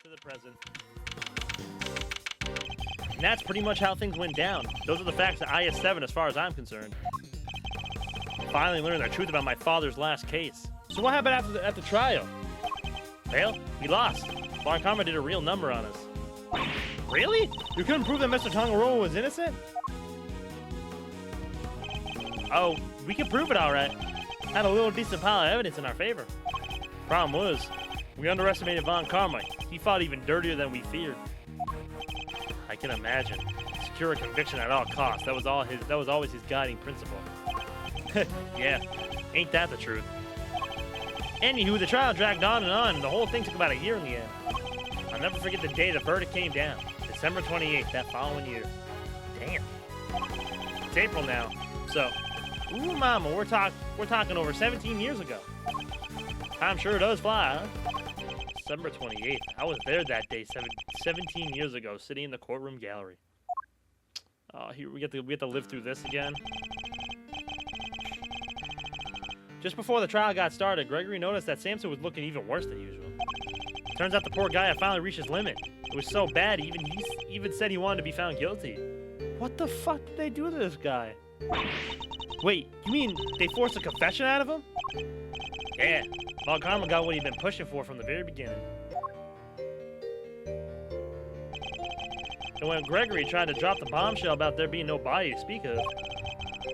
to the present. And that's pretty much how things went down. Those are the facts at IS-7 as far as I'm concerned. Finally learned the truth about my father's last case. So what happened at the trial? Well, we lost. Von Karma did a real number on us. Really? You couldn't prove that Mr. Tongaroa was innocent? Oh, we can prove it all right. Had a little decent pile of evidence in our favor. Problem was, we underestimated Von Karma. He fought even dirtier than we feared. I can imagine. Secure a conviction at all costs. That was always his guiding principle. Yeah, ain't that the truth? Anywho, the trial dragged on, and the whole thing took about a year in the end. I'll never forget the day the verdict came down. December 28th, that following year. Damn. It's April now. So, ooh mama, we're talking over 17 years ago. Time sure does fly, huh? December 28th. I was there that day 17 years ago, sitting in the courtroom gallery. Oh, here we have to live through this again. Just before the trial got started, Gregory noticed that Samson was looking even worse than usual. Turns out the poor guy had finally reached his limit. It was so bad, he even said he wanted to be found guilty. What the fuck did they do to this guy? Wait, you mean they forced a confession out of him? Yeah, Von Karma got what he'd been pushing for from the very beginning. And when Gregory tried to drop the bombshell about there being no body to speak of,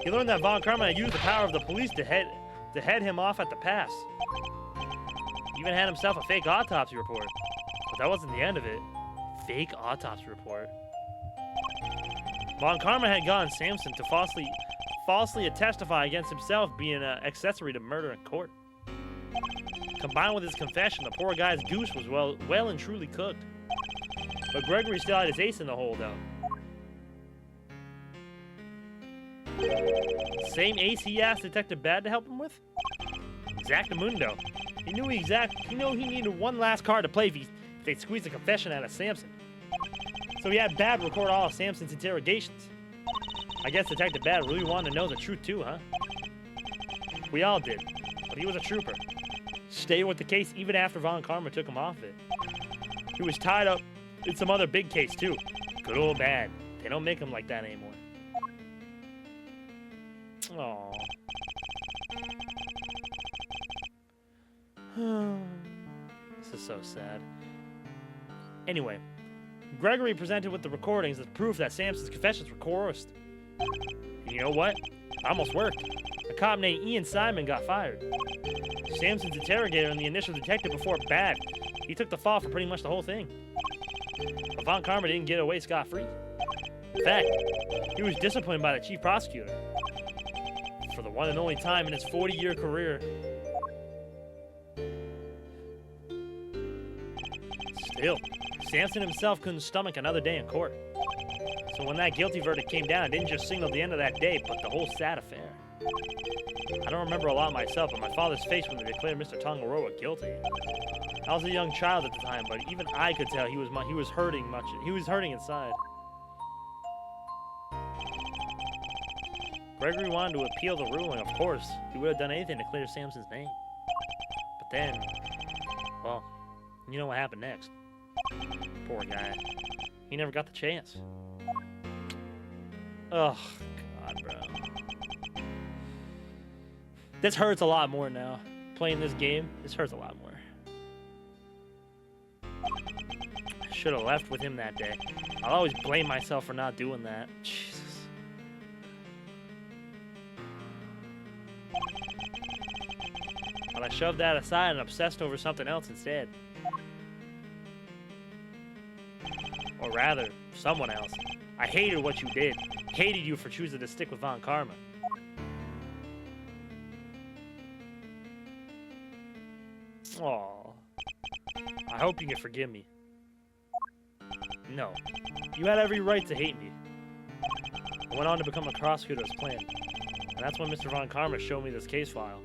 he learned that Von Karma had used the power of the police to head him off at the pass. He even had himself a fake autopsy report. But that wasn't the end of it. Fake autopsy report. Von Karma had gotten Samson to falsely testify against himself being an accessory to murder in court. Combined with his confession, the poor guy's goose was well and truly cooked. But Gregory still had his ace in the hole, though. Same ace he asked Detective Bad to help him with? Exactamundo. He knew he needed one last card to play if they'd squeeze a confession out of Samson. So he had Bad record all of Samson's interrogations. I guess Detective Bad really wanted to know the truth too, huh? We all did, but he was a trooper. Staying with the case even after Von Karma took him off it. He was tied up in some other big case too. Good old Bad. They don't make him like that anymore. Aww. This is so sad. Anyway, Gregory presented with the recordings as proof that Samson's confessions were coerced. And you know what? It almost worked. A cop named Ian Simon got fired. Samson's interrogator and the initial detective before Bad. He took the fall for pretty much the whole thing. But Von Karma didn't get away scot-free. In fact, he was disciplined by the chief prosecutor. For the one and only time in his 40-year career. Still, Samson himself couldn't stomach another day in court. So when that guilty verdict came down, it didn't just signal the end of that day, but the whole sad affair. I don't remember a lot myself, but my father's face when they declared Mr. Tongaroa guilty. I was a young child at the time, but even I could tell he was hurting much. He was hurting inside. Gregory wanted to appeal the ruling, of course. He would have done anything to clear Samson's name. But then, well, you know what happened next. Poor guy. He never got the chance. Oh, God, bro. This hurts a lot more now. Playing this game, this hurts a lot more. I should have left with him that day. I'll always blame myself for not doing that. Jesus. But I shoved that aside and obsessed over something else instead. Or rather, someone else. I hated what you did. Hated you for choosing to stick with Von Karma. Aww. I hope you can forgive me. No. You had every right to hate me. I went on to become a prosecutor as planned. And that's when Mr. Von Karma showed me this case file.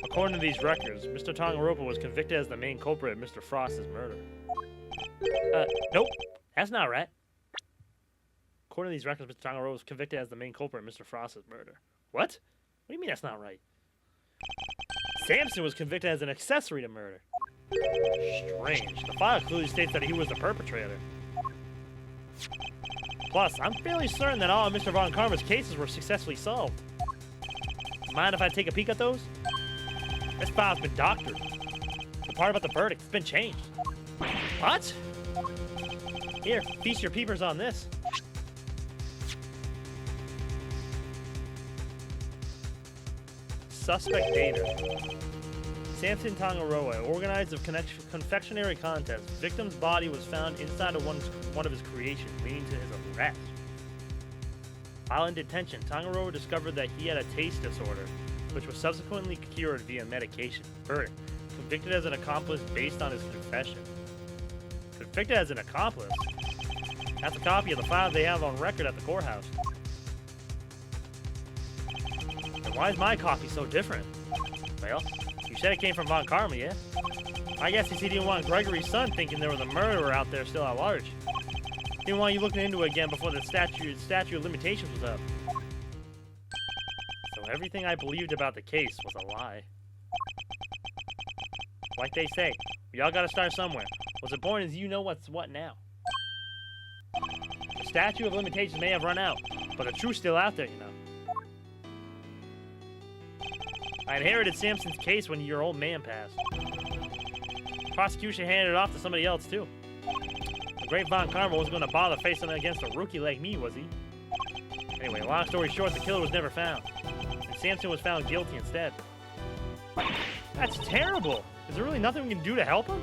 According to these records, Mr. Tongaroa was convicted as the main culprit of Mr. Frost's murder. Nope. That's not right. According to these records, Mr. Tongaroa was convicted as the main culprit of Mr. Frost's murder. What? What do you mean that's not right? Samson was convicted as an accessory to murder. Strange. The file clearly states that he was the perpetrator. Plus, I'm fairly certain that all of Mr. Von Karma's cases were successfully solved. Mind if I take a peek at those? This file's been doctored. The part about the verdict has been changed. What? Here, feast your peepers on this. Suspect data. Samson Tangaroa organized a confectionery contest. Victim's body was found inside of one of his creations, leading to his arrest. While in detention, Tangaroa discovered that he had a taste disorder, which was subsequently cured via medication. Verdict: convicted as an accomplice based on his confession. Convicted as an accomplice? That's a copy of the file they have on record at the courthouse. And why is my copy so different? Well, you said it came from Von Karma, yeah? I guess he didn't want Gregory's son thinking there was a murderer out there still at large. Didn't want you looking into it again before the statute of limitations was up. So everything I believed about the case was a lie. Like they say, we all gotta start somewhere. What's important is you know what's what now. The statute of limitations may have run out, but the truth's still out there, you know. I inherited Samson's case when your old man passed. The prosecution handed it off to somebody else, too. The great Von Karma wasn't going to bother facing against a rookie like me, was he? Anyway, long story short, the killer was never found. And Samson was found guilty instead. That's terrible! Is there really nothing we can do to help him?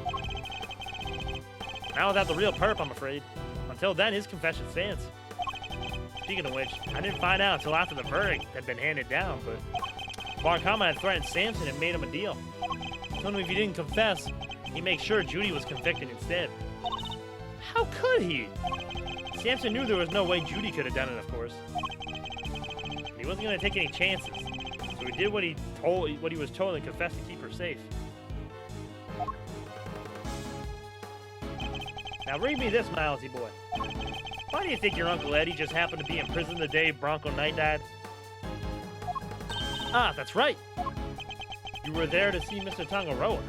Not without the real perp, I'm afraid. Until then, his confession stands. Speaking of which, I didn't find out until after the verdict had been handed down, but Von Karma had threatened Samson and made him a deal. Told him if he didn't confess, he'd make sure Judy was convicted instead. How could he? Samson knew there was no way Judy could have done it, of course. But he wasn't going to take any chances, so he did what he was told and confessed to keep her safe. Now read me this, Milesy boy. Why do you think your Uncle Eddie just happened to be in prison the day Bronco Knight died? Ah, that's right. You were there to see Mr. Tangaroa.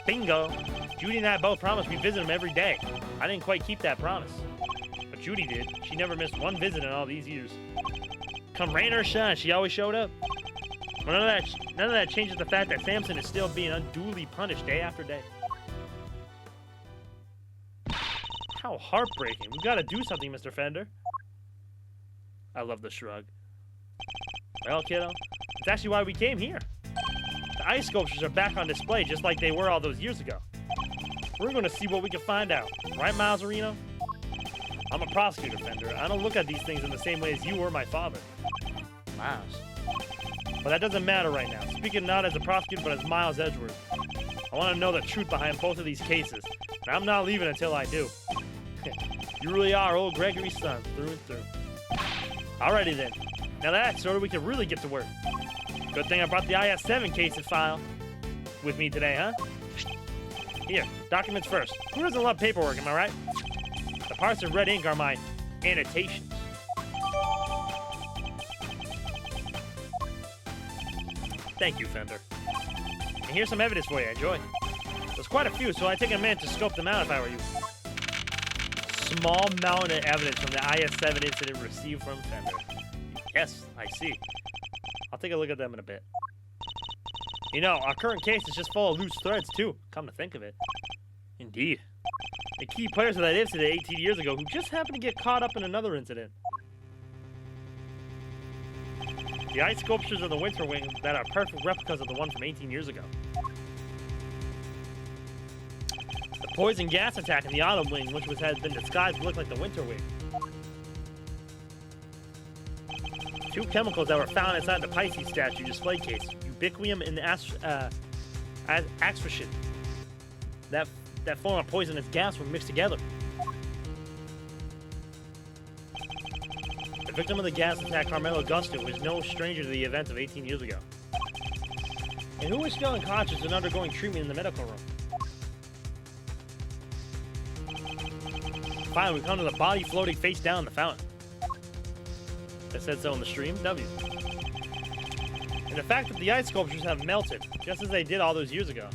Bingo. Judy and I both promised we'd visit him every day. I didn't quite keep that promise. But Judy did. She never missed one visit in all these years. Come rain or shine, she always showed up. Well, none of that changes the fact that Samson is still being unduly punished day after day. How heartbreaking. We've got to do something, Mr. Fender. I love the shrug. Well, kiddo, it's actually why we came here. The ice sculptures are back on display just like they were all those years ago. We're going to see what we can find out. Right, Miles Areno? I'm a prosecutor, Fender. I don't look at these things in the same way as you or my father. Miles. But that doesn't matter right now. Speaking not as a prosecutor, but as Miles Edgeworth. I want to know the truth behind both of these cases. And I'm not leaving until I do. You really are old Gregory's son, through and through. Alrighty then. Now that's sort of we can really get to work. Good thing I brought the IS-7 cases file with me today, huh? Here, documents first. Who doesn't love paperwork, am I right? The parts of red ink are my annotations. Thank you, Fender. And here's some evidence for you, enjoy. There's quite a few, so I'd take a minute to scope them out if I were you. Small mountain of evidence from the IS-7 incident received from Fender. Yes, I see. I'll take a look at them in a bit. You know, our current case is just full of loose threads, too, come to think of it. Indeed. The key players of that incident 18 years ago who just happened to get caught up in another incident. The ice sculptures of the Winter Wing that are perfect replicas of the one from 18 years ago. The poison gas attack in the Autumn Wing, which had been disguised to look like the Winter Wing. Two chemicals that were found inside the Pisces statue display case, ubiquinum and asphyxiant. That form of poisonous gas were mixed together. The victim of the gas attack, Carmelo Augusto, was no stranger to the events of 18 years ago. And who was still unconscious and undergoing treatment in the medical room? Finally, we come to the body floating face down in the fountain. That said so in the stream, W. and the fact that the ice sculptures have melted, just as they did all those years ago.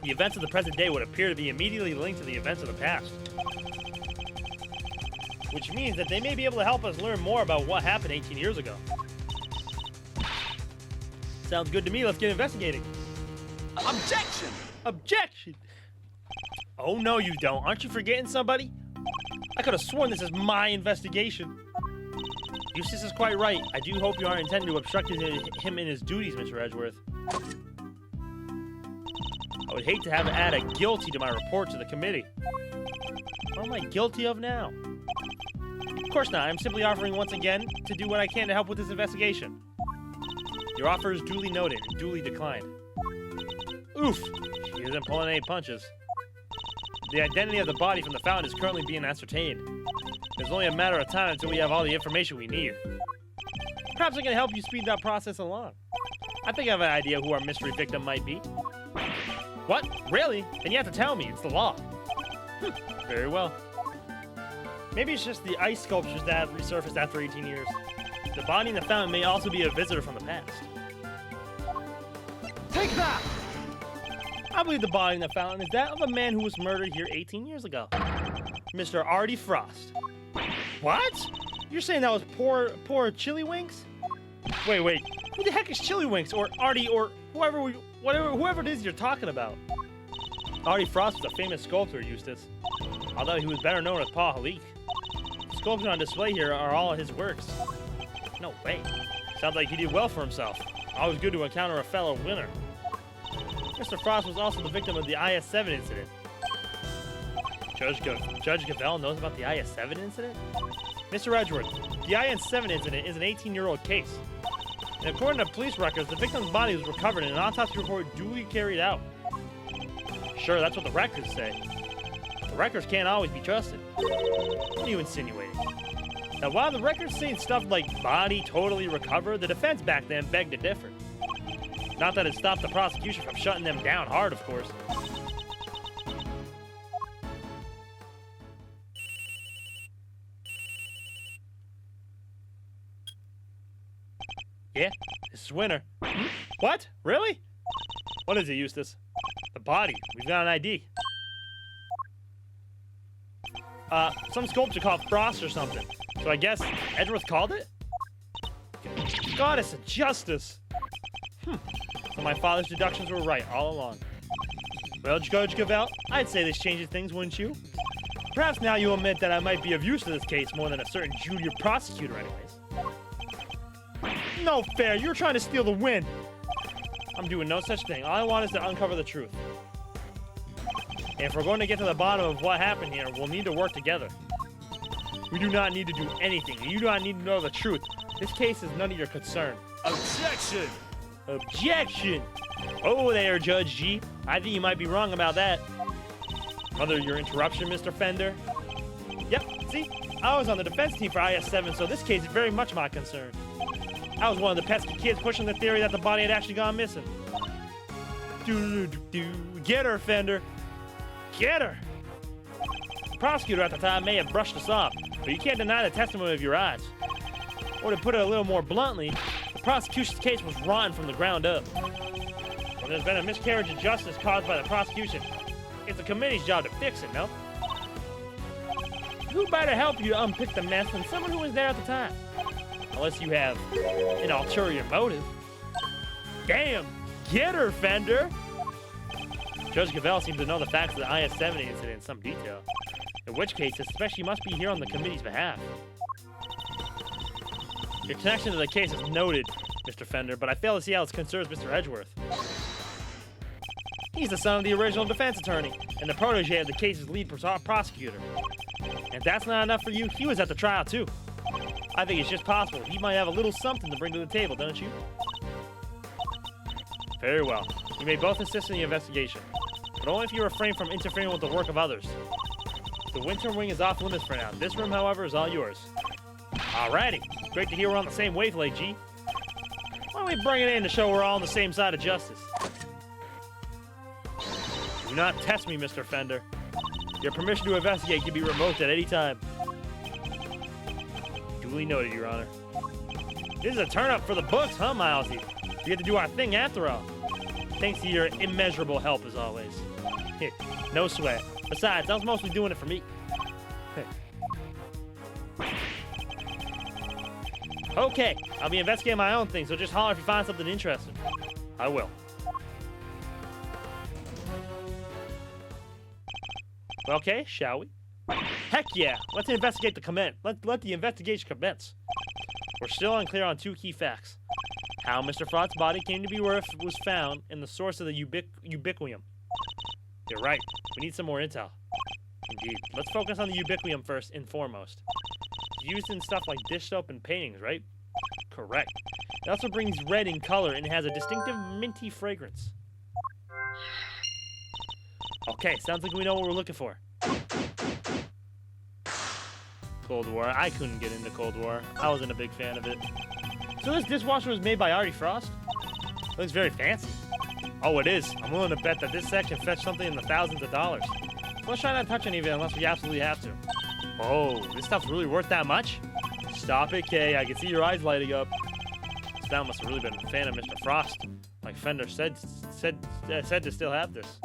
The events of the present day would appear to be immediately linked to the events of the past. Which means that they may be able to help us learn more about what happened 18 years ago. Sounds good to me, let's get investigating. Objection! Objection! Oh no you don't, aren't you forgetting somebody? I could have sworn this is my investigation. Eustace is quite right. I do hope you aren't intending to obstruct him in his duties, Mr. Edgeworth. I would hate to have to add a guilty to my report to the committee. What am I guilty of now? Of course not. I'm simply offering once again to do what I can to help with this investigation. Your offer is duly noted and duly declined. Oof! She isn't pulling any punches. The identity of the body from the fountain is currently being ascertained. It's only a matter of time until we have all the information we need. Perhaps I can help you speed that process along. I think I have an idea who our mystery victim might be. What? Really? Then you have to tell me. It's the law. Very well. Maybe it's just the ice sculptures that have resurfaced after 18 years. The body in the fountain may also be a visitor from the past. Take that! I believe the body in the fountain is that of a man who was murdered here 18 years ago. Mr. Artie Frost. What? You're saying that was poor Chili Winks? Wait. Who the heck is Chili Winks or Artie or whoever it is you're talking about? Artie Frost was a famous sculptor, Eustace. Although he was better known as Paul Halik. The sculptures on display here are all his works. No way. Sounds like he did well for himself. Always good to encounter a fellow winner. Mr. Frost was also the victim of the IS-7 incident. Judge Gavell knows about the IS-7 incident? Mr. Edgeworth, the IS-7 incident is an 18-year-old case. And according to police records, the victim's body was recovered and an autopsy report duly carried out. Sure, that's what the records say. The records can't always be trusted. What are you insinuating? Now, while the records say stuff like body totally recovered, the defense back then begged to differ. Not that it stopped the prosecution from shutting them down hard, of course. Yeah, this is Winter. What? Really? What is it, Eustace? The body. We've got an ID. Some sculpture called Frost or something. So I guess Edgeworth called it? Goddess of justice. So my father's deductions were right all along. Well, Judge Gavell, I'd say this changes things, wouldn't you? Perhaps now you admit that I might be of use to this case more than a certain junior prosecutor anyways. No fair, you're trying to steal the win. I'm doing no such thing. All I want is to uncover the truth. And if we're going to get to the bottom of what happened here, we'll need to work together. We do not need to do anything. You do not need to know the truth. This case is none of your concern. Objection! Objection! Oh there, Judge G. I think you might be wrong about that. Another your interruption, Mr. Fender. Yep, see? I was on the defense team for IS-7, so this case is very much my concern. I was one of the pesky kids pushing the theory that the body had actually gone missing. Get her, Fender. Get her! The prosecutor at the time may have brushed us off, but you can't deny the testimony of your eyes. Or to put it a little more bluntly, the prosecution's case was rotten from the ground up. When there's been a miscarriage of justice caused by the prosecution, it's the committee's job to fix it, no? Who better help you unpick the mess than someone who was there at the time? Unless you have an ulterior motive. Damn! Get her, Fender! Judge Gavell seems to know the facts of the IS-7 incident in some detail. In which case, especially must be here on the committee's behalf. Your connection to the case is noted, Mr. Fender, but I fail to see how it concerns Mr. Edgeworth. He's the son of the original defense attorney, and the protege of the case's lead prosecutor. And if that's not enough for you, he was at the trial too. I think it's just possible he might have a little something to bring to the table, don't you? Very well. You may both assist in the investigation, but only if you refrain from interfering with the work of others. The winter wing is off limits for now. This room, however, is all yours. Alrighty. Great to hear we're on the same wavelength, G. Why don't we bring it in to show we're all on the same side of justice? Do not test me, Mr. Fender. Your permission to investigate can be revoked at any time. Duly noted, Your Honor. This is a turn-up for the books, huh, Milesy? We get to do our thing after all. Thanks to your immeasurable help, as always. No sweat. Besides, I was mostly doing it for me. Okay, I'll be investigating my own thing, so just holler if you find something interesting. I will. Okay, shall we? Heck yeah! Let's investigate the comment. Let the investigation commence. We're still unclear on two key facts: how Mr. Frost's body came to be where it was found, and the source of the ubiquium. You're right. We need some more intel. Indeed. Let's focus on the ubiquium first and foremost. It's used in stuff like dish soap and paintings, right? Correct. It also brings red in color and has a distinctive minty fragrance. Okay, sounds like we know what we're looking for. Cold War. I couldn't get into Cold War. I wasn't a big fan of it. So this dishwasher was made by Artie Frost? Looks very fancy. Oh, it is. I'm willing to bet that this section fetched something in the thousands of dollars. So let's try not to touch any of it unless we absolutely have to. Oh, this stuff's really worth that much? Stop it, Kay. I can see your eyes lighting up. This guy must have really been a fan of Mr. Frost. Like Fender said to still have this.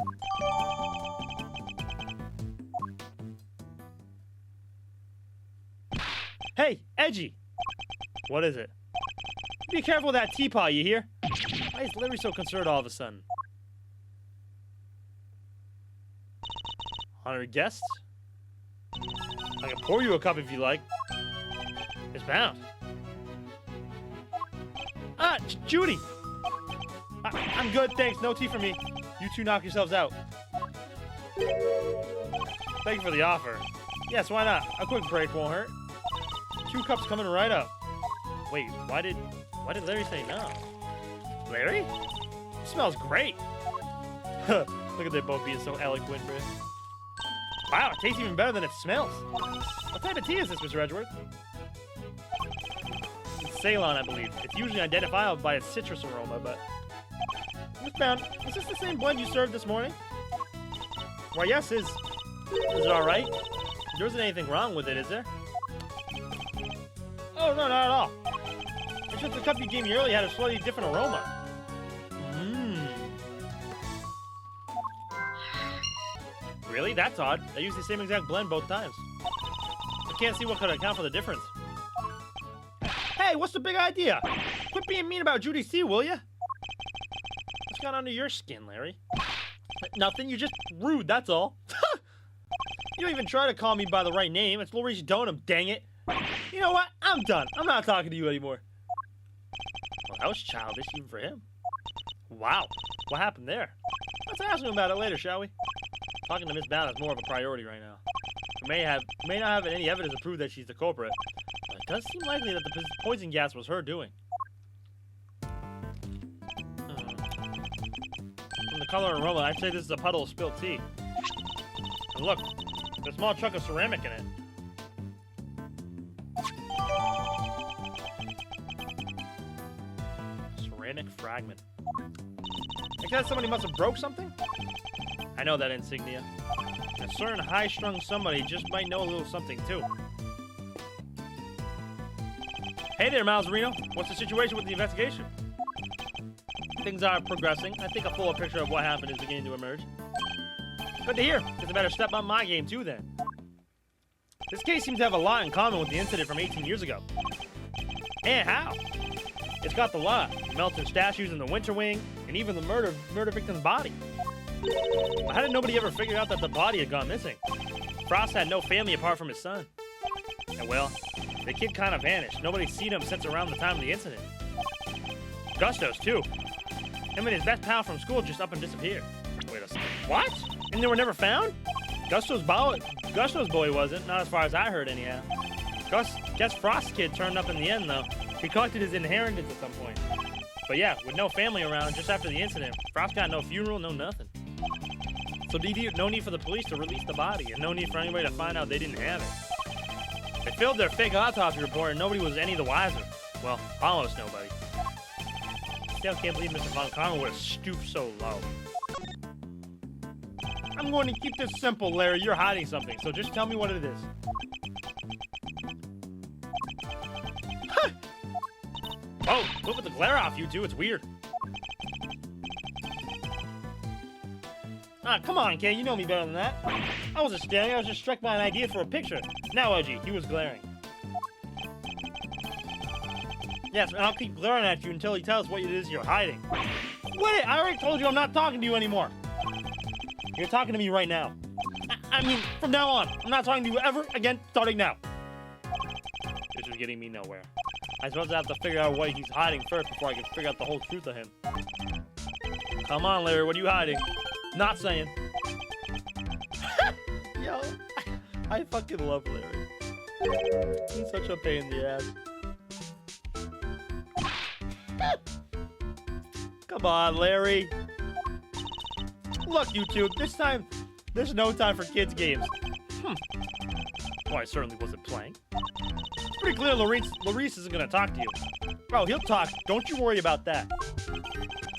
Hey, Edgy! What is it? Be careful with that teapot, you hear? Why is Larry so concerned all of a sudden? Honored guests? I can pour you a cup if you like. It's bound. Ah, Judy! I'm good, thanks. No tea for me. You two knock yourselves out. Thank you for the offer. Yes, why not? A quick break won't hurt. 2 cups coming right up. Wait, why did Larry say no? Larry? It smells great. Look at they both being so eloquent, bro. Wow, it tastes even better than it smells. What type of tea is this, Mr. Edgeworth? It's Ceylon, I believe. It's usually identifiable by its citrus aroma, but... Miss Brown, is this the same blend you served this morning? Why, yes, is it alright? There isn't anything wrong with it, is there? Oh, no, not at all. It's just the cup you gave me earlier had a slightly different aroma. Really? That's odd. I used the same exact blend both times. I can't see what could account for the difference. Hey, what's the big idea? Quit being mean about Judy's tea, will ya? What's got under your skin, Larry? Nothing, you're just rude, that's all. You don't even try to call me by the right name. It's Laurice Donham, dang it. You know what? I'm done. I'm not talking to you anymore. Well, that was childish even for him. Wow. What happened there? Let's ask him about it later, shall we? Talking to Miss Brown is more of a priority right now. We may not have any evidence to prove that she's the culprit, but it does seem likely that the poison gas was her doing. From the color and aroma, I'd say this is a puddle of spilled tea. And look, there's a small chunk of ceramic in it. Ceramic fragment. I guess somebody must have broke something? I know that insignia. A certain high-strung somebody just might know a little something, too. Hey there, Miles Reno. What's the situation with the investigation? Things are progressing. I think a fuller picture of what happened is beginning to emerge. Good to hear. Guess I better step up my game, too, then. This case seems to have a lot in common with the incident from 18 years ago. And how? It's got the lot. Melted statues in the Winter Wing, and even the murder victim's body. How did nobody ever figure out that the body had gone missing? Frost had no family apart from his son. And well, the kid kind of vanished. Nobody's seen him since around the time of the incident. Gusto's too. Him and his best pal from school just up and disappeared. Wait a second. What? And they were never found? Gusto's boy wasn't, not as far as I heard anyhow. Guess Frost's kid turned up in the end though. He collected his inheritance at some point. But yeah, with no family around just after the incident, Frost got no funeral, no nothing. So no need for the police to release the body, and no need for anybody to find out they didn't have it. They filled their fake autopsy report, and nobody was any the wiser. Well, almost nobody. Still can't believe Mr. Von Karma would have stooped so low. I'm going to keep this simple, Larry. You're hiding something, so just tell me what it is. glare off you two. It's weird. Ah, come on, Ken. You know me better than that. I wasn't staring. I was just struck by an idea for a picture. Now, Edgy, he was glaring. Yes, and I'll keep glaring at you until he tells what it is you're hiding. Wait, I already told you I'm not talking to you anymore. You're talking to me right now. I mean, from now on, I'm not talking to you ever again, starting now. This is getting me nowhere. I suppose I have to figure out what he's hiding first before I can figure out the whole truth of him. Come on, Larry, what are you hiding? Not saying. Yo, I fucking love Larry. He's such a pain in the ass. Come on, Larry. Look, you two, this time, there's no time for kids' games. Well, I certainly wasn't playing. It's pretty clear Maurice isn't gonna talk to you. Bro, he'll talk. Don't you worry about that.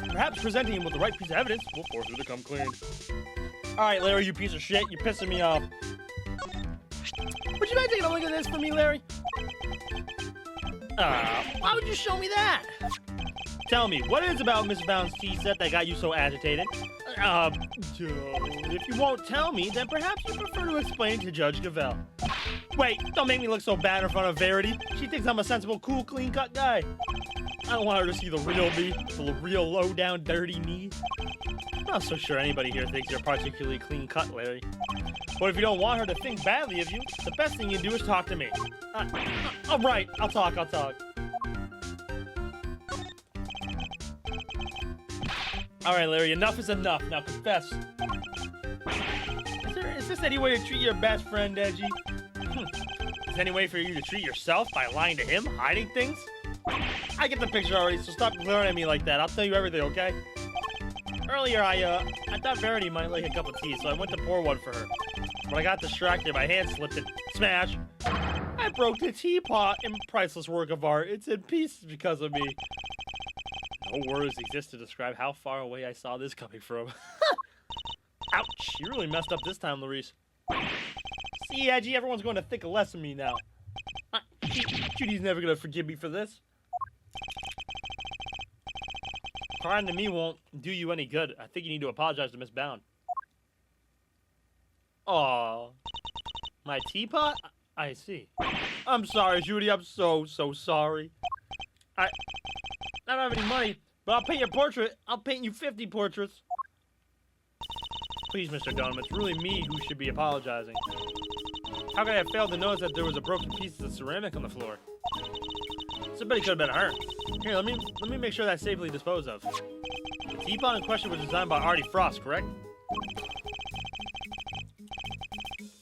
Perhaps presenting him with the right piece of evidence will force him to come clean. Alright, Larry, you piece of shit. You're pissing me off. Would you mind taking a look at this for me, Larry? Why would you show me that? Tell me, what is about Miss Bound's tea set that got you so agitated? If you won't tell me, then perhaps you prefer to explain to Judge Gavelle. Wait, don't make me look so bad in front of Verity. She thinks I'm a sensible, cool, clean-cut guy. I don't want her to see the real me, the real low-down, dirty me. I'm not so sure anybody here thinks you're particularly clean-cut, Larry. But if you don't want her to think badly of you, the best thing you can do is talk to me. All right, I'll talk. All right, Larry, enough is enough. Now confess. Is this any way to treat your best friend, Edgy? Is there any way for you to treat yourself by lying to him, hiding things? I get the picture already, so stop glaring at me like that. I'll tell you everything, okay? Earlier, I thought Verity might like a cup of tea, so I went to pour one for her. When I got distracted, my hand slipped and smash! I broke the teapot in priceless work of art. It's in pieces because of me. No words exist to describe how far away I saw this coming from. Ouch! You really messed up this time, Maurice. See, Edgy, everyone's going to think less of me now. Judy's never going to forgive me for this. Crying to me won't do you any good. I think you need to apologize to Miss Bound. Aw. My teapot? I see. I'm sorry, Judy. I'm so sorry. I don't have any money, but I'll paint your portrait. I'll paint you 50 portraits. Please, Mr. Dunham, it's really me who should be apologizing. How could I have failed to notice that there was a broken piece of ceramic on the floor? Somebody could have been hurt. Here, let me make sure that's safely disposed of. The teapot in question was designed by Artie Frost, correct?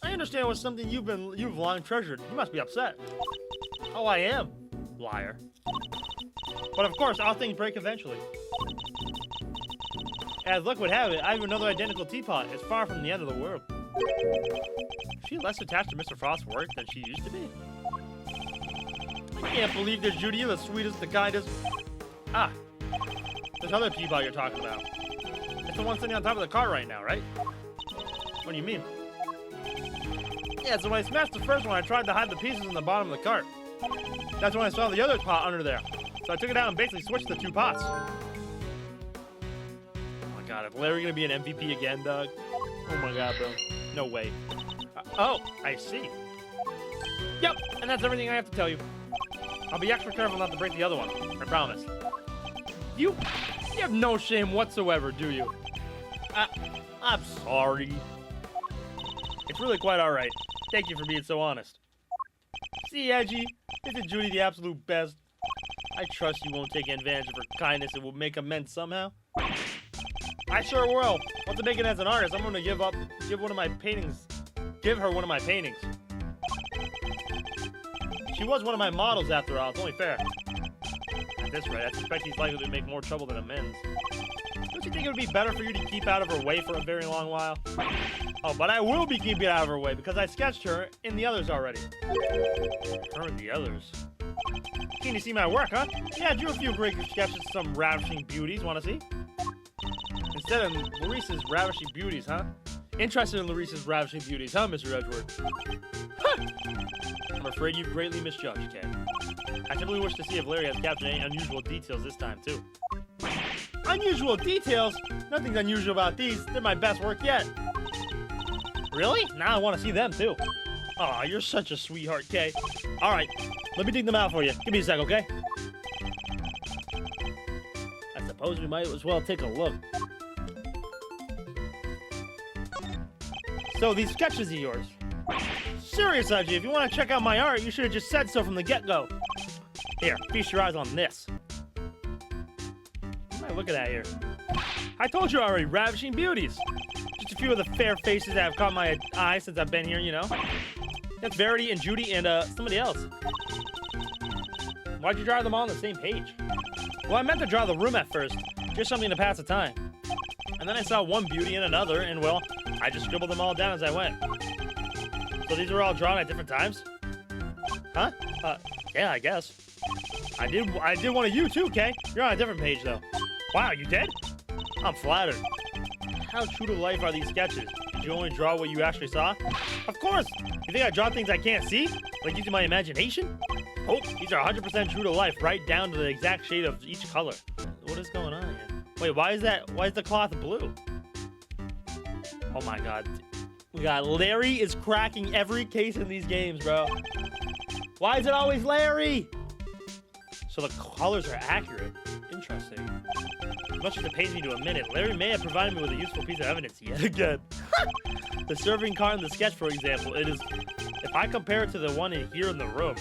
I understand it was something you've long treasured. You must be upset. Oh, I am. Liar. But of course, all things break eventually. As luck would have it, I have another identical teapot. It's far from the end of the world. Is she less attached to Mr. Frost's work than she used to be? I can't believe this, Judy. You're the sweetest, the kindest. Ah, this other teapot you're talking about. It's the one sitting on top of the car right now, right? What do you mean? Yeah, so when I smashed the first one, I tried to hide the pieces in the bottom of the cart. That's when I saw the other pot under there. So I took it out and basically switched the two pots. Oh my god, is Larry gonna be an MVP again, Doug? Oh my god, bro. No way. Oh, I see. Yep, and that's everything I have to tell you. I'll be extra careful not to break the other one. I promise. You have no shame whatsoever, do you? I'm sorry. It's really quite alright. Thank you for being so honest. See, Edgy, isn't Judy the absolute best? I trust you won't take advantage of her kindness and will make amends somehow. I sure will. Once I make it as an artist, I'm gonna give her one of my paintings. She was one of my models after all, it's only fair. At this rate, I suspect he's likely to make more trouble than amends. Don't you think it would be better for you to keep out of her way for a very long while? Oh, but I will be keeping out of her way because I sketched her in the others already. Her and the others? Keen to see my work, huh? Yeah, I drew a few great sketches of some ravishing beauties. Want to see? Instead of Maurice's ravishing beauties, huh? Interested in Larissa's ravishing beauties, huh, Mr. Edgeworth? Huh. I'm afraid you've greatly misjudged, Kay. I simply wish to see if Larry has captured any unusual details this time, too. Unusual details? Nothing's unusual about these. They're my best work yet. Really? Now I want to see them, too. Aw, you're such a sweetheart, Kay. All right, let me dig them out for you. Give me a sec, okay? I suppose we might as well take a look. So, these sketches are yours. Serious, Haji, if you want to check out my art, you should have just said so from the get-go. Here, feast your eyes on this. What am I looking at here? I told you already, ravishing beauties. Just a few of the fair faces that have caught my eye since I've been here, you know? That's Verity and Judy and, somebody else. Why'd you draw them all on the same page? Well, I meant to draw the room at first, just something to pass the time. And then I saw one beauty and another, and, well, I just scribbled them all down as I went. So these were all drawn at different times? Huh? Yeah, I guess. I did one of you too, Kay. You're on a different page, though. Wow, you did? I'm flattered. How true to life are these sketches? Did you only draw what you actually saw? Of course! You think I draw things I can't see? Like using my imagination? Oh, these are 100% true to life, right down to the exact shade of each color. What is going on here? Wait, why is the cloth blue? Oh my god. We got Larry is cracking every case in these games, bro. Why is it always Larry? So the colors are accurate. Interesting. As much as it pains me to admit it, Larry may have provided me with a useful piece of evidence yet again. The serving card in the sketch, for example, it is... If I compare it to the one in here in the room,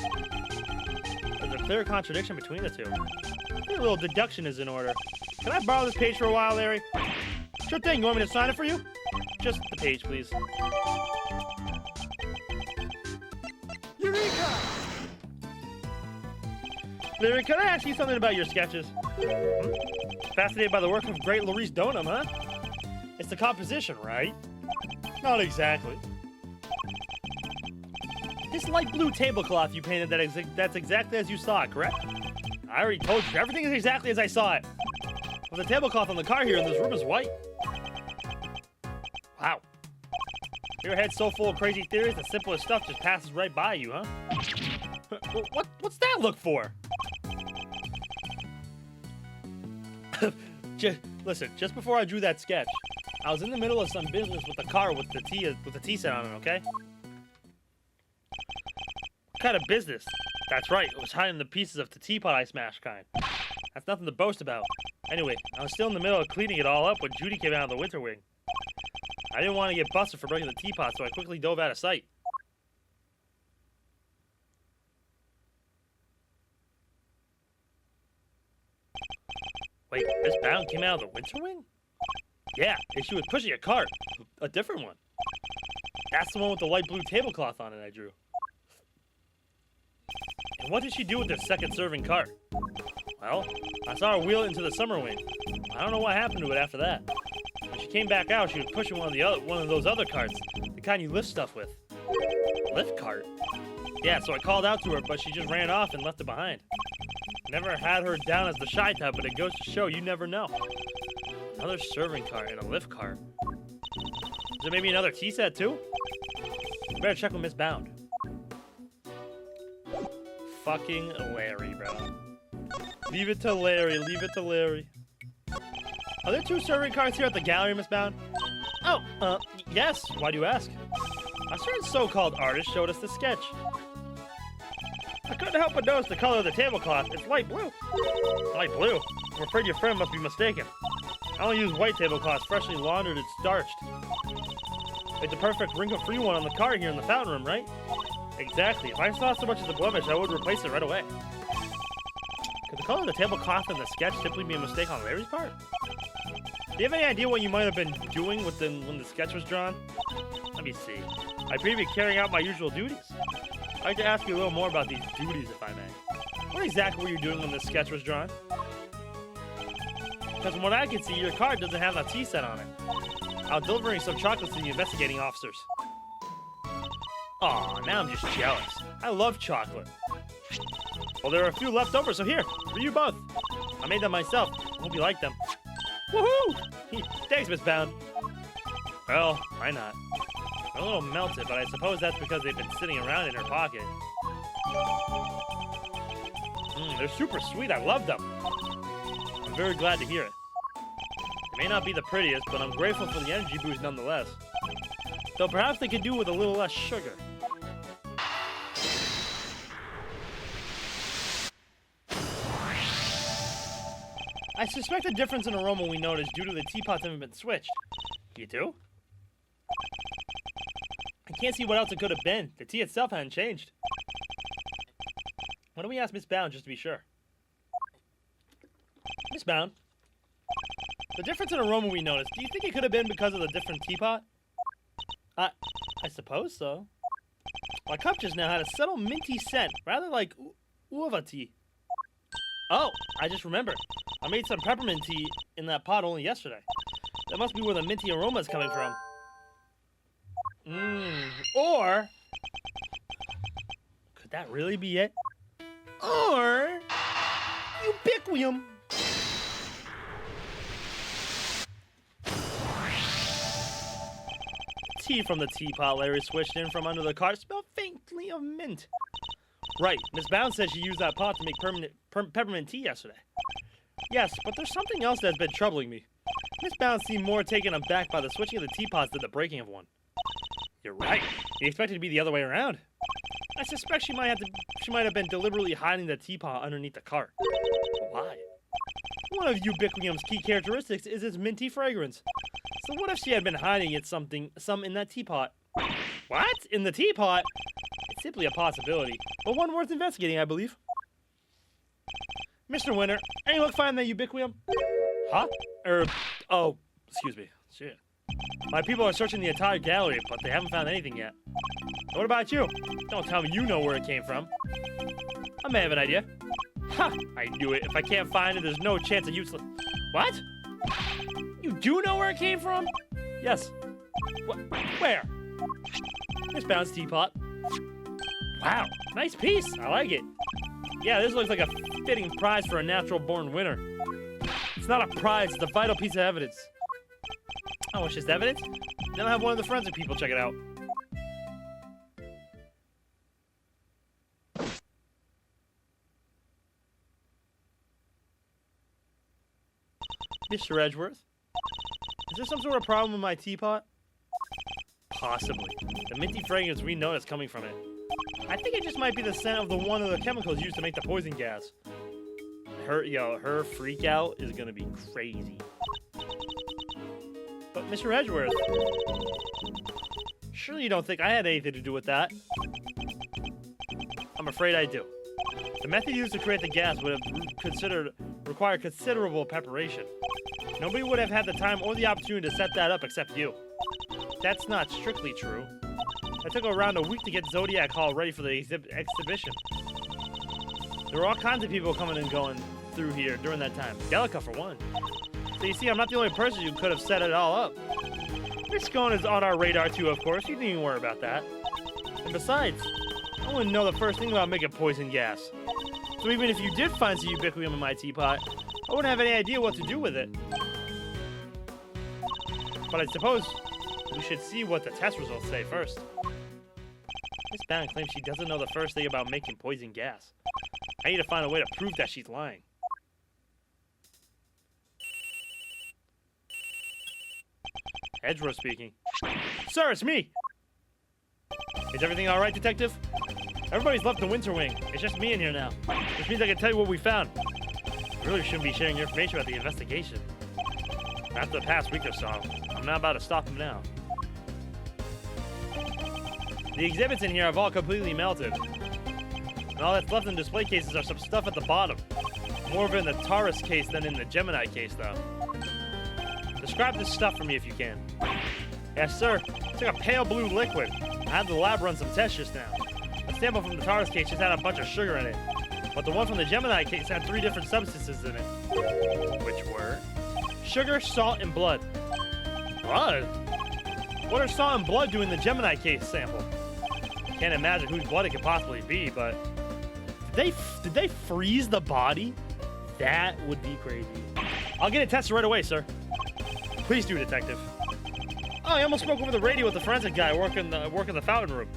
there's a clear contradiction between the two. I think a little deduction is in order. Can I borrow this page for a while, Larry? Sure thing. You want me to sign it for you? Just the page, please. Eureka! Larry, can I ask you something about your sketches? Fascinated by the work of great Laurice Donham, huh? It's the composition, right? Not exactly. This light blue tablecloth you painted, that's exactly as you saw it, correct? I already told you, everything is exactly as I saw it. Well, the tablecloth on the car here in this room is white. Wow. Your head's so full of crazy theories, the simplest stuff just passes right by you, huh? What's that look for? Listen, just before I drew that sketch, I was in the middle of some business with the car with the tea set on it, okay? What kind of business? That's right, it was hiding the pieces of the teapot I smashed kind. That's nothing to boast about. Anyway, I was still in the middle of cleaning it all up when Judy came out of the winter wing. I didn't want to get busted for breaking the teapot, so I quickly dove out of sight. Wait, Miss Bound came out of the winter wing? Yeah, and she was pushing a cart. A different one. That's the one with the light blue tablecloth on it I drew. And what did she do with the second serving cart? Well, I saw her wheel it into the summer wing. I don't know what happened to it after that. When she came back out, she was pushing one of those other carts, the kind you lift stuff with. Lift cart? Yeah, so I called out to her, but she just ran off and left it behind. Never had her down as the shy type, but it goes to show you never know. Another serving cart and a lift cart. Is there maybe another tea set too? Better check with Miss Bound. Fucking Larry, bro. Leave it to Larry, leave it to Larry. Are there 2 serving carts here at the gallery, Miss Bound? Oh, yes. Why do you ask? A certain so-called artist showed us the sketch. I couldn't help but notice the color of the tablecloth. It's light blue. Light blue? I'm afraid your friend must be mistaken. I only use white tablecloths, freshly laundered and starched. It's the perfect wrinkle-free one on the cart here in the fountain room, right? Exactly. If I saw so much as a blemish, I would replace it right away. Could the color of the tablecloth in the sketch simply be a mistake on Larry's part? Do you have any idea what you might have been doing when the sketch was drawn? Let me see. I appear to be carrying out my usual duties. I'd like to ask you a little more about these duties, if I may. What exactly were you doing when the sketch was drawn? Because from what I can see, your card doesn't have a tea set on it. I was delivering some chocolates to the investigating officers. Aw, now I'm just jealous. I love chocolate. Well, there are a few left over, so here, for you both. I made them myself. I hope you like them. Woohoo! Thanks, Miss Bound. Well, why not? They're a little melted, but I suppose that's because they've been sitting around in her pocket. They're super sweet. I love them. I'm very glad to hear it. They may not be the prettiest, but I'm grateful for the energy boost nonetheless. Though perhaps they could do with a little less sugar. I suspect the difference in aroma we noticed due to the teapots having been switched. You do? I can't see what else it could have been. The tea itself hadn't changed. Why don't we ask Miss Bound just to be sure? Miss Bound, the difference in aroma we noticed, do you think it could have been because of the different teapot? I suppose so. My cup just now had a subtle minty scent, rather like uva tea. Oh, I just remembered. I made some peppermint tea in that pot only yesterday. That must be where the minty aroma is coming from. Or could that really be it? Or ubiquitous. Tea from the teapot Larry switched in from under the cart smelled faintly of mint. Right, Miss Bound said she used that pot to make peppermint tea yesterday. Yes, but there's something else that's been troubling me. Miss Bound seemed more taken aback by the switching of the teapots than the breaking of one. You're right. You expected it to be the other way around. I suspect she might have been deliberately hiding the teapot underneath the cart. But why? One of Ubiquitium's key characteristics is its minty fragrance. So what if she had been hiding some in that teapot? What? In the teapot? It's simply a possibility, but one worth investigating, I believe. Mr. Winter, any luck finding that Ubiquitium? Huh? Oh, excuse me. Shit. My people are searching the entire gallery, but they haven't found anything yet. What about you? Don't tell me you know where it came from. I may have an idea. Ha! I knew it. If I can't find it, there's no chance of useless. What? You do know where it came from? Yes. Where? Miss Bound's teapot. Wow, nice piece. I like it. Yeah, this looks like a fitting prize for a natural-born winner. It's not a prize, it's a vital piece of evidence. Oh, it's just evidence? Then I'll have one of the forensic people check it out. Mr. Edgeworth? Is there some sort of problem with my teapot? Possibly. The minty fragrance we noticed coming from it. I think it just might be the scent of one of the chemicals used to make the poison gas. Her freak out is gonna be crazy. But Mr. Edgeworth, surely you don't think I had anything to do with that? I'm afraid I do. The method used to create the gas would have required considerable preparation. Nobody would have had the time or the opportunity to set that up except you. That's not strictly true. It took around a week to get Zodiac Hall ready for the exhibition. There were all kinds of people coming and going through here during that time. Delica, for one. So you see, I'm not the only person who could have set it all up. Miss Scone is on our radar too, of course. You needn't worry about that. And besides, I wouldn't know the first thing about making poison gas. So even if you did find some ubiquitium in my teapot, I wouldn't have any idea what to do with it. But I suppose we should see what the test results say first. Miss Bound claims she doesn't know the first thing about making poison gas. I need to find a way to prove that she's lying. Edgeworth speaking. Sir, it's me! Is everything alright, Detective? Everybody's left the Winter Wing. It's just me in here now. Which means I can tell you what we found. I really shouldn't be sharing your information about the investigation. After the past week or so, I'm not about to stop them now. The exhibits in here have all completely melted. And all that's left in display cases are some stuff at the bottom. More of it in the Taurus case than in the Gemini case, though. Describe this stuff for me if you can. Yes, sir. It's like a pale blue liquid. I had the lab run some tests just now. A sample from the Taurus case just had a bunch of sugar in it. But the one from the Gemini case had 3 different substances in it. Which were? Sugar, salt, and blood. Blood? What are salt and blood doing in the Gemini case sample? Can't imagine whose blood it could possibly be, but... Did they freeze the body? That would be crazy. I'll get it tested right away, sir. Please do, Detective. Oh, I almost spoke over the radio with the forensic guy working the fountain room.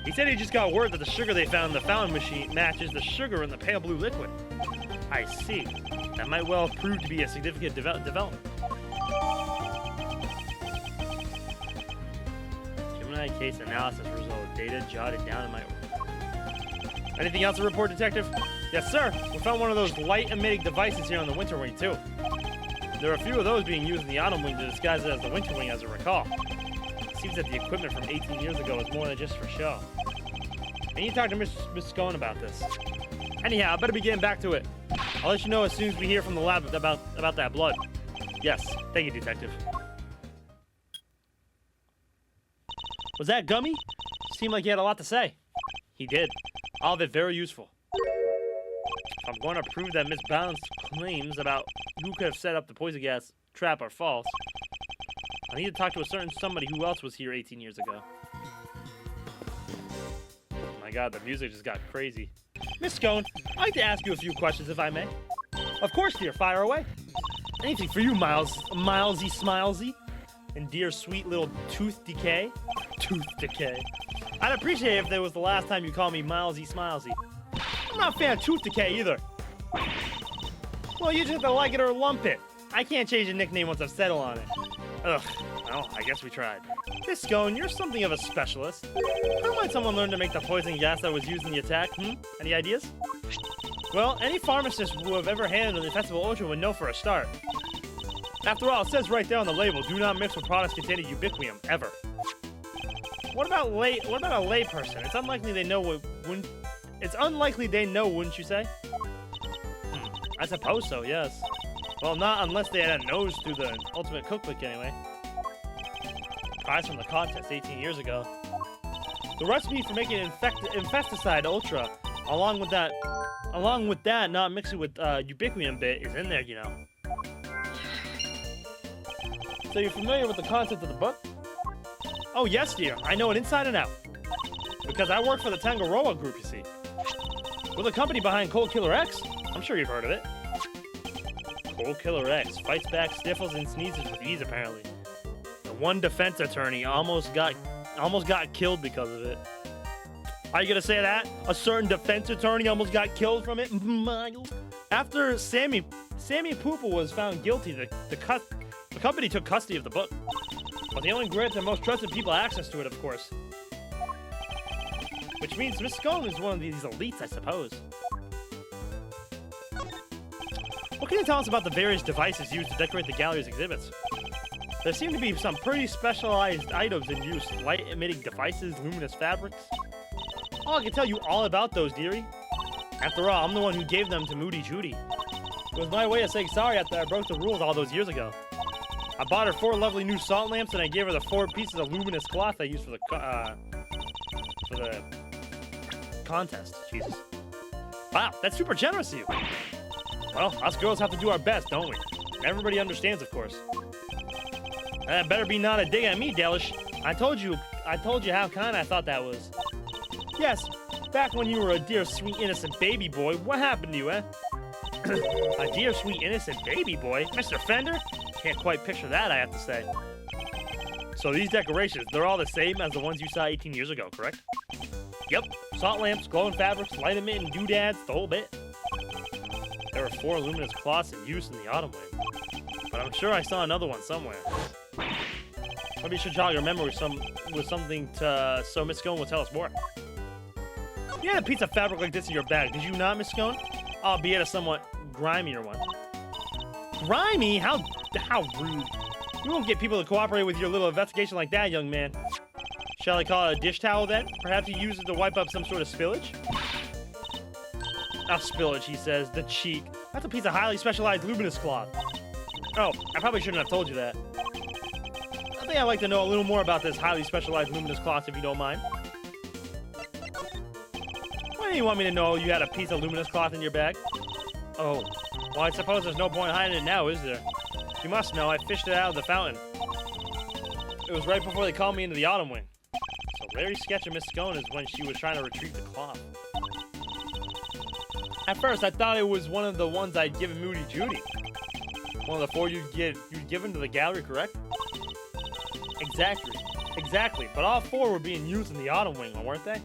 He said he just got word that the sugar they found in the fountain machine matches the sugar in the pale blue liquid. I see. That might well prove to be a significant development. Gemini case analysis result. Data jotted down in my order. Anything else to report, Detective? Yes, sir. We found one of those light-emitting devices here on the winter wing, too. There are a few of those being used in the autumn wing to disguise it as the winter wing, as I recall. It seems that the equipment from 18 years ago is more than just for show. I need to talk to Miss Scone about this. Anyhow, I better be getting back to it. I'll let you know as soon as we hear from the lab about that blood. Yes, thank you, Detective. Was that Gummy? Seemed like he had a lot to say. He did. All of it very useful. If I'm going to prove that Miss Bound's claims about who could have set up the poison gas trap are false, I need to talk to a certain somebody who else was here 18 years ago. Oh my god, the music just got crazy. Miss Scone, I'd like to ask you a few questions if I may. Of course, dear, fire away. Anything for you, Milesy Smilesy. And dear sweet little Tooth Decay. Tooth Decay. I'd appreciate it if that was the last time you called me Milesy Smilesy. I'm not a fan of Tooth Decay either. Well, you just have to like it or lump it. I can't change a nickname once I've settled on it. Ugh, well, I guess we tried. Miss Scone, you're something of a specialist. How might someone learn to make the poison gas that was used in the attack, Any ideas? Well, any pharmacist who have ever handled an infestible ultra would know for a start. After all, it says right there on the label, do not mix with products containing ubiquium, ever. What about a layperson? It's unlikely they know wouldn't you say? I suppose so, yes. Well, not unless they had a nose through the Ultimate Cookbook anyway. Prize from the contest 18 years ago. The recipe for making infesticide ultra, along with that, not mixing with ubiquium bit, is in there, you know. So you're familiar with the concept of the book? Oh yes, dear. I know it inside and out. Because I work for the Tangaroa group, you see. We're the company behind Cold Killer X. I'm sure you've heard of it. Cold Killer X fights back sniffles and sneezes with ease, apparently. The one defense attorney almost got killed because of it. Are you gonna say that? A certain defense attorney almost got killed from it? After Sammy Poople was found guilty, the company took custody of the book. But they only granted the most trusted people access to it, of course. Which means Miss Scone is one of these elites, I suppose. What can you tell us about the various devices used to decorate the gallery's exhibits? There seem to be some pretty specialized items in use. Light-emitting devices, luminous fabrics. Oh, I can tell you all about those, dearie. After all, I'm the one who gave them to Moody Judy. It was my way of saying sorry after I broke the rules all those years ago. I bought her 4 lovely new salt lamps, and I gave her the 4 pieces of luminous cloth I used for the contest. Jesus. Wow, that's super generous of you. Well, us girls have to do our best, don't we? Everybody understands, of course. That better be not a dig at me, Delish. I told you how kind I thought that was. Yes, back when you were a dear, sweet, innocent baby boy, what happened to you, eh? A dear, sweet, innocent baby boy? Mr. Fender? Can't quite picture that, I have to say. So these decorations, they're all the same as the ones you saw 18 years ago, correct? Yep. Salt lamps, glowing fabrics, light-emitting doodads, the whole bit. There were 4 luminous cloths in use in the autumn wing. But I'm sure I saw another one somewhere. Maybe you should jog your memory with something so Miss Scone will tell us more. You had a piece of fabric like this in your bag, did you not, Miss Scone? Albeit a somewhat grimier one. Grimy? How rude. You won't get people to cooperate with your little investigation like that, young man. Shall I call it a dish towel then? Perhaps you use it to wipe up some sort of spillage? Spillage, he says. The cheek. That's a piece of highly specialized luminous cloth. Oh, I probably shouldn't have told you that. I think I'd like to know a little more about this highly specialized luminous cloth, if you don't mind. Why do you want me to know you had a piece of luminous cloth in your bag? Oh, well, I suppose there's no point hiding it now, is there? You must know, I fished it out of the fountain. It was right before they called me into the autumn wing. So very sketch of Miss Scone is when she was trying to retrieve the cloth. At first, I thought it was one of the ones I'd given Moody Judy. One of the 4 you'd given to the gallery, correct? Exactly. But all 4 were being used in the autumn wing, weren't they?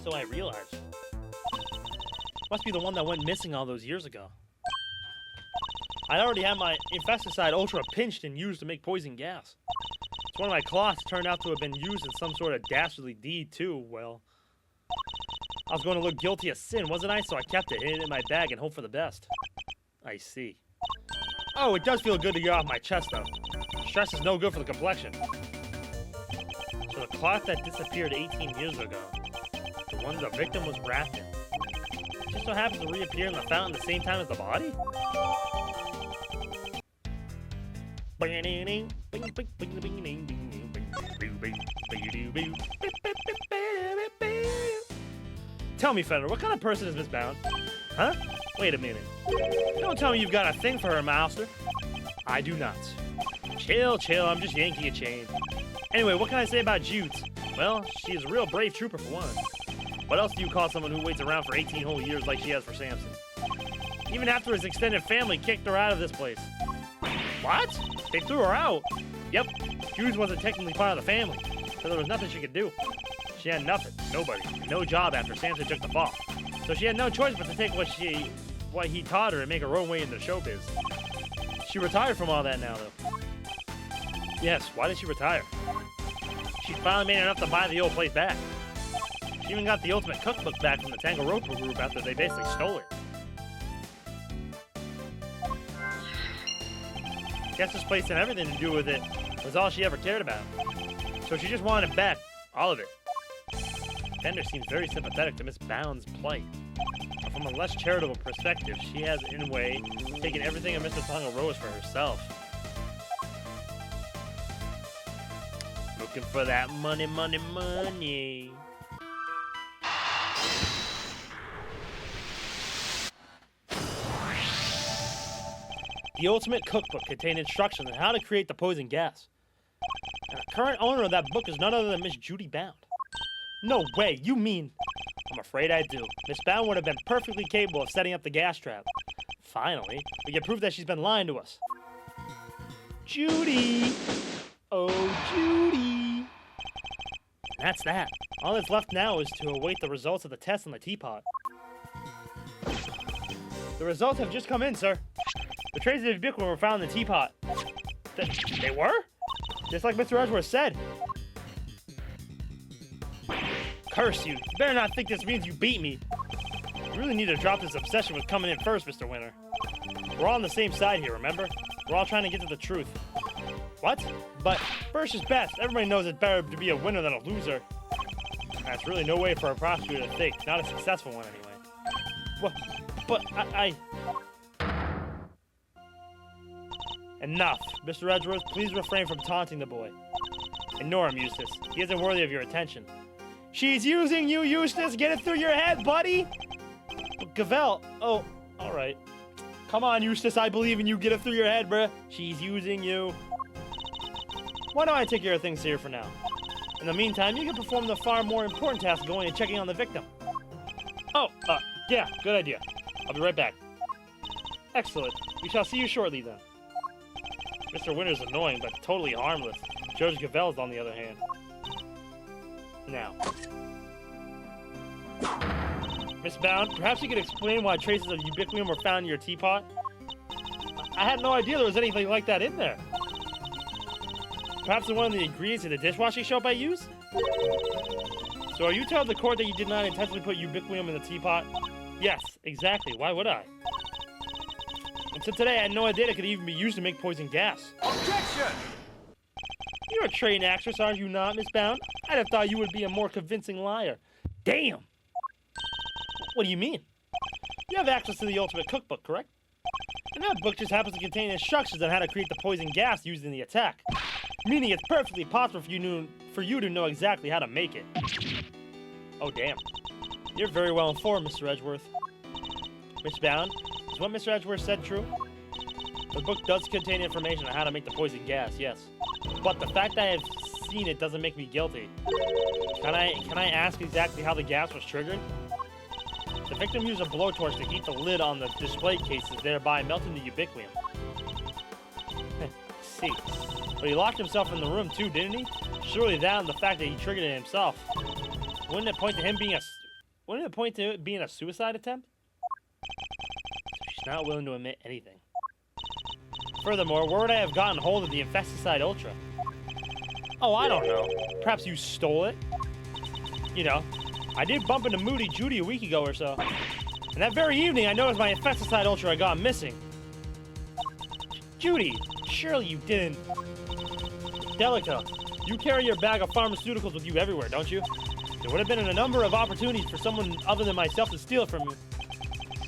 So I realized. Must be the one that went missing all those years ago. I already had my infesticide ultra pinched and used to make poison gas. It's one of my cloths turned out to have been used in some sort of dastardly deed too. Well, I was going to look guilty of sin, wasn't I? So I kept it, hid it in my bag, and hoped for the best. I see. Oh, it does feel good to get off my chest, though. Stress is no good for the complexion. So the cloth that disappeared 18 years ago, the one the victim was wrapped in, just so happens to reappear in the fountain at the same time as the body? Tell me, Fender, what kind of person is Miss Bound? Huh? Wait a minute. Don't tell me you've got a thing for her, Master. I do not. Chill, I'm just yanking a chain. Anyway, what can I say about Jutes? Well, she is a real brave trooper for one. What else do you call someone who waits around for 18 whole years like she has for Samson? Even after his extended family kicked her out of this place. What? They threw her out? Yep. Jutes wasn't technically part of the family, so there was nothing she could do. She had nothing, nobody, no job after Samson took the fall. So she had no choice but to take what he taught her and make her own way into showbiz. She retired from all that now, though. Yes, why did she retire? She finally made enough to buy the old place back. She even got the ultimate cookbook back from the Tango Roper group after they basically stole her. Guess this place and everything to do with it was all she ever cared about. So she just wanted it back, all of it. Fender seems very sympathetic to Miss Bound's plight. But from a less charitable perspective, she has, in a way, taken everything in Mr. Tonga Rose for herself. Looking for that money. The ultimate cookbook contained instructions on how to create the poison gas. And the current owner of that book is none other than Miss Judy Bound. No way, you mean... I'm afraid I do. Miss Bound would have been perfectly capable of setting up the gas trap. Finally, we can prove that she's been lying to us. Judy! Oh, Judy! And that's that. All that's left now is to await the results of the test on the teapot. The results have just come in, sir. The traces of ubiquitous were found in the teapot. They were? Just like Mr. Edgeworth said. Curse you. You better not think this means you beat me. You really need to drop this obsession with coming in first, Mr. Winner. We're all on the same side here, remember? We're all trying to get to the truth. What? But first is best. Everybody knows it's better to be a winner than a loser. That's really no way for a prosecutor to think. Not a successful one, anyway. What? But I... Enough. Mr. Edgeworth, please refrain from taunting the boy. Ignore him, Eustace. He isn't worthy of your attention. She's using you, Eustace! Get it through your head, buddy! But Gavel... Oh, alright. Come on, Eustace, I believe in you. Get it through your head, bruh. She's using you. Why don't I take care of things here for now? In the meantime, you can perform the far more important task of going and checking on the victim. Oh, yeah, good idea. I'll be right back. Excellent. We shall see you shortly, then. Mr. Winter's annoying, but totally harmless. Judge Gavel's, on the other hand. Now. Miss Bound, perhaps you could explain why traces of ubiquitous were found in your teapot? I had no idea there was anything like that in there. Perhaps it's one of the ingredients in the dishwashing soap I use? So are you telling the court that you did not intentionally put ubiquitous in the teapot? Yes, exactly. Why would I? Until today, I had no idea it could even be used to make poison gas. Objection! You're a trained actress, are you not, Miss Bound? I'd have thought you would be a more convincing liar. Damn! What do you mean? You have access to the Ultimate Cookbook, correct? And that book just happens to contain instructions on how to create the poison gas used in the attack. Meaning it's perfectly possible for you to know exactly how to make it. Oh, damn. You're very well informed, Mr. Edgeworth. Miss Bound, is what Mr. Edgeworth said true? The book does contain information on how to make the poison gas, yes. But the fact that I have seen it doesn't make me guilty. Can I ask exactly how the gas was triggered? The victim used a blowtorch to heat the lid on the display cases, thereby melting the ubiquitous. see. But he locked himself in the room too, didn't he? Surely that and the fact that he triggered it himself. Wouldn't it point to it being a suicide attempt? She's not willing to admit anything. Furthermore, where would I have gotten hold of the Infesticide Ultra? Oh, I don't know. Perhaps you stole it? You know, I did bump into Moody Judy a week ago or so. And that very evening, I noticed my Infesticide Ultra had gone missing. Judy, surely you didn't. Delica, you carry your bag of pharmaceuticals with you everywhere, don't you? There would have been a number of opportunities for someone other than myself to steal it from you.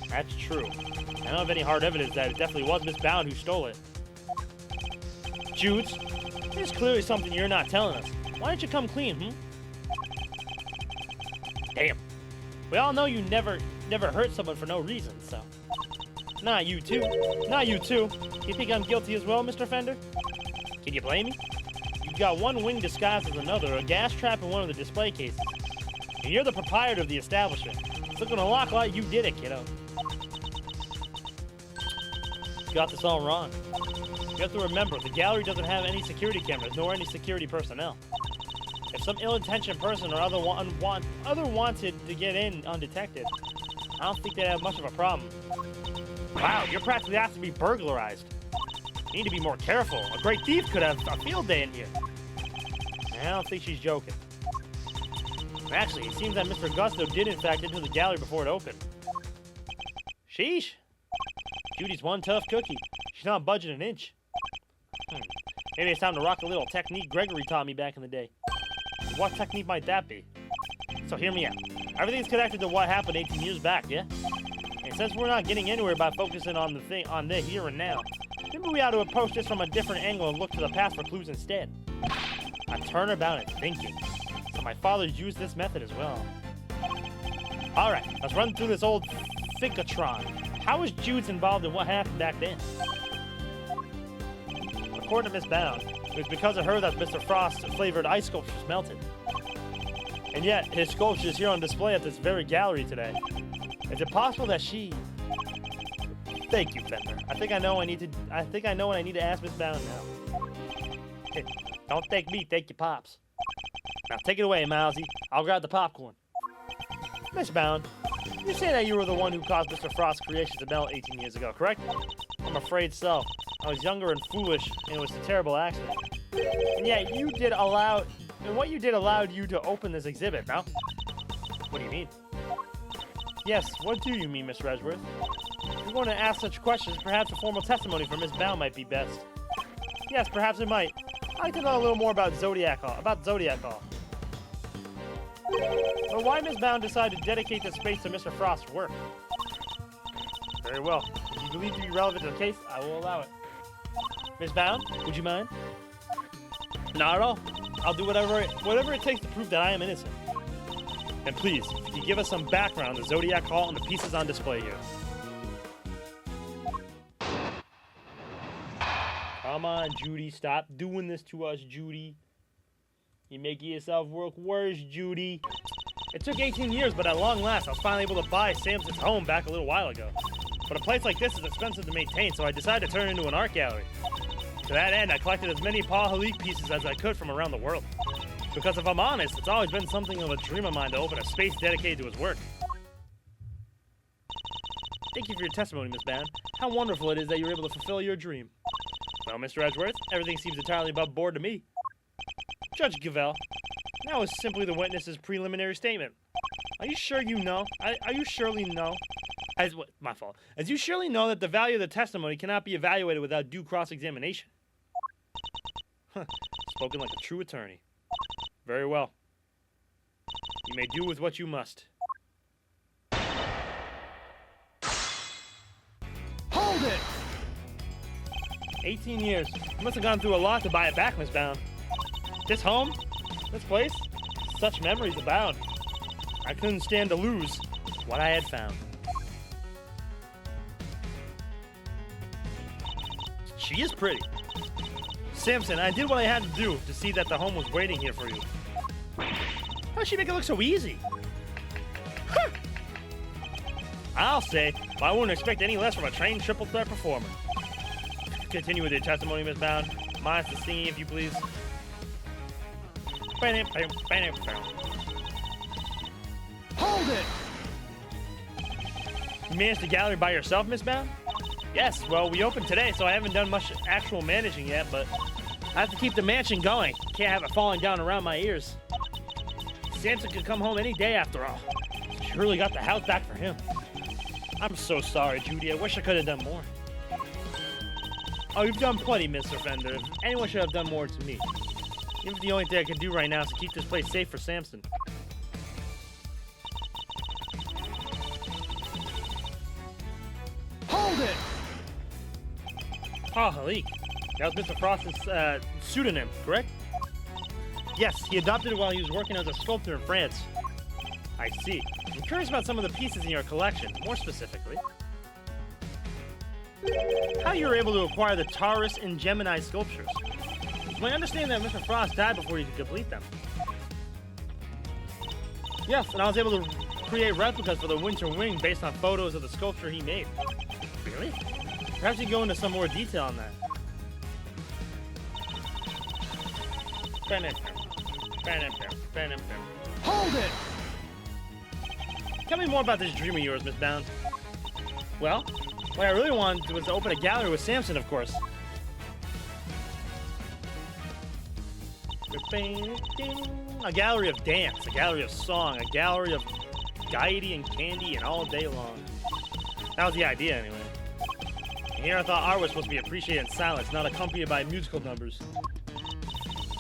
That's true. I don't have any hard evidence that it definitely was Miss Bound who stole it. Judes, there's clearly something you're not telling us. Why don't you come clean, Damn. We all know you never hurt someone for no reason, so. Not you too. Not you too. You think I'm guilty as well, Mr. Fender? Can you blame me? You've got one wing disguised as another, a gas trap in one of the display cases. And you're the proprietor of the establishment. It's looking a lot like you did it, kiddo. You got this all wrong. You have to remember, the gallery doesn't have any security cameras, nor any security personnel. If some ill-intentioned person or other wanted to get in undetected, I don't think they'd have much of a problem. Wow, you're practically asked to be burglarized. You need to be more careful. A great thief could have a field day in here. I don't think she's joking. Actually, it seems that Mr. Gusto did in fact enter the gallery before it opened. Sheesh. Judy's one tough cookie. She's not budging an inch. Maybe it's time to rock a little technique Gregory taught me back in the day. What technique might that be? So hear me out. Everything's connected to what happened 18 years back, yeah? And since we're not getting anywhere by focusing on the here and now, maybe we ought to approach this from a different angle and look to the past for clues instead. A turnabout in thinking. So my father used this method as well. Alright, let's run through this old thinkatron. How was Judes involved in what happened back then? According to Miss Bound, it was because of her that Mr. Frost's flavored ice sculptures melted. And yet, his sculpture is here on display at this very gallery today. Is it possible that she... Thank you, Fender. I think I know what I need to ask Miss Bound now. Hey, don't thank me, thank your pops. Now take it away, Mousy. I'll grab the popcorn. Miss Bound, you say that you were the one who caused Mr. Frost's creation to melt 18 years ago, correct? I'm afraid so. I was younger and foolish, and it was a terrible accident. And yet, what you did allowed you to open this exhibit, no? What do you mean? Yes, what do you mean, Miss Redgeworth? If you're going to ask such questions, perhaps a formal testimony from Miss Bound might be best. Yes, perhaps it might. I'd like to know a little more about Zodiac Hall. But why Miss Bound decided to dedicate this space to Mr. Frost's work? Very well. If you believe to be relevant to the case, I will allow it. Miss Bound, would you mind? Not at all. I'll do whatever it takes to prove that I am innocent. And please, if you give us some background on the Zodiac Hall and the pieces on display here. Come on, Judy. Stop doing this to us, Judy. You're making yourself work worse, Judy. It took 18 years, but at long last, I was finally able to buy Samson's home back a little while ago. But a place like this is expensive to maintain, so I decided to turn it into an art gallery. To that end, I collected as many Paul Halik pieces as I could from around the world. Because if I'm honest, it's always been something of a dream of mine to open a space dedicated to his work. Thank you for your testimony, Miss Bound. How wonderful it is that you were able to fulfill your dream. Well, Mr. Edgeworth, everything seems entirely above board to me. Judge Gavell, that was simply the witness's preliminary statement. Are you sure you know? Are you surely know? My fault. As you surely know that the value of the testimony cannot be evaluated without due cross-examination. Spoken like a true attorney. Very well. You may do with what you must. Hold it! 18 years. You must have gone through a lot to buy it back, Miss Bound. This home? This place? Such memories abound. I couldn't stand to lose what I had found. She is pretty. Samson, I did what I had to do to see that the home was waiting here for you. How'd she make it look so easy? Huh. I'll say, but I wouldn't expect any less from a trained triple threat performer. Continue with your testimony, Miss Bound. Minus the singing, if you please. Hold it! You managed the gallery by yourself, Miss Bound? Yes, well, we opened today, so I haven't done much actual managing yet, but I have to keep the mansion going. Can't have it falling down around my ears. Samson could come home any day after all. She really got the house back for him. I'm so sorry, Judy. I wish I could have done more. Oh, you've done plenty, Mr. Fender. If anyone should have done more to me. Even if the only thing I can do right now is to keep this place safe for Samson. Hold it! Ah, Halik. That was Mr. Frost's pseudonym, correct? Yes, he adopted it while he was working as a sculptor in France. I see. I'm curious about some of the pieces in your collection, more specifically. How you were able to acquire the Taurus and Gemini sculptures. It's my understanding that Mr. Frost died before he could complete them. Yes, and I was able to create replicas for the Winter Wing based on photos of the sculpture he made. Really? Perhaps you can go into some more detail on that. Hold it! Tell me more about this dream of yours, Miss Bound. Well, what I really wanted was to open a gallery with Samson, of course. A gallery of dance, a gallery of song, a gallery of gaiety and candy and all day long. That was the idea, anyway. And here I thought art was supposed to be appreciated in silence, not accompanied by musical numbers.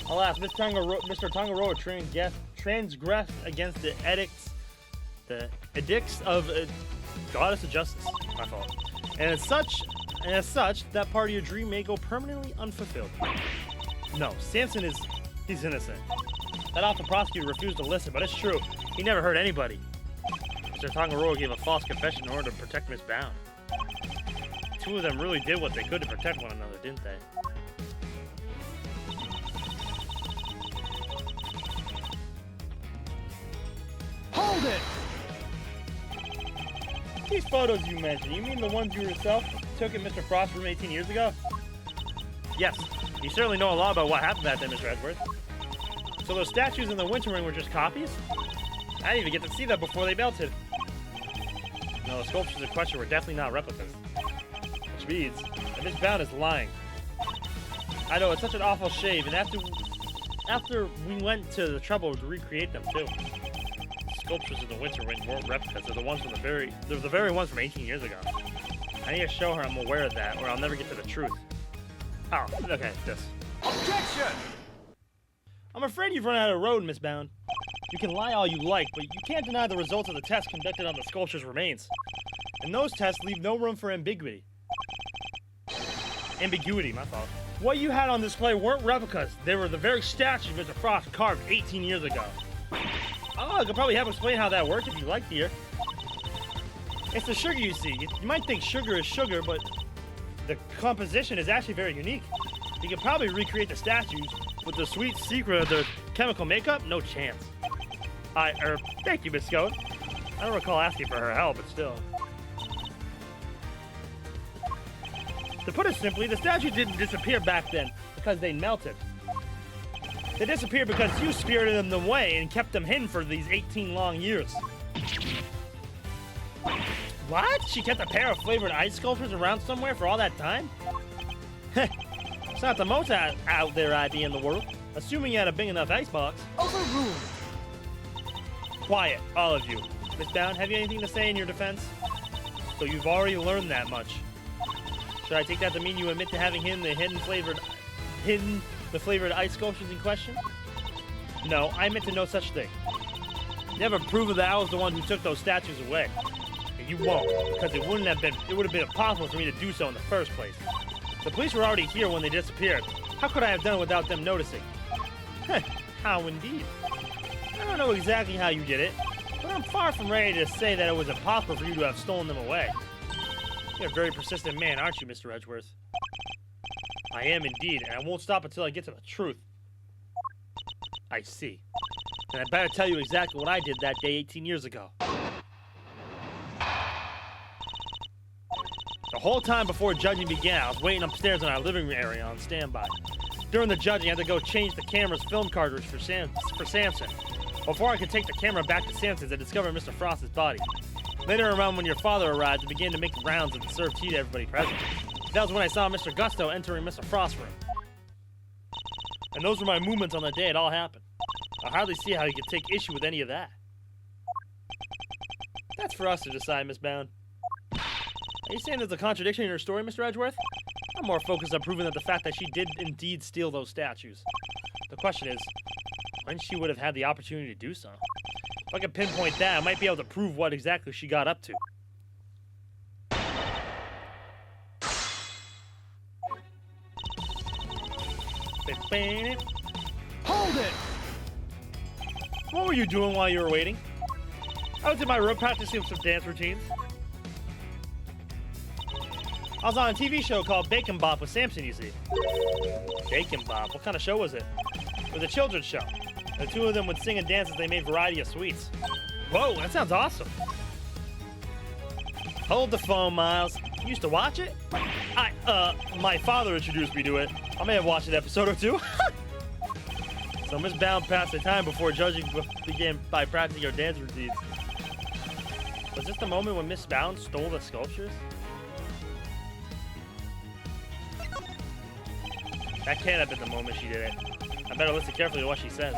Alas, Mr. Tangaroa transgressed against the edicts of Goddess of Justice. My fault. And as such, that part of your dream may go permanently unfulfilled. No, Samson he's innocent. That awful prosecutor refused to listen, but it's true. He never hurt anybody. Mr. Tangaroa gave a false confession in order to protect Miss Bound. The two of them really did what they could to protect one another, didn't they? Hold it! These photos you mentioned, you mean the ones you yourself took in Mr. Frost's room 18 years ago? Yes. You certainly know a lot about what happened that day, Mr. Edgeworth. So those statues in the Winter Wing were just copies? I didn't even get to see them before they melted. No, the sculptures in question were definitely not replicas. Which means that Miss Bound is lying. I know, it's such an awful shame, and after we went to the trouble to recreate them too. Sculptures in the Winter Wing weren't replicas. They're the very ones from 18 years ago. I need to show her I'm aware of that, or I'll never get to the truth. Oh, okay, this. Objection! I'm afraid you've run out of road, Miss Bound. You can lie all you like, but you can't deny the results of the tests conducted on the sculpture's remains. And those tests leave no room for ambiguity. Ambiguity, my fault. What you had on display weren't replicas. They were the very statues Mr. Frost carved 18 years ago. Oh, I could probably have explained how that worked if you'd like, dear. It's the sugar you see. You might think sugar is sugar, but the composition is actually very unique. You could probably recreate the statues, but the sweet secret of the chemical makeup, no chance. Thank you, Miss Scout. I don't recall asking for her help, but still. To put it simply, the statues didn't disappear back then because they melted. They disappeared because you spirited them away and kept them hidden for these 18 long years. What? She kept a pair of flavored ice sculptures around somewhere for all that time? It's not the most out there idea in the world, assuming you had a big enough icebox. Overruled. Quiet, all of you. Miss Bound, have you anything to say in your defense? So you've already learned that much. Should I take that to mean you admit to having hidden the flavored ice sculptures in question? No, I admit to no such thing. Never prove that I was the one who took those statues away. And you won't, because it would have been impossible for me to do so in the first place. The police were already here when they disappeared. How could I have done it without them noticing? How indeed. I don't know exactly how you did it, but I'm far from ready to say that it was impossible for you to have stolen them away. You're a very persistent man, aren't you, Mr. Edgeworth? I am indeed, and I won't stop until I get to the truth. I see. And I better tell you exactly what I did that day 18 years ago. The whole time before judging began, I was waiting upstairs in our living room area on standby. During the judging, I had to go change the camera's film cartridge for Samson. Before I could take the camera back to Samson's, I discovered Mr. Frost's body. Later around when your father arrived, I began to make the rounds and serve tea to everybody present. That was when I saw Mr. Gusto entering Mr. Frost's room. And those were my movements on the day it all happened. I hardly see how you could take issue with any of that. That's for us to decide, Miss Bound. Are you saying there's a contradiction in your story, Mr. Edgeworth? I'm more focused on proving that the fact that she did indeed steal those statues. The question is, when she would have had the opportunity to do so. If I could pinpoint that, I might be able to prove what exactly she got up to. Hold it! What were you doing while you were waiting? I was in my room practicing some dance routines. I was on a TV show called Bacon Bop with Samson, you see. Bacon Bop? What kind of show was it? It was a children's show. The two of them would sing and dance as they made a variety of sweets. Whoa, that sounds awesome. Hold the phone, Miles. You used to watch it? My father introduced me to it. I may have watched an episode or two. So Miss Bound passed the time before judging began by practicing her dance routines. Was this the moment when Miss Bound stole the sculptures? That can't have been the moment she did it. I better listen carefully to what she says.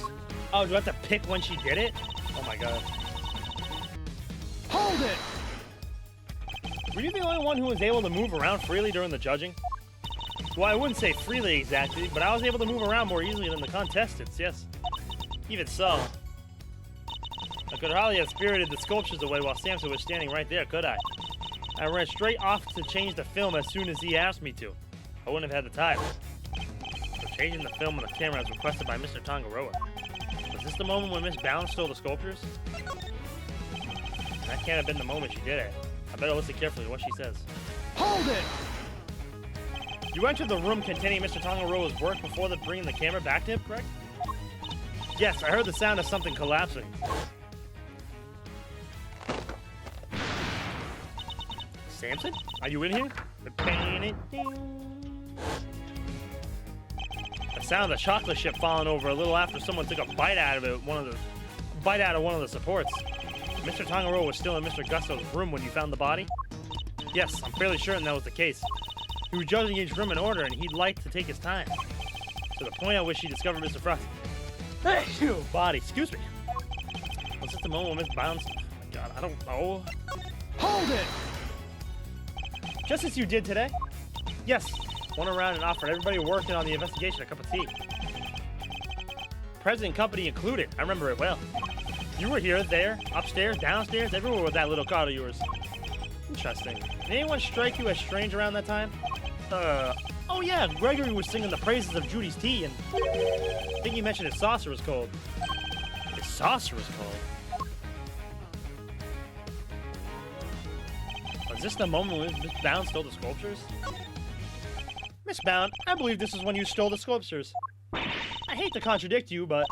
Oh, do I have to pick when she did it? Oh my god. Hold it! Were you the only one who was able to move around freely during the judging? Well, I wouldn't say freely exactly, but I was able to move around more easily than the contestants, yes. Even so, I could hardly have spirited the sculptures away while Samson was standing right there, could I? I ran straight off to change the film as soon as he asked me to. I wouldn't have had the time. So changing the film on the camera as requested by Mr. Tangaroa. Was this the moment when Miss Bound stole the sculptures? That can't have been the moment she did it. I better listen carefully to what she says. Hold it! You entered the room containing Mr. Tangaroa's work before bringing the camera back to him, correct? Yes, I heard the sound of something collapsing. Samson? Are you in here? The sound of the chocolate chip falling over a little after someone took a bite out of it, one of the supports. Mr. Tangaroa was still in Mr. Gusto's room when you found the body? Yes, I'm fairly certain that was the case. He was judging each room in order, and he'd like to take his time. To the point at which he discovered Mr. Frost's body. Excuse me. Was this the moment when Miss Bounds? Oh my god, I don't know. Hold it! Just as you did today? Yes. Went around and offered everybody working on the investigation a cup of tea. President company included. I remember it well. You were here, there, upstairs, downstairs, everywhere with that little card of yours. Interesting. Did anyone strike you as strange around that time? Oh yeah, Gregory was singing the praises of Judy's tea, and I think he mentioned his saucer was cold. His saucer was cold? Was this the moment when Miss Bound stole the sculptures? Miss Bound, I believe this is when you stole the sculptures. I hate to contradict you, but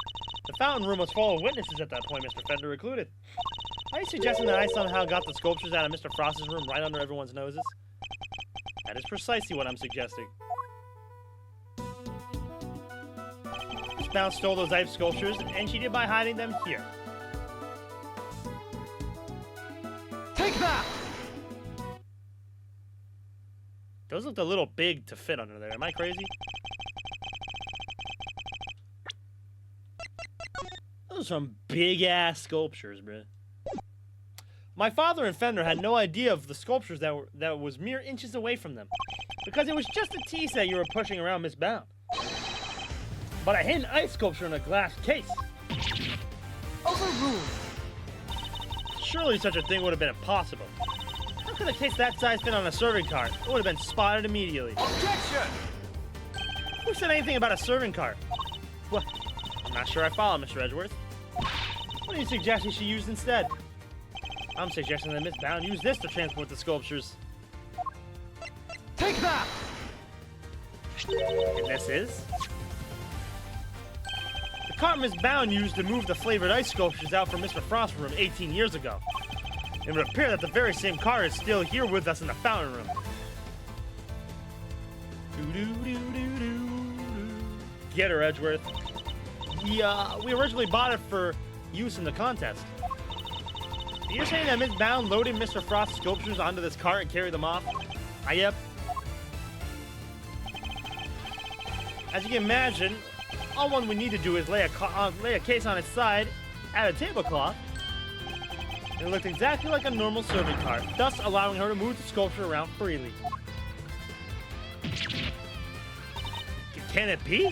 the fountain room was full of witnesses at that point, Mr. Fender included. Are you suggesting that I somehow got the sculptures out of Mr. Frost's room right under everyone's noses? That is precisely what I'm suggesting. Miss Bound stole those ice sculptures, and she did by hiding them here. Take that! Those looked a little big to fit under there. Am I crazy? Those are some big-ass sculptures, bruh. My father and Fender had no idea of the sculptures that was mere inches away from them, because it was just a tea set you were pushing around Miss Bound. But I hid an ice sculpture in a glass case. Overruled. Surely such a thing would have been impossible. How could a case that size fit on a serving cart? It would have been spotted immediately. Objection! Who said anything about a serving cart? What? I'm not sure I follow, Mr. Edgeworth. What are you suggesting she used instead? I'm suggesting that Miss Bound used this to transport the sculptures. Take that! And this is? The cart Miss Bound used to move the flavored ice sculptures out from Mr. Frost's room 18 years ago. It would appear that the very same cart is still here with us in the fountain room. get her, Edgeworth. We originally bought it for use in the contest. You're saying that Miss Bound loaded Mr. Frost's sculptures onto this cart and carried them off? Yep. As you can imagine, all one would need to do is lay a case on its side, add a tablecloth, and it looked exactly like a normal serving cart, thus allowing her to move the sculpture around freely. Can it be?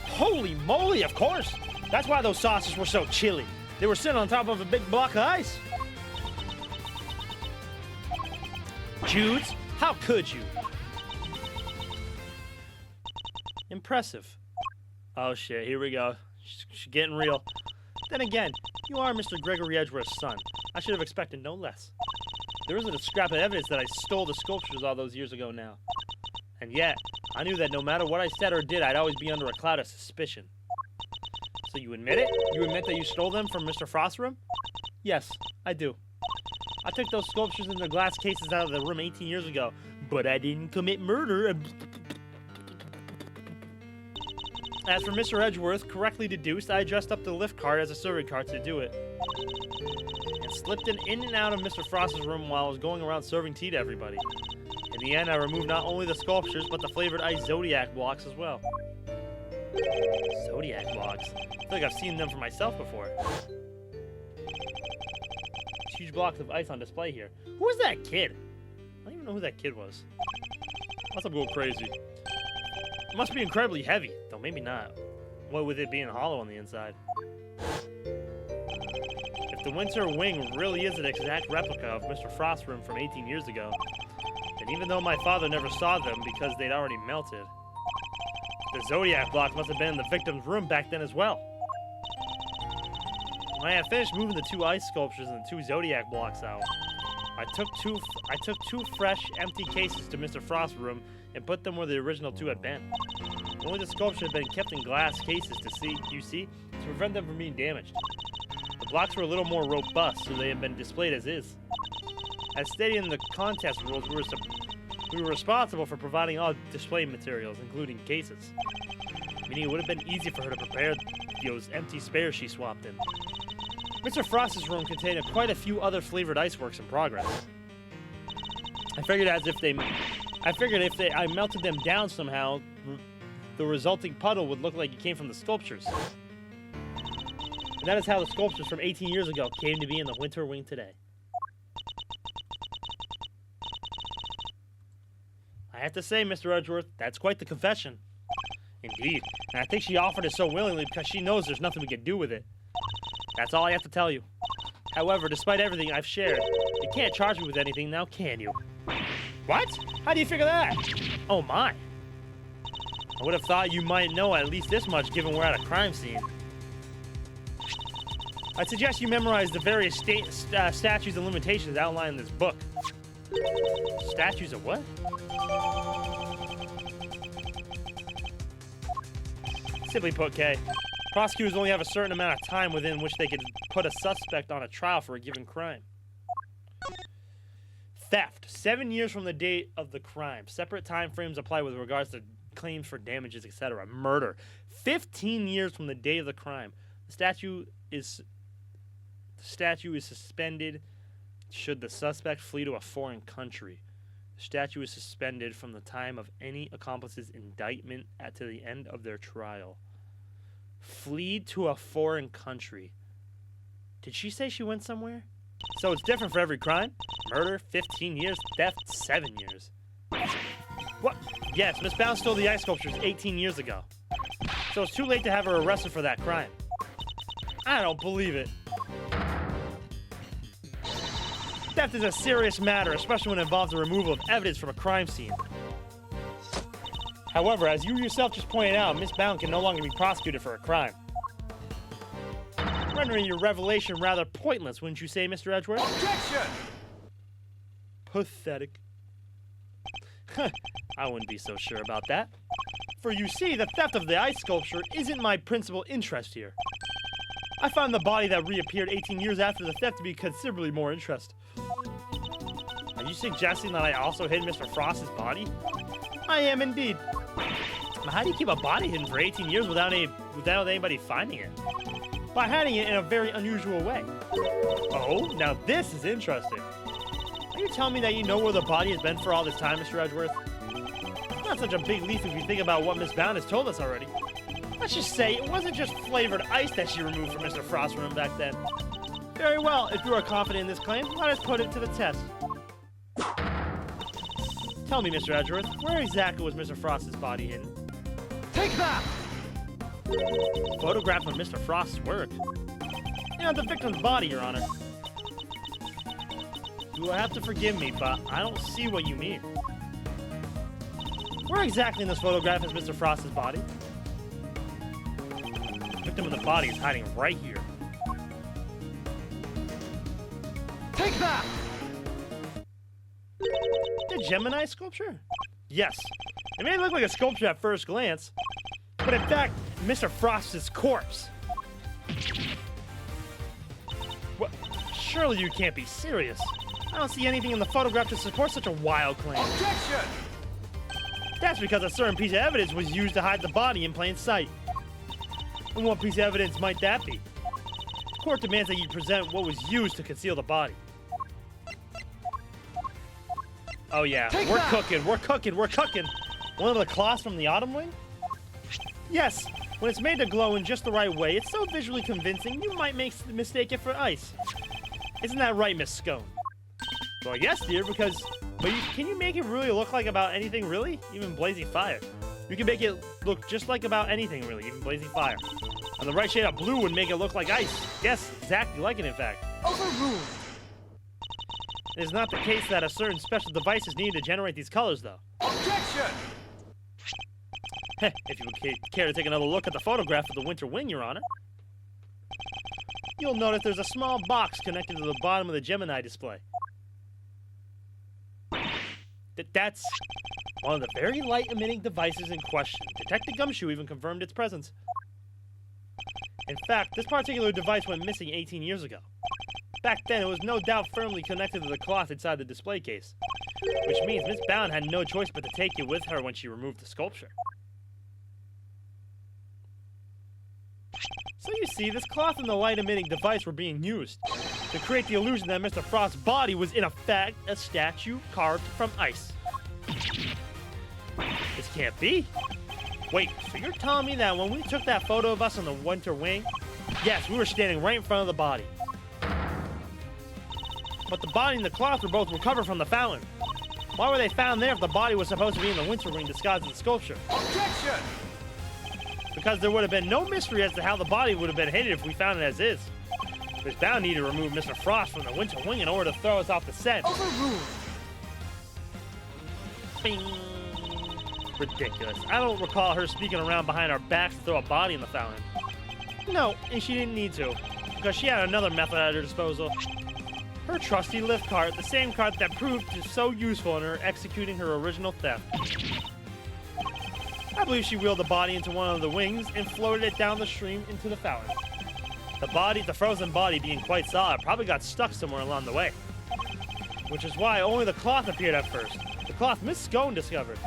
Holy moly, of course! That's why those saucers were so chilly. They were sitting on top of a big block of ice. Judes, how could you? Impressive. Oh shit, here we go. She's getting real. Then again, you are Mr. Gregory Edgeworth's son. I should have expected no less. There isn't a scrap of evidence that I stole the sculptures all those years ago now. And yet, I knew that no matter what I said or did, I'd always be under a cloud of suspicion. So you admit it? You admit that you stole them from Mr. Frost's room? Yes, I do. I took those sculptures in the glass cases out of the room 18 years ago, but I didn't commit murder. As for Mr. Edgeworth, correctly deduced, I dressed up the lift cart as a serving cart to do it. And slipped in and out of Mr. Frost's room while I was going around serving tea to everybody. In the end, I removed not only the sculptures, but the flavored ice Zodiac blocks as well. Zodiac blocks? I feel like I've seen them for myself before. Huge blocks of ice on display here. Who is that kid? I don't even know who that kid was. Must have gone crazy. It must be incredibly heavy, though maybe not. What with it being hollow on the inside? If the winter wing really is an exact replica of Mr. Frost's room from 18 years ago, then even though my father never saw them because they'd already melted, the Zodiac blocks must have been in the victim's room back then as well. When I had finished moving the two ice sculptures and the two Zodiac blocks out, I took two fresh, empty cases to Mr. Frost's room and put them where the original two had been. Only the sculpture had been kept in glass cases to prevent them from being damaged. The blocks were a little more robust, so they had been displayed as is. As stated in the contest rules, we were responsible for providing all display materials, including cases. Meaning it would have been easy for her to prepare those empty spares she swapped in. Mr. Frost's room contained quite a few other flavored ice works in progress. I figured if I melted them down somehow, the resulting puddle would look like it came from the sculptures. And that is how the sculptures from 18 years ago came to be in the winter wing today. I have to say, Mr. Edgeworth, that's quite the confession. Indeed, and I think she offered it so willingly because she knows there's nothing we can do with it. That's all I have to tell you. However, despite everything I've shared, you can't charge me with anything now, can you? What? How do you figure that? Oh my. I would have thought you might know at least this much given we're at a crime scene. I'd suggest you memorize the various statutes and limitations outlined in this book. Statutes of what? Simply put, Kay, prosecutors only have a certain amount of time within which they can put a suspect on a trial for a given crime. Theft, 7 years from the date of the crime. Separate time frames apply with regards to claims for damages, etc. Murder, 15 years from the day of the crime. The statute is suspended should the suspect flee to a foreign country. The statute is suspended from the time of any accomplice's indictment to the end of their trial. Flee to a foreign country. Did she say she went somewhere? So it's different for every crime? Murder, 15 years. Theft, 7 years. What? Yes, Miss Bound stole the ice sculptures 18 years ago. So it's too late to have her arrested for that crime. I don't believe it. Theft is a serious matter, especially when it involves the removal of evidence from a crime scene. However, as you yourself just pointed out, Miss Bound can no longer be prosecuted for a crime. Rendering your revelation rather pointless, wouldn't you say, Mr. Edgeworth? Objection! Pathetic. I wouldn't be so sure about that. For you see, the theft of the ice sculpture isn't my principal interest here. I found the body that reappeared 18 years after the theft to be considerably more interesting. Are you suggesting that I also hid Mr. Frost's body? I am indeed. How do you keep a body hidden for 18 years without anybody finding it? By hiding it in a very unusual way. Oh, now this is interesting. Are you telling me that you know where the body has been for all this time, Mr. Edgeworth? Not such a big leap if you think about what Miss Bound has told us already. Let's just say it wasn't just flavored ice that she removed from Mr. Frost's room back then. Very well, if you are confident in this claim, let us put it to the test. Tell me, Mr. Edgeworth, where exactly was Mr. Frost's body hidden? Take that! Photograph of Mr. Frost's work. You know, the victim's body, Your Honor. You will have to forgive me, but I don't see what you mean. Where exactly in this photograph is Mr. Frost's body? The victim of the body is hiding right here. Take that! The Gemini sculpture? Yes. It may look like a sculpture at first glance, but in fact, Mr. Frost's corpse. What? Surely you can't be serious. I don't see anything in the photograph to support such a wild claim. Objection! That's because a certain piece of evidence was used to hide the body in plain sight. And what piece of evidence might that be? The court demands that you present what was used to conceal the body. Oh yeah, we're cooking. One of the cloths from the Autumn Wing? Yes, when it's made to glow in just the right way, it's so visually convincing you might mistake it for ice. Isn't that right, Miss Scone? Well, yes, dear, because... But can you make it really look like about anything, really? Even Blazing Fire. You can make it look just like about anything, really, even Blazing Fire. And the right shade of blue would make it look like ice. Yes, exactly like it, in fact. Overruled! It is not the case that a certain special device is needed to generate these colors, though. Objection! If you would care to take another look at the photograph of the Winter Wing, Your Honor. You'll notice there's a small box connected to the bottom of the Gemini display. That's one of the very light-emitting devices in question. Detective Gumshoe even confirmed its presence. In fact, this particular device went missing 18 years ago. Back then, it was no doubt firmly connected to the cloth inside the display case, which means Miss Bound had no choice but to take it with her when she removed the sculpture. So you see, this cloth and the light-emitting device were being used to create the illusion that Mr. Frost's body was in fact a statue carved from ice. This can't be. Wait, so you're telling me that when we took that photo of us on the Winter Wing, yes, we were standing right in front of the body. But the body and the cloth were both recovered from the fountain. Why were they found there if the body was supposed to be in the Winter Wing disguised as a sculpture? Objection! Because there would have been no mystery as to how the body would have been hidden if we found it as is. Miss Bound needed to remove Mr. Frost from the Winter Wing in order to throw us off the scent. Overruled! Bing. Ridiculous. I don't recall her speaking around behind our backs to throw a body in the fountain. No, and she didn't need to, because she had another method at her disposal. Her trusty lift cart, the same cart that proved so useful in her executing her original theft. I believe she wheeled the body into one of the wings and floated it down the stream into the fountain. The frozen body being quite solid, probably got stuck somewhere along the way. Which is why only the cloth appeared at first. The cloth Miss Scone discovered.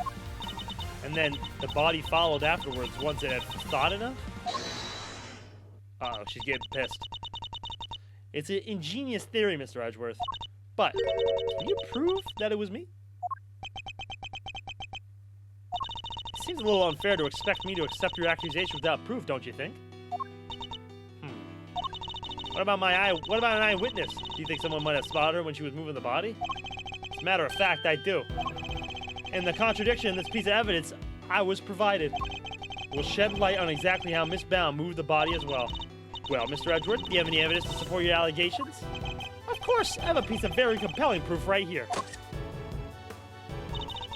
And then the body followed afterwards once it had thawed enough. Uh-oh, she's getting pissed. It's an ingenious theory, Mr. Edgeworth. But, can you prove that it was me? It seems a little unfair to expect me to accept your accusation without proof, don't you think? What about an eyewitness? Do you think someone might have spotted her when she was moving the body? As a matter of fact, I do. And the contradiction in this piece of evidence I was provided will shed light on exactly how Miss Bound moved the body as well. Well, Mr. Edgeworth, do you have any evidence to support your allegations? Of course, I have a piece of very compelling proof right here.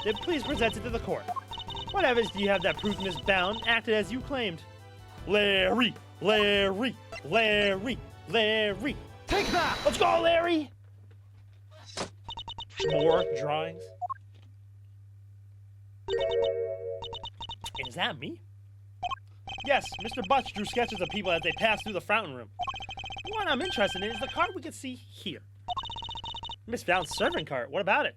Then please present it to the court. What evidence do you have that proves Miss Bound acted as you claimed? Larry! Larry! Larry! Larry! Take that! Let's go, Larry! More drawings. Is that me? Yes, Mr. Butch drew sketches of people as they passed through the fountain room. What I'm interested in is the cart we can see here. Miss Bound's servant cart, what about it?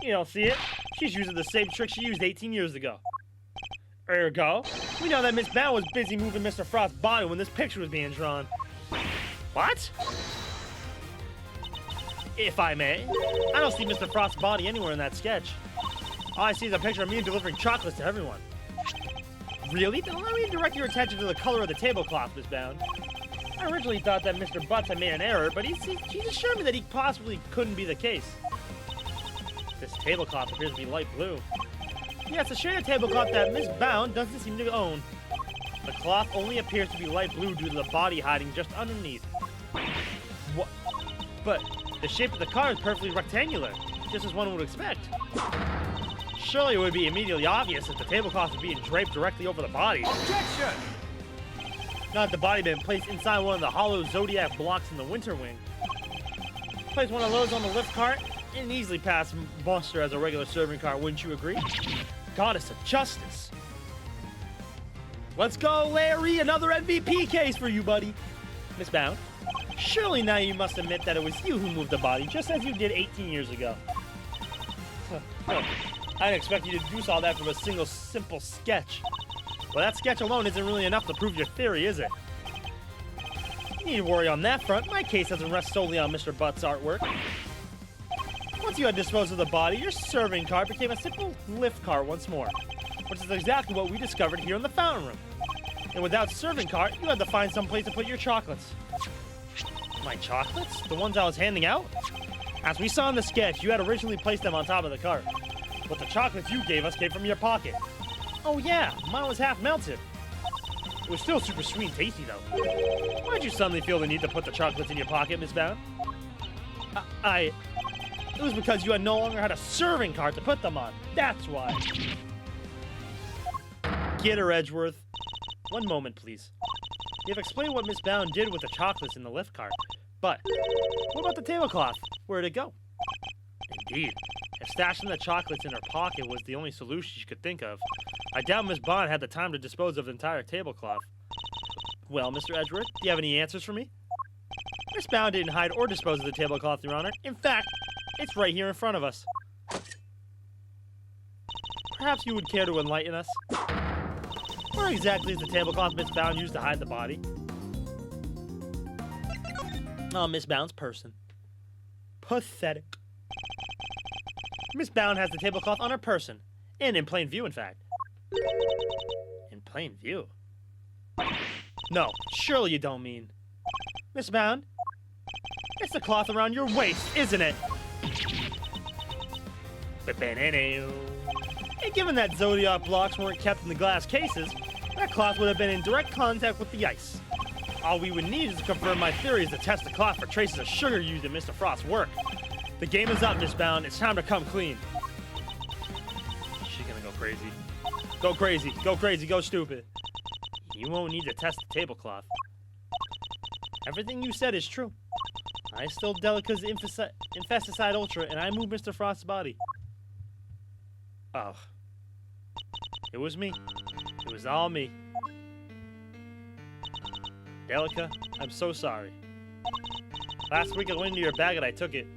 You don't see it? She's using the same trick she used 18 years ago. Ergo, we know that Miss Bound was busy moving Mr. Frost's body when this picture was being drawn. What? If I may, I don't see Mr. Frost's body anywhere in that sketch. All I see is a picture of me delivering chocolates to everyone. Really? Then let me direct your attention to the color of the tablecloth, Miss Bound. I originally thought that Mr. Butts had made an error, but he's assured me that he possibly couldn't be the case. This tablecloth appears to be light blue. Yeah, it's a shade of tablecloth that Miss Bound doesn't seem to own. The cloth only appears to be light blue due to the body hiding just underneath. What? But the shape of the car is perfectly rectangular, just as one would expect. Surely it would be immediately obvious if the tablecloth was being draped directly over the body. Objection! Not the body being placed inside one of the hollow Zodiac blocks in the winter wing. Place one of those on the lift cart and easily pass muster as a regular serving cart, wouldn't you agree? Goddess of justice. Let's go, Larry! Another MVP case for you, buddy. Miss Bound, surely now you must admit that it was you who moved the body, just as you did 18 years ago. I didn't expect you to deduce all that from a single simple sketch. Well, that sketch alone isn't really enough to prove your theory, is it? You need to worry on that front. My case doesn't rest solely on Mr. Butt's artwork. Once you had disposed of the body, your serving cart became a simple lift cart once more, which is exactly what we discovered here in the fountain room. And without serving cart, you had to find some place to put your chocolates. My chocolates? The ones I was handing out? As we saw in the sketch, you had originally placed them on top of the cart, but the chocolates you gave us came from your pocket. Oh yeah, mine was half melted. It was still super sweet and tasty though. Why'd you suddenly feel the need to put the chocolates in your pocket, Miss Bound? It was because you had no longer had a serving cart to put them on. That's why. Get her, Edgeworth. One moment, please. You've explained what Miss Bound did with the chocolates in the lift cart, but what about the tablecloth? Where'd it go? Indeed. If stashing the chocolates in her pocket was the only solution she could think of, I doubt Miss Bond had the time to dispose of the entire tablecloth. Well, Mr. Edgeworth, do you have any answers for me? Miss Bound didn't hide or dispose of the tablecloth, Your Honor. In fact, it's right here in front of us. Perhaps you would care to enlighten us? Where exactly is the tablecloth Miss Bound used to hide the body? Oh, Miss Bound's person. Pathetic. Miss Bound has the tablecloth on her person, and in plain view, in fact. In plain view? No, surely you don't mean. Miss Bound, it's the cloth around your waist, isn't it? And given that Zodiac blocks weren't kept in the glass cases, that cloth would have been in direct contact with the ice. All we would need is to confirm my theories to test the cloth for traces of sugar used in Mr. Frost's work. The game is up, Miss Bound. It's time to come clean. She's gonna go crazy. Go crazy, go crazy, go stupid. You won't need to test the tablecloth. Everything you said is true. I still Delica's Infesticide Ultra, and I moved Mr. Frost's body. Oh. It was me. It was all me. Delica, I'm so sorry. Last week I went into your bag and I took it.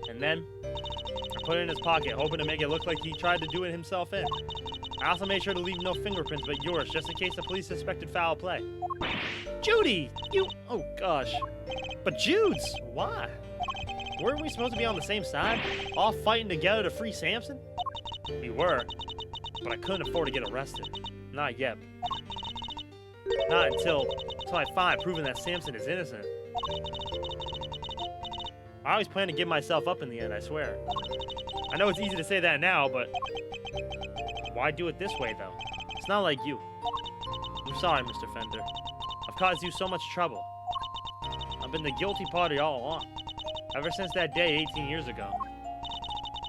And then, I put it in his pocket, hoping to make it look like he tried to do it himself in. I also made sure to leave no fingerprints but yours, just in case the police suspected foul play. Judy! You... Oh, gosh. But Jude's! Why? Weren't we supposed to be on the same side? All fighting together to free Samson? We were, but I couldn't afford to get arrested. Not yet. Not until I find proven that Samson is innocent. I always plan to give myself up in the end, I swear. I know it's easy to say that now, but why do it this way, though? It's not like you. I'm sorry, Mr. Fender. I've caused you so much trouble. I've been the guilty party all along, ever since that day 18 years ago.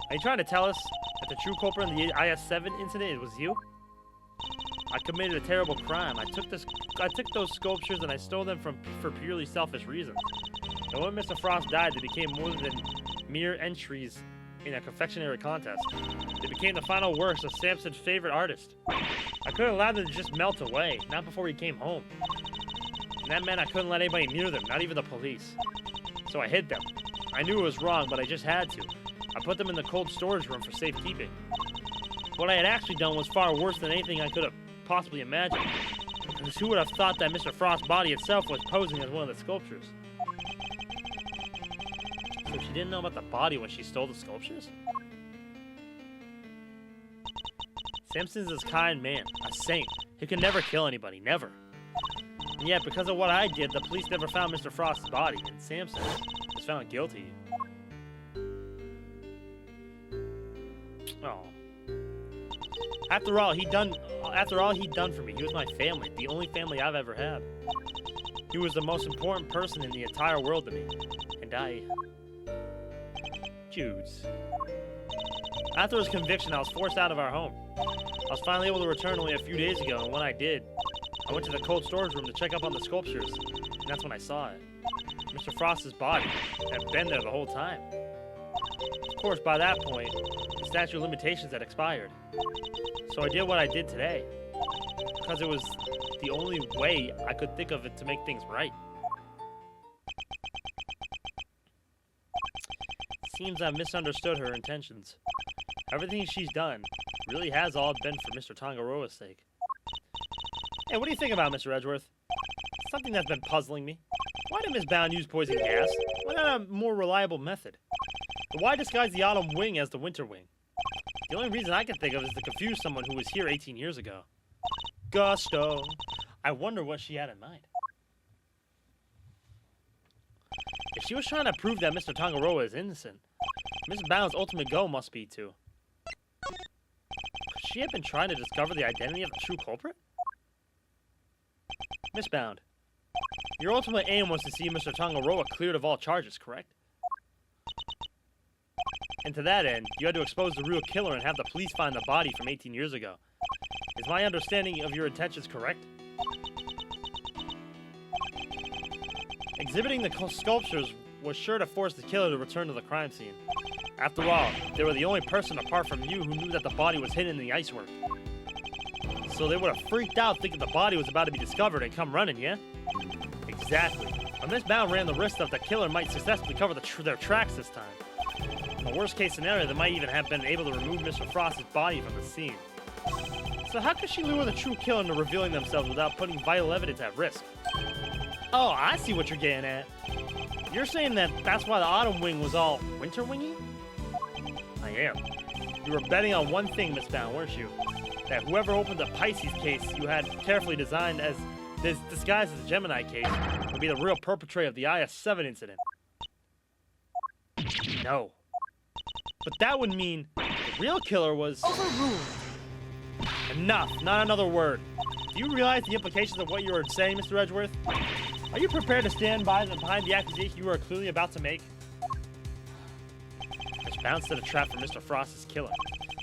Are you trying to tell us that the true culprit in the IS-7 incident was you? I committed a terrible crime. I took those sculptures and I stole them for purely selfish reasons. And when Mr. Frost died, they became more than mere entries in a confectionery contest. They became the final works of Samson's favorite artist. I couldn't allow them to just melt away, not before he came home. And that meant I couldn't let anybody near them, not even the police. So I hid them. I knew it was wrong, but I just had to. I put them in the cold storage room for safekeeping. What I had actually done was far worse than anything I could have possibly imagined. Because who would have thought that Mr. Frost's body itself was posing as one of the sculptures? So she didn't know about the body when she stole the sculptures? Samson's a kind man, a saint. He could never kill anybody, never. And yet, because of what I did, the police never found Mr. Frost's body, and Samson was found guilty. Oh. After all he'd done for me, he was my family, the only family I've ever had. He was the most important person in the entire world to me. And I... Judes. After his conviction, I was forced out of our home. I was finally able to return only a few days ago, and when I did, I went to the cold storage room to check up on the sculptures, and that's when I saw it. Mr. Frost's body had been there the whole time. Of course, by that point, the statute of limitations had expired. So I did what I did today, because it was the only way I could think of it to make things right. Seems I've misunderstood her intentions. Everything she's done really has all been for Mr. Tangaroa's sake. Hey, what do you think about Mr. Edgeworth? Something that's been puzzling me. Why did Miss Bound use poison gas? Why not a more reliable method? But why disguise the autumn wing as the winter wing? The only reason I can think of is to confuse someone who was here 18 years ago. Gusto. I wonder what she had in mind. If she was trying to prove that Mr. Tangaroa is innocent, Miss Bound's ultimate goal must be to... Could she have been trying to discover the identity of the true culprit? Miss Bound, your ultimate aim was to see Mr. Tangaroa cleared of all charges, correct? And to that end, you had to expose the real killer and have the police find the body from 18 years ago. Is my understanding of your intentions correct? Exhibiting the sculptures was sure to force the killer to return to the crime scene. After all, they were the only person apart from you who knew that the body was hidden in the icework. So they would have freaked out thinking the body was about to be discovered and come running, yeah? Exactly. But Miss Bound ran the risk that the killer might successfully cover their tracks this time. In the worst case scenario, they might even have been able to remove Mr. Frost's body from the scene. So how could she lure the true killer into revealing themselves without putting vital evidence at risk? Oh, I see what you're getting at. You're saying that that's why the autumn wing was all winter wingy? I am. You were betting on one thing, Miss Bound, weren't you? That whoever opened the Pisces case you had carefully designed as disguised as the Gemini case would be the real perpetrator of the IS-7 incident. No. But that would mean the real killer was... Overruled. Enough, not another word. Do you realize the implications of what you are saying, Mr. Edgeworth? Are you prepared to stand behind the accusation you are clearly about to make? Miss Bound set a trap for Mr. Frost's killer,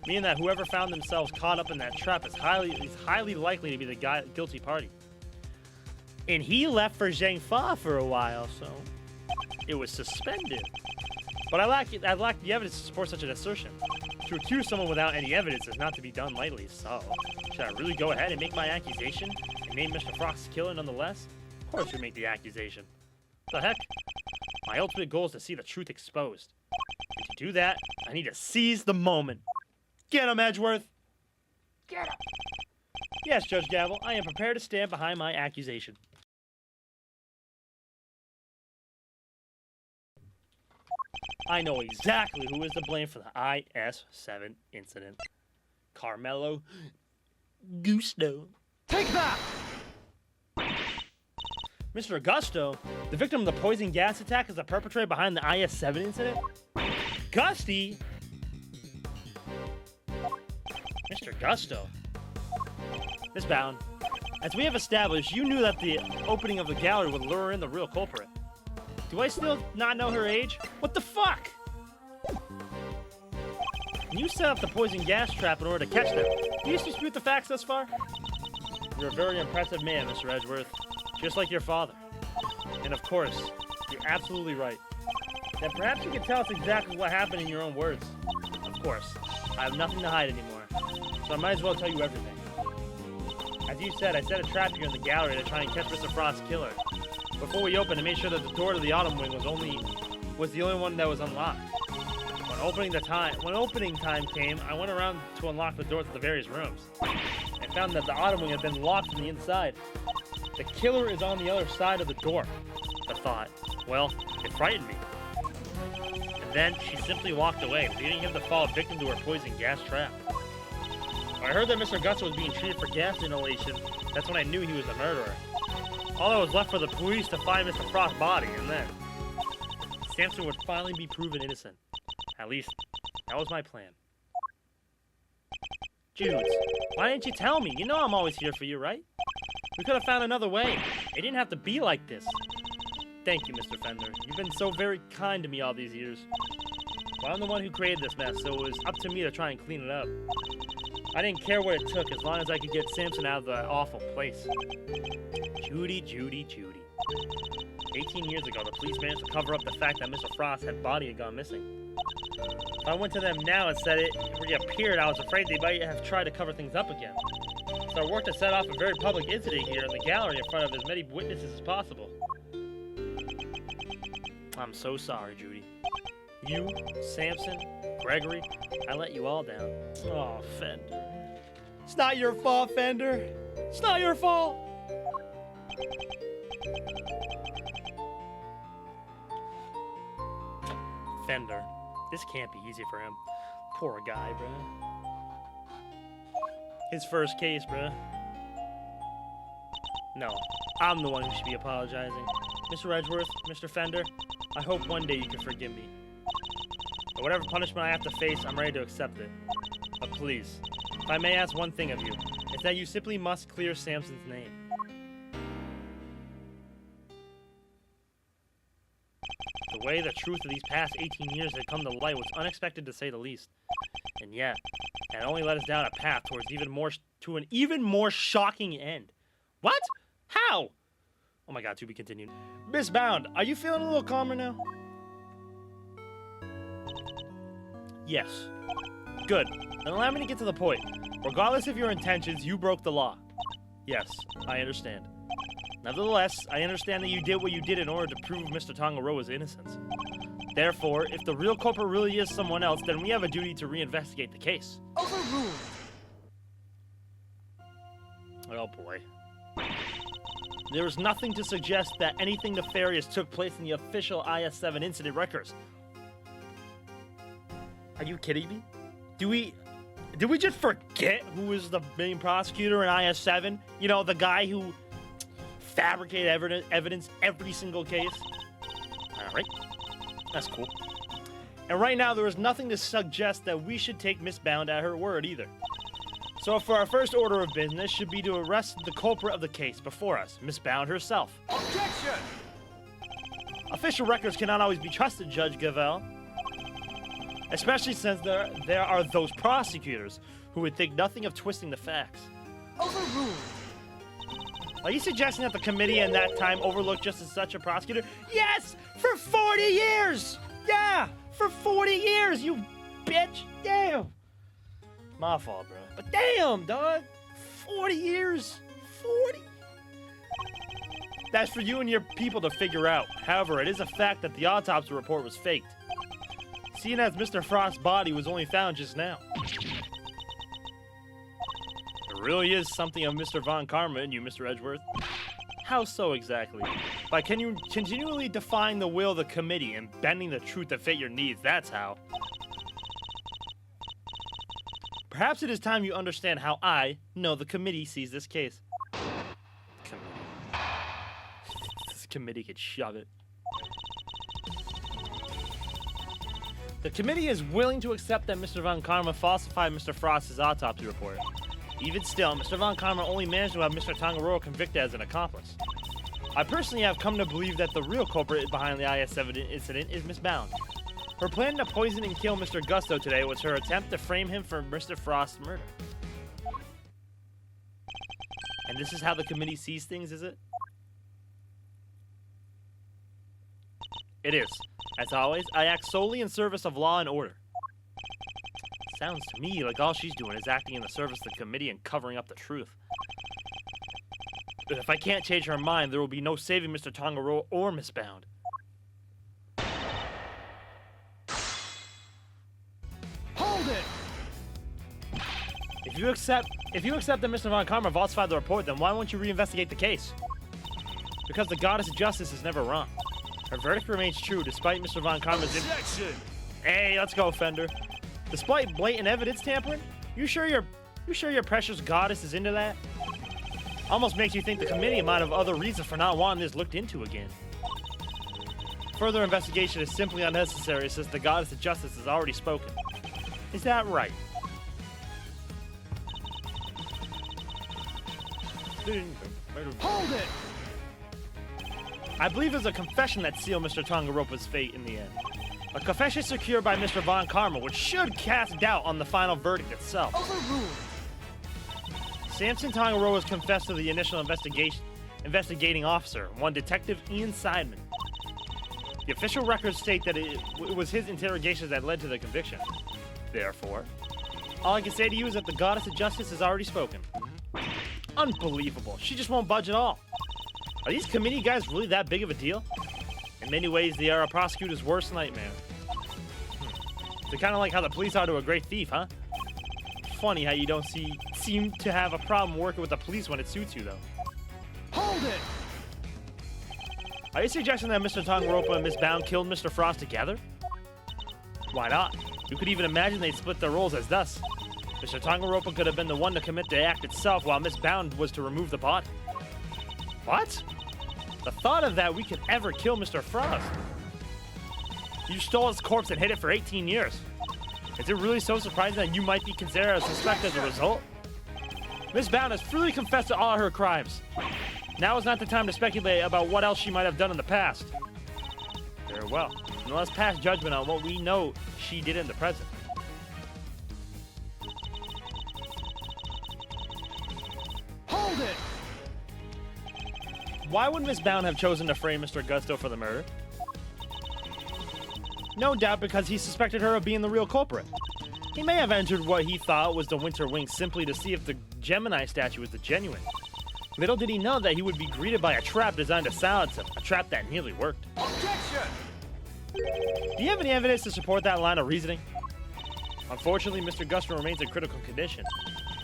meaning that whoever found themselves caught up in that trap is highly likely to be the guilty party. And he left for Zhangfa for a while, so it was suspended. But I lack the evidence to support such an assertion. To accuse someone without any evidence is not to be done lightly, so should I really go ahead and make my accusation and name Mr. Frost's killer nonetheless? Of course we make the accusation. The heck? My ultimate goal is to see the truth exposed. And to do that, I need to seize the moment. Get him, Edgeworth! Get him! Yes, Judge Gavel, I am prepared to stand behind my accusation. I know exactly who is to blame for the IS-7 incident. Carmelo Gusto. Take that! Mr. Augusto, the victim of the poison gas attack, is the perpetrator behind the IS-7 incident? Gusty? Mr. Gusto. Miss Bound, as we have established, you knew that the opening of the gallery would lure in the real culprit. Do I still not know her age? What the fuck? You set up the poison gas trap in order to catch them. Do you dispute the facts thus far? You're a very impressive man, Mr. Edgeworth. Just like your father. And of course, you're absolutely right. Then perhaps you could tell us exactly what happened in your own words. Of course, I have nothing to hide anymore, so I might as well tell you everything. As you said, I set a trap here in the gallery to try and catch Mr. Frost's killer. Before we opened, I made sure that the door to the autumn wing was the only one that was unlocked. When When opening time came, I went around to unlock the doors to the various rooms. I found that the auto wing had been locked from the inside. The killer is on the other side of the door. The thought, well, it frightened me. And then she simply walked away, leaving him to fall victim to her poison gas trap. When I heard that Mr. Gusto was being treated for gas inhalation, that's when I knew he was the murderer. All that was left for the police to find Mr. Frost's body, and then Samson would finally be proven innocent. At least, that was my plan. Judes, why didn't you tell me? You know I'm always here for you, right? We could have found another way. It didn't have to be like this. Thank you, Mr. Fender. You've been so very kind to me all these years. Well, I'm the one who created this mess, so it was up to me to try and clean it up. I didn't care what it took as long as I could get Samson out of that awful place. Judy, Judy, Judy. 18 years ago, the police managed to cover up the fact that Mr. Frost's body had gone missing. If I went to them now and said it reappeared, I was afraid they might have tried to cover things up again. So I worked to set off a very public incident here in the gallery in front of as many witnesses as possible. I'm so sorry, Judy. You, Samson, Gregory, I let you all down. Oh, Fender. It's not your fault, Fender. It's not your fault. Fender. This can't be easy for him. Poor guy, bruh. His first case, bruh. No, I'm the one who should be apologizing. Mr. Edgeworth, Mr. Fender, I hope one day you can forgive me. But whatever punishment I have to face, I'm ready to accept it. But please, if I may ask one thing of you, it's that you simply must clear Samson's name. The way the truth of these past 18 years had come to light was unexpected to say the least. And yet, it only led us down a path towards an even more shocking end. What? How? Oh my god, to be continued. Miss Bound, are you feeling a little calmer now? Yes. Good. Then allow me to get to the point. Regardless of your intentions, you broke the law. Yes, I understand. Nevertheless, I understand that you did what you did in order to prove Mr. Tangaroa's innocence. Therefore, if the real culprit really is someone else, then we have a duty to reinvestigate the case. Overruled. Oh boy. There is nothing to suggest that anything nefarious took place in the official IS-7 incident records. Are you kidding me? Did we just forget who was the main prosecutor in IS-7? You know, the guy who fabricated evidence every single case? Alright. That's cool. And right now, there is nothing to suggest that we should take Miss Bound at her word either. So for our first order of business should be to arrest the culprit of the case before us, Miss Bound herself. Objection! Official records cannot always be trusted, Judge Gavel. Especially since there are those prosecutors who would think nothing of twisting the facts. Overruled. Are you suggesting that the committee in that time overlooked just as such a prosecutor? Yes! For 40 years! Yeah! For 40 years, you bitch! Damn! My fault, bro. But damn, dog! 40 years! 40? That's for you and your people to figure out. However, it is a fact that the autopsy report was faked. Seeing as Mr. Frost's body was only found just now. There really is something of Mr. Von Karma in you, Mr. Edgeworth. How so exactly? By continually defying the will of the committee and bending the truth to fit your needs, that's how. Perhaps it is time you understand how the committee sees this case. Committee. This committee could shove it. The committee is willing to accept that Mr. Von Karma falsified Mr. Frost's autopsy report. Even still, Mr. Von Karma only managed to have Mr. Tangaroa convicted as an accomplice. I personally have come to believe that the real culprit behind the IS-7 incident is Miss Bound. Her plan to poison and kill Mr. Gusto today was her attempt to frame him for Mr. Frost's murder. And this is how the committee sees things, is it? It is. As always, I act solely in service of law and order. Sounds to me like all she's doing is acting in the service of the committee and covering up the truth. But if I can't change her mind, there will be no saving Mr. Tangaroa or Miss Bound. Hold it! If you accept that Mr. Von Karma falsified the report, then why won't you reinvestigate the case? Because the goddess of justice is never wrong. Her verdict remains true despite Mr. Von Karma's... Objection! Hey, let's go, Fender. Despite blatant evidence tampering, you sure your precious goddess is into that? Almost makes you think the committee might have other reasons for not wanting this looked into again. Further investigation is simply unnecessary since the goddess of justice has already spoken. Is that right? Hold it! I believe it's a confession that sealed Mr. Tongaropa's fate in the end. A confession secured by Mr. Von Karma, which should cast doubt on the final verdict itself. Overruled! Samson Tongaropa's confessed to the initial investigating officer, one Detective Ian Seidman. The official records state that it was his interrogations that led to the conviction. Therefore, all I can say to you is that the goddess of justice has already spoken. Unbelievable. She just won't budge at all. Are these committee guys really that big of a deal? In many ways, they are a prosecutor's worst nightmare. They're kind of like how the police are to a great thief, huh? Funny how you don't seem to have a problem working with the police when it suits you, though. Hold it! Are you suggesting that Mr. Tongaropa and Miss Bound killed Mr. Frost together? Why not? You could even imagine they'd split their roles as thus. Mr. Tongaropa could have been the one to commit the act itself, while Miss Bound was to remove the body. What? The thought of that we could ever kill Mr. Frost. You stole his corpse and hid it for 18 years. Is it really so surprising that you might be considered a suspect as a result? Miss Bound has freely confessed to all her crimes. Now is not the time to speculate about what else she might have done in the past. Very well. Now let's pass judgment on what we know she did in the present. Hold it! Why would Miss Bound have chosen to frame Mr. Gusto for the murder? No doubt because he suspected her of being the real culprit. He may have entered what he thought was the Winter Wing simply to see if the Gemini statue was the genuine. Little did he know that he would be greeted by a trap designed to silence him, a trap that nearly worked. Objection! Do you have any evidence to support that line of reasoning? Unfortunately, Mr. Gusto remains in critical condition.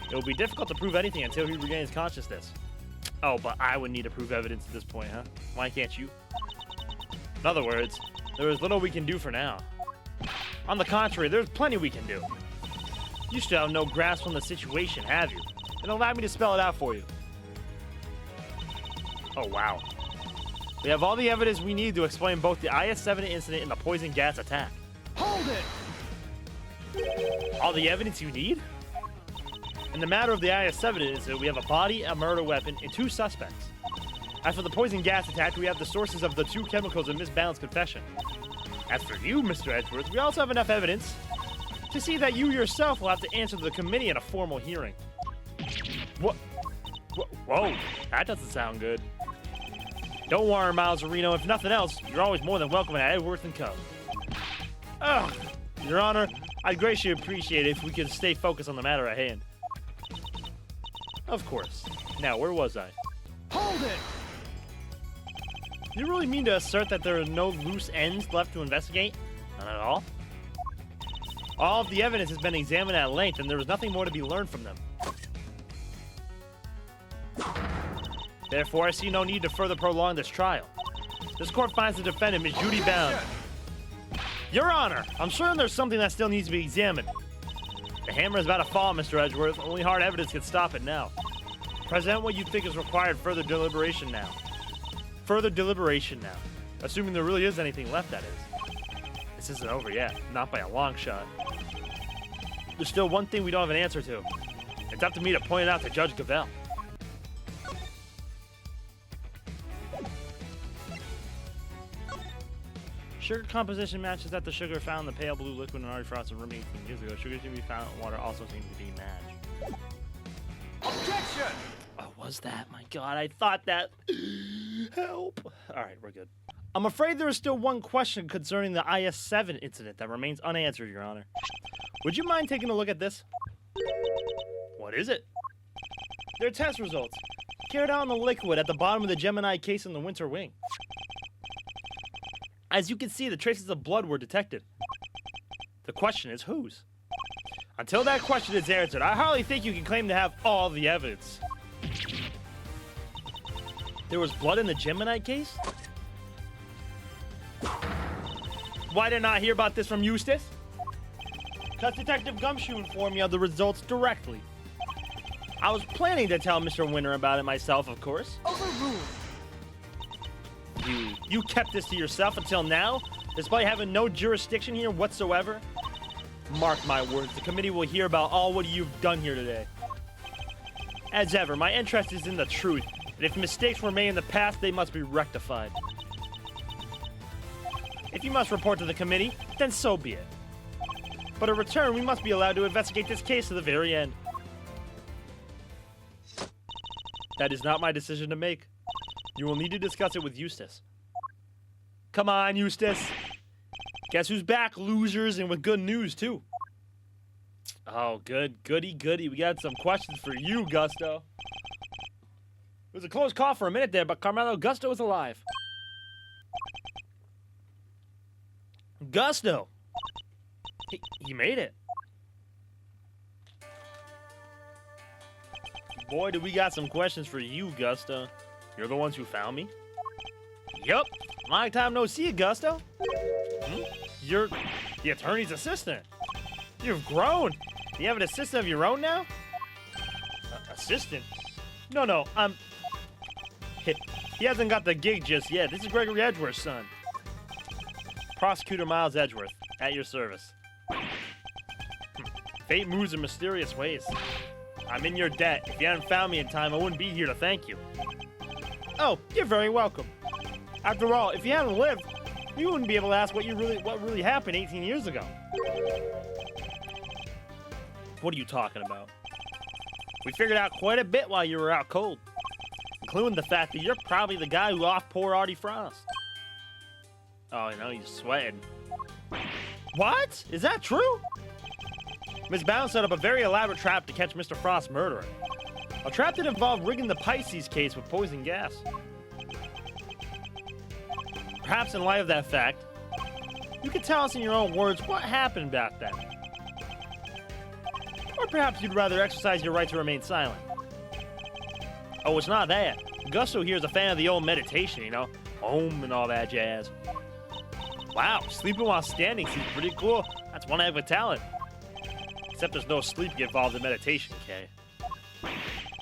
It will be difficult to prove anything until he regains consciousness. Oh, but I would need to prove evidence at this point, huh? Why can't you? In other words, there is little we can do for now. On the contrary, there's plenty we can do. You still have no grasp on the situation, have you? And allow me to spell it out for you. Oh, wow. We have all the evidence we need to explain both the IS-7 incident and the poison gas attack. Hold it! All the evidence you need? In the matter of the IS-7 incident, we have a body, a murder weapon, and 2 suspects. As for the poison gas attack, we have the sources of the 2 chemicals in Miss Bound's confession. As for you, Mr. Edgeworth, we also have enough evidence to see that you yourself will have to answer to the committee in a formal hearing. What? Whoa, that doesn't sound good. Don't worry, Miles Reno. If nothing else, you're always more than welcome at Edgeworth & Co. Ugh, Your Honor, I'd greatly appreciate it if we could stay focused on the matter at hand. Of course. Now, where was I? Hold it! Do you really mean to assert that there are no loose ends left to investigate? None at all? All of the evidence has been examined at length, and there is nothing more to be learned from them. Therefore, I see no need to further prolong this trial. This court finds the defendant, Ms. Judy Bound. Your Honor, I'm certain there's something that still needs to be examined. The hammer is about to fall, Mr. Edgeworth. Only hard evidence can stop it now. Present what you think is required. Further deliberation now. Further deliberation now. Assuming there really is anything left, that is. This isn't over yet. Not by a long shot. There's still one thing we don't have an answer to. It's up to me to point it out to Judge Gavell. Sugar composition matches that the sugar found in the pale blue liquid in already frosted room 18 years ago. Sugar to be found in water also seems to be matched. Objection! Oh, was that? My God, I thought that. Help. All right, we're good. I'm afraid there is still one question concerning the IS-7 incident that remains unanswered, Your Honor. Would you mind taking a look at this? What is it? They're test results. Carried out in the liquid at the bottom of the Gemini case in the Winter Wing. As you can see, the traces of blood were detected. The question is whose? Until that question is answered, I hardly think you can claim to have all the evidence. There was blood in the Gemini case? Why didn't I hear about this from Eustace? Because Detective Gumshoe informed me of the results directly. I was planning to tell Mr. Winter about it myself, of course. Overruled. You kept this to yourself until now, despite having no jurisdiction here whatsoever? Mark my words, the committee will hear about all what you've done here today. As ever, my interest is in the truth, and if mistakes were made in the past, they must be rectified. If you must report to the committee, then so be it. But in return, we must be allowed to investigate this case to the very end. That is not my decision to make. You will need to discuss it with Eustace. Come on, Eustace. Guess who's back, losers, and with good news, too. Oh, goody. We got some questions for you, Gusto. It was a close call for a minute there, but Carmelo Gusto is alive. Gusto! He made it. Boy, do we got some questions for you, Gusto. You're the ones who found me? Yup. Long time no see, Gusto. You're the attorney's assistant. You've grown. You have an assistant of your own now? Assistant? No, he hasn't got the gig just yet. This is Gregory Edgeworth's son. Prosecutor Miles Edgeworth, at your service. Fate moves in mysterious ways. I'm in your debt. If you hadn't found me in time, I wouldn't be here to thank you. Oh, you're very welcome. After all, if you hadn't lived, you wouldn't be able to ask what really happened 18 years ago. What are you talking about? We figured out quite a bit while you were out cold, including the fact that you're probably the guy who off poor Artie Frost. Oh, he's sweating. What? Is that true? Miss Bounds set up a very elaborate trap to catch Mr. Frost's murderer. A trap that involved rigging the Pisces case with poison gas. Perhaps in light of that fact, you could tell us in your own words what happened back then. Or perhaps you'd rather exercise your right to remain silent. Oh, it's not that. Gusto here is a fan of the old meditation, Om and all that jazz. Wow, sleeping while standing seems pretty cool. That's one heck of a talent. Except there's no sleep involved in meditation, Kay.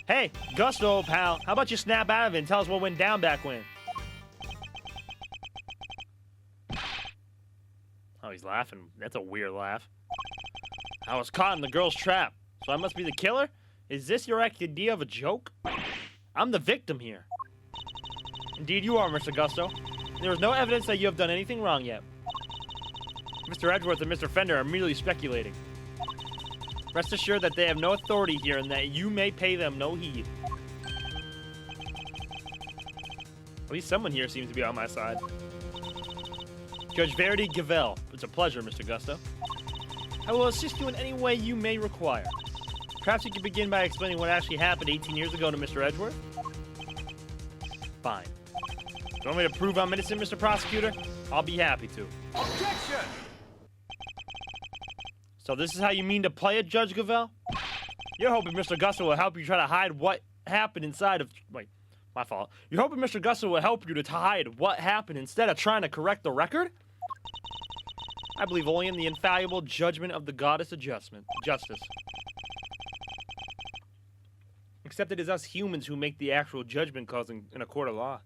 Hey, Gusto, pal, how about you snap out of it and tell us what went down back when? Oh, he's laughing. That's a weird laugh. I was caught in the girl's trap, so I must be the killer? Is this your idea of a joke? I'm the victim here. Indeed you are, Mr. Gusto. There is no evidence that you have done anything wrong yet. Mr. Edgeworth and Mr. Fender are merely speculating. Rest assured that they have no authority here and that you may pay them no heed. At least someone here seems to be on my side. Judge Verity Gavel. It's a pleasure, Mr. Gusto. I will assist you in any way you may require. Perhaps you could begin by explaining what actually happened 18 years ago to Mr. Edgeworth? Fine. You want me to prove I'm innocent, Mr. Prosecutor? I'll be happy to. Objection! So this is how you mean to play it, Judge Gavel? You're hoping Mr. Gusto will help you try to hide what happened inside of... Wait, my fault. You're hoping Mr. Gusto will help you to hide what happened instead of trying to correct the record? I believe only in the infallible judgment of the goddess of justice. Except it is us humans who make the actual judgment calls in a court of law.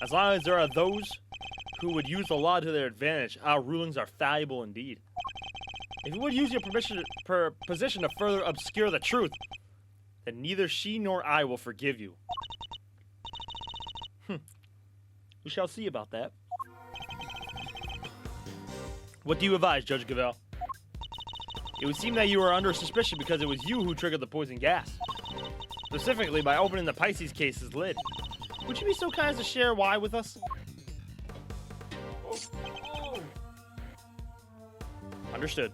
As long as there are those who would use the law to their advantage, our rulings are fallible indeed. If you would use your position to further obscure the truth, then neither she nor I will forgive you. We shall see about that. What do you advise, Judge Gavel? It would seem that you were under suspicion because it was you who triggered the poison gas. Specifically by opening the Pisces case's lid. Would you be so kind as to share why with us? Understood.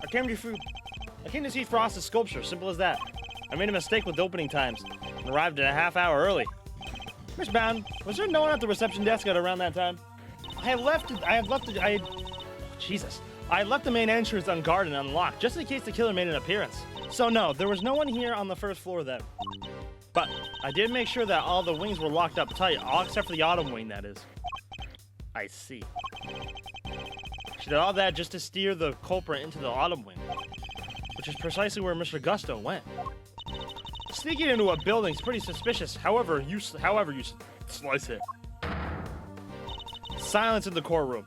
I came to see Frost's sculpture, simple as that. I made a mistake with opening times and arrived at a half hour early. Miss Bound, was there no one at the reception desk at around that time? Jesus. I left the main entrance unguarded and unlocked, just in case the killer made an appearance. So no, there was no one here on the first floor then. But I did make sure that all the wings were locked up tight, all except for the autumn wing, that is. I see. She did all that just to steer the culprit into the autumn wing, which is precisely where Mr. Gusto went. Sneaking into a building's pretty suspicious, however you slice it. Silence in the courtroom.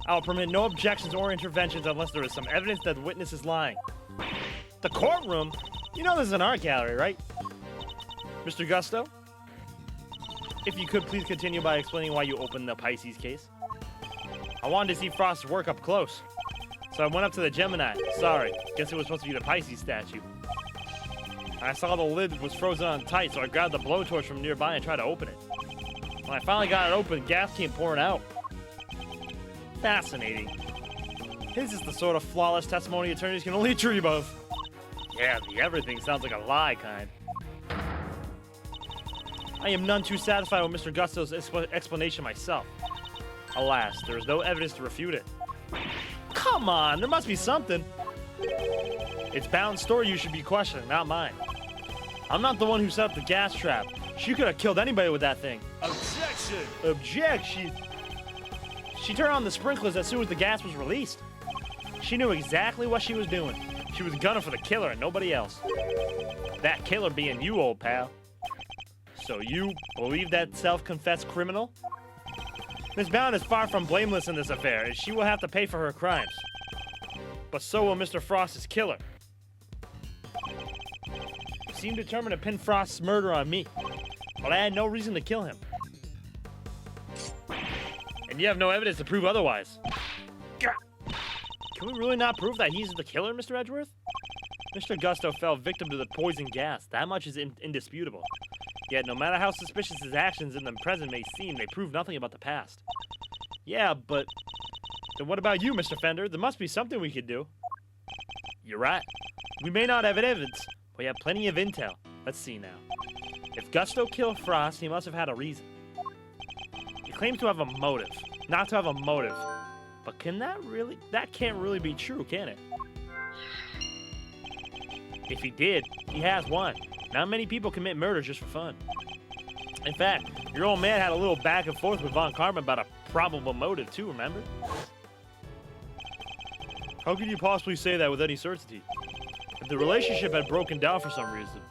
I will permit no objections or interventions unless there is some evidence that the witness is lying. The courtroom? You know this is an art gallery, right? Mr. Gusto? If you could please continue by explaining why you opened the Pisces case. I wanted to see Frost's work up close, so I went up to the Gemini. Sorry, guess it was supposed to be the Pisces statue. I saw the lid was frozen on tight, so I grabbed the blowtorch from nearby and tried to open it. When I finally got it open, gas came pouring out. Fascinating. His is the sort of flawless testimony attorneys can only dream of. Yeah, the everything sounds like a lie kind. I am none too satisfied with Mr. Gusto's explanation myself. Alas, there is no evidence to refute it. Come on, there must be something. It's Bound's story you should be questioning, not mine. I'm not the one who set up the gas trap. She could have killed anybody with that thing. Objection! Objection! She turned on the sprinklers as soon as the gas was released. She knew exactly what she was doing. She was gunning for the killer and nobody else. That killer being you, old pal. So you believe that self-confessed criminal? Miss Bound is far from blameless in this affair, and she will have to pay for her crimes. But so will Mr. Frost's killer. You seem determined to pin Frost's murder on me, but I had no reason to kill him. And you have no evidence to prove otherwise. Can we really not prove that he's the killer, Mr. Edgeworth? Mr. Gusto fell victim to the poison gas. That much is indisputable. Yet, no matter how suspicious his actions in the present may seem, they prove nothing about the past. Yeah, but... then what about you, Mr. Fender? There must be something we could do. You're right. We may not have evidence, but we have plenty of intel. Let's see now. If Gusto killed Frost, he must have had a reason. He claims to have a motive. Not to have a motive. But can that really... that can't really be true, can it? If he did, he has one. Not many people commit murder just for fun. In fact, your old man had a little back and forth with Von Karma about a probable motive too, remember? How could you possibly say that with any certainty? If the relationship had broken down for some reason.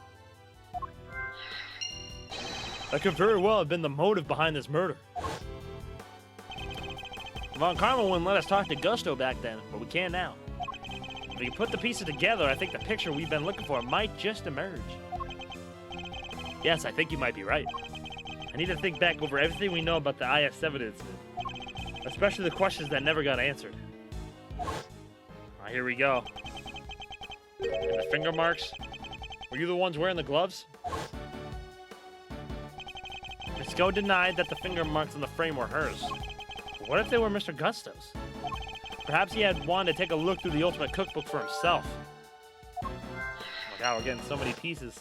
That could very well have been the motive behind this murder. Von Karma wouldn't let us talk to Gusto back then, but we can now. If we put the pieces together, I think the picture we've been looking for might just emerge. Yes, I think you might be right. I need to think back over everything we know about the IS-7 incident, especially the questions that never got answered. Here we go. And the finger marks? Were you the ones wearing the gloves? Miss Go denied that the finger marks on the frame were hers. But what if they were Mr. Gusto's? Perhaps he had wanted to take a look through the Ultimate Cookbook for himself. Oh my god, we're getting so many pieces.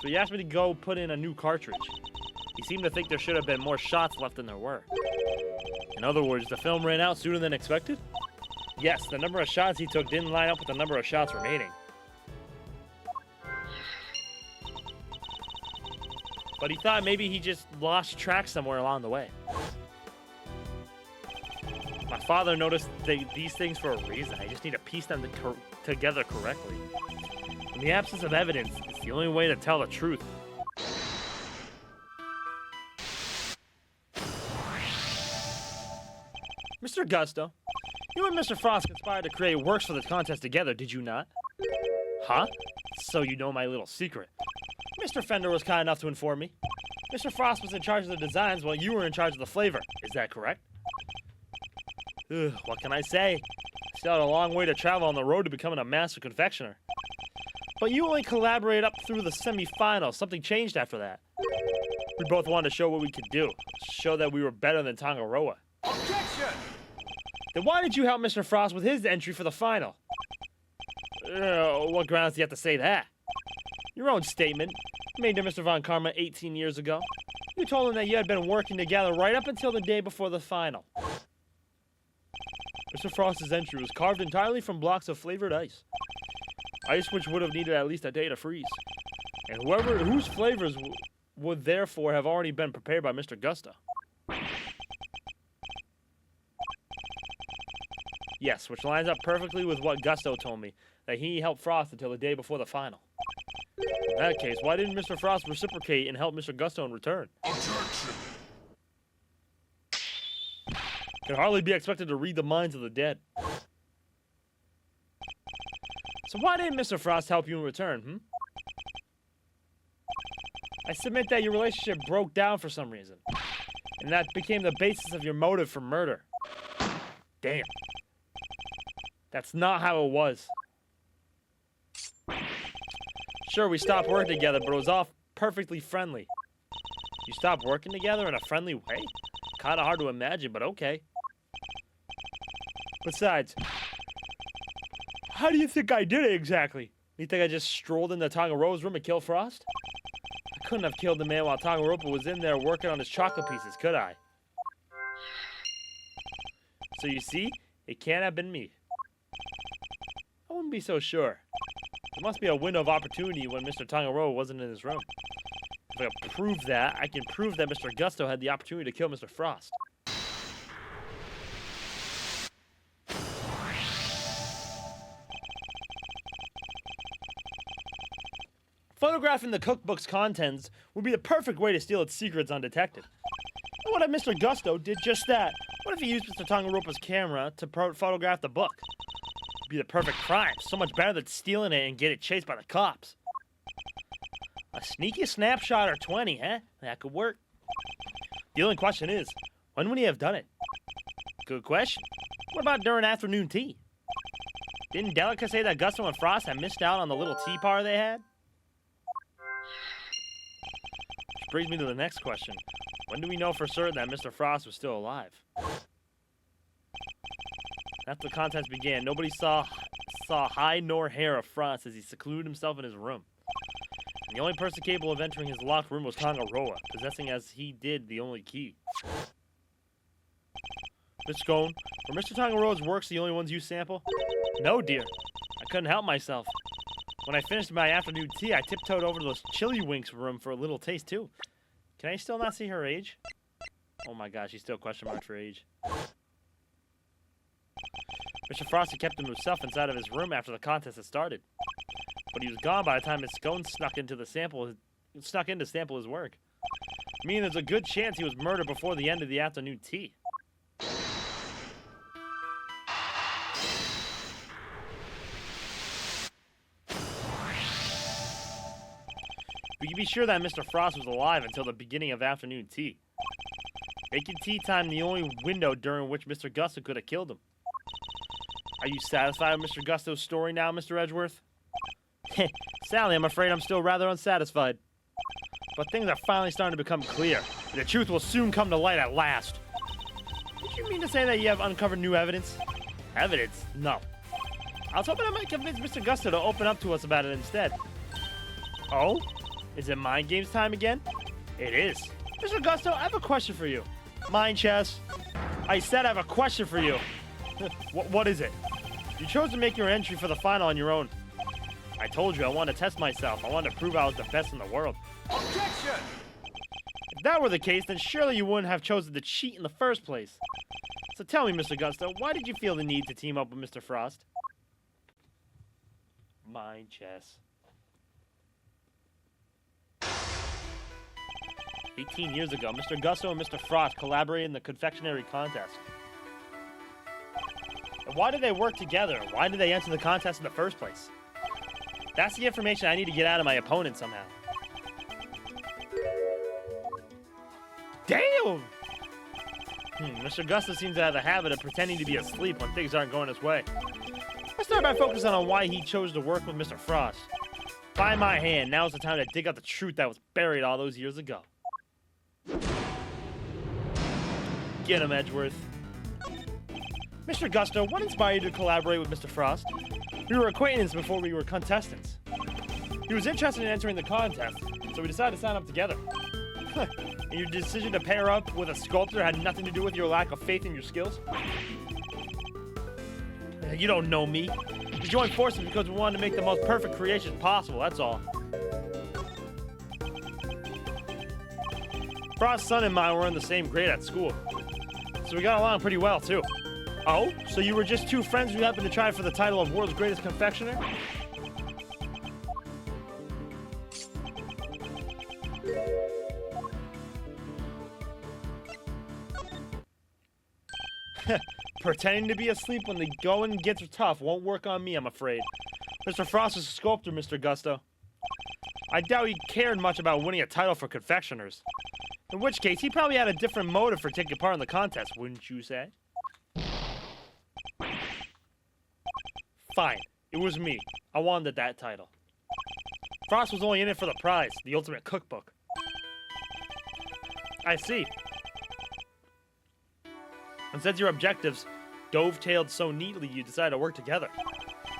So he asked me to go put in a new cartridge. He seemed to think there should have been more shots left than there were. In other words, the film ran out sooner than expected? Yes, the number of shots he took didn't line up with the number of shots remaining. But he thought maybe he just lost track somewhere along the way. My father noticed these things for a reason. I just need to piece them together correctly. In the absence of evidence, it's the only way to tell the truth. Mr. Gusto, you and Mr. Frost conspired to create works for the contest together, did you not? Huh? So you know my little secret. Mr. Fender was kind enough to inform me. Mr. Frost was in charge of the designs while you were in charge of the flavor. Is that correct? Ugh, what can I say? I still had a long way to travel on the road to becoming a master confectioner. But you only collaborated up through the semi-finals. Something changed after that. We both wanted to show what we could do. Show that we were better than Tangaroa. Objection! Then why did you help Mr. Frost with his entry for the final? What grounds do you have to say that? Your own statement, made to Mr. Von Karma 18 years ago. You told him that you had been working together right up until the day before the final. Mr. Frost's entry was carved entirely from blocks of flavored ice. Ice which would have needed at least a day to freeze. And whose flavors would therefore have already been prepared by Mr. Gusto. Yes, which lines up perfectly with what Gusto told me, that he helped Frost until the day before the final. In that case, why didn't Mr. Frost reciprocate and help Mr. Gusto in return? Objection! Could hardly be expected to read the minds of the dead. So why didn't Mr. Frost help you in return, I submit that your relationship broke down for some reason. And that became the basis of your motive for murder. Damn. That's not how it was. Sure, we stopped working together, but it was all perfectly friendly. You stopped working together in a friendly way? Kinda hard to imagine, but okay. Besides, how do you think I did it exactly? You think I just strolled into Tangaroa's room and killed Frost? I couldn't have killed the man while Tangaroa was in there working on his chocolate pieces, could I? So you see, it can't have been me. I wouldn't be so sure. There must be a window of opportunity when Mr. Tangaroa wasn't in his room. If I can prove that, I can prove that Mr. Gusto had the opportunity to kill Mr. Frost. Photographing the cookbook's contents would be the perfect way to steal its secrets undetected. And what if Mr. Gusto did just that? What if he used Mr. Tangaropa's camera to photograph the book? It'd be the perfect crime, so much better than stealing it and get it chased by the cops. A sneaky snapshot or 20, huh? That could work. The only question is, when would he have done it? Good question. What about during afternoon tea? Didn't Delica say that Gusto and Frost had missed out on the little tea party they had? Which brings me to the next question. When do we know for certain that Mr. Frost was still alive? After the contest began, nobody saw hide nor hair of Frost as he secluded himself in his room. And the only person capable of entering his locked room was Tangaroa, possessing as he did the only key. Miss Scone, were Mr. Tangaroa's works the only ones you sample? No, dear. I couldn't help myself. When I finished my afternoon tea, I tiptoed over to the Chili Winks room for a little taste, too. Can I still not see her age? Oh my gosh, she's still question mark for age. Mr. Frost had kept himself inside of his room after the contest had started. But he was gone by the time Miss Scone snuck in to sample his work. Meaning there's a good chance he was murdered before the end of the afternoon tea. We can be sure that Mr. Frost was alive until the beginning of afternoon tea. Making tea time the only window during which Mr. Gusto could have killed him. Are you satisfied with Mr. Gusto's story now, Mr. Edgeworth? Sally, I'm afraid I'm still rather unsatisfied. But things are finally starting to become clear. And the truth will soon come to light at last. Did you mean to say that you have uncovered new evidence? Evidence? No. I was hoping I might convince Mr. Gusto to open up to us about it instead. Oh? Is it mind games time again? It is. Mr. Gusto, I have a question for you. Mind chess. I said I have a question for you. What is it? You chose to make your entry for the final on your own. I told you I wanted to test myself. I wanted to prove I was the best in the world. Objection! If that were the case, then surely you wouldn't have chosen to cheat in the first place. So tell me, Mr. Gusto, why did you feel the need to team up with Mr. Frost? Mind chess. 18 years ago, Mr. Gusto and Mr. Frost collaborated in the confectionery contest. And why did they work together? Why did they enter the contest in the first place? That's the information I need to get out of my opponent somehow. Damn! Mr. Gusto seems to have a habit of pretending to be asleep when things aren't going his way. Let's start by focusing on why he chose to work with Mr. Frost. By my hand, now's the time to dig out the truth that was buried all those years ago. Get him, Edgeworth. Mr. Gusto, what inspired you to collaborate with Mr. Frost? We were acquaintances before we were contestants. He was interested in entering the contest, so we decided to sign up together. And your decision to pair up with a sculptor had nothing to do with your lack of faith in your skills? You don't know me. We joined forces because we wanted to make the most perfect creations possible, that's all. Frost's son and I were in the same grade at school, so we got along pretty well, too. Oh? So you were just two friends who happened to try for the title of World's Greatest Confectioner? Pretending to be asleep when the going gets tough won't work on me, I'm afraid. Mr. Frost is a sculptor, Mr. Gusto. I doubt he cared much about winning a title for confectioners. In which case, he probably had a different motive for taking part in the contest, wouldn't you say? Fine. It was me. I wanted that title. Frost was only in it for the prize, the ultimate cookbook. I see. And since your objectives dovetailed so neatly, you decided to work together.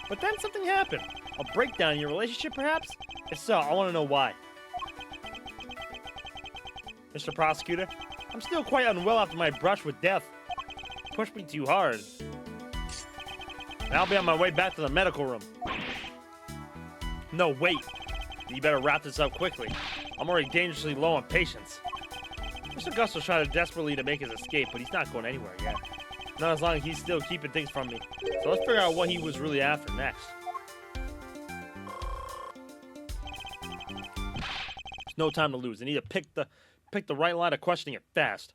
But then something happened. A breakdown in your relationship, perhaps? If so, I want to know why. Mr. Prosecutor, I'm still quite unwell after my brush with death. Pushed me too hard. And I'll be on my way back to the medical room. No, wait. You better wrap this up quickly. I'm already dangerously low on patience. Mr. Gusto's trying desperately to make his escape, but he's not going anywhere yet. Not as long as he's still keeping things from me. So let's figure out what he was really after next. There's no time to lose. I need to pick the right line of questioning it fast.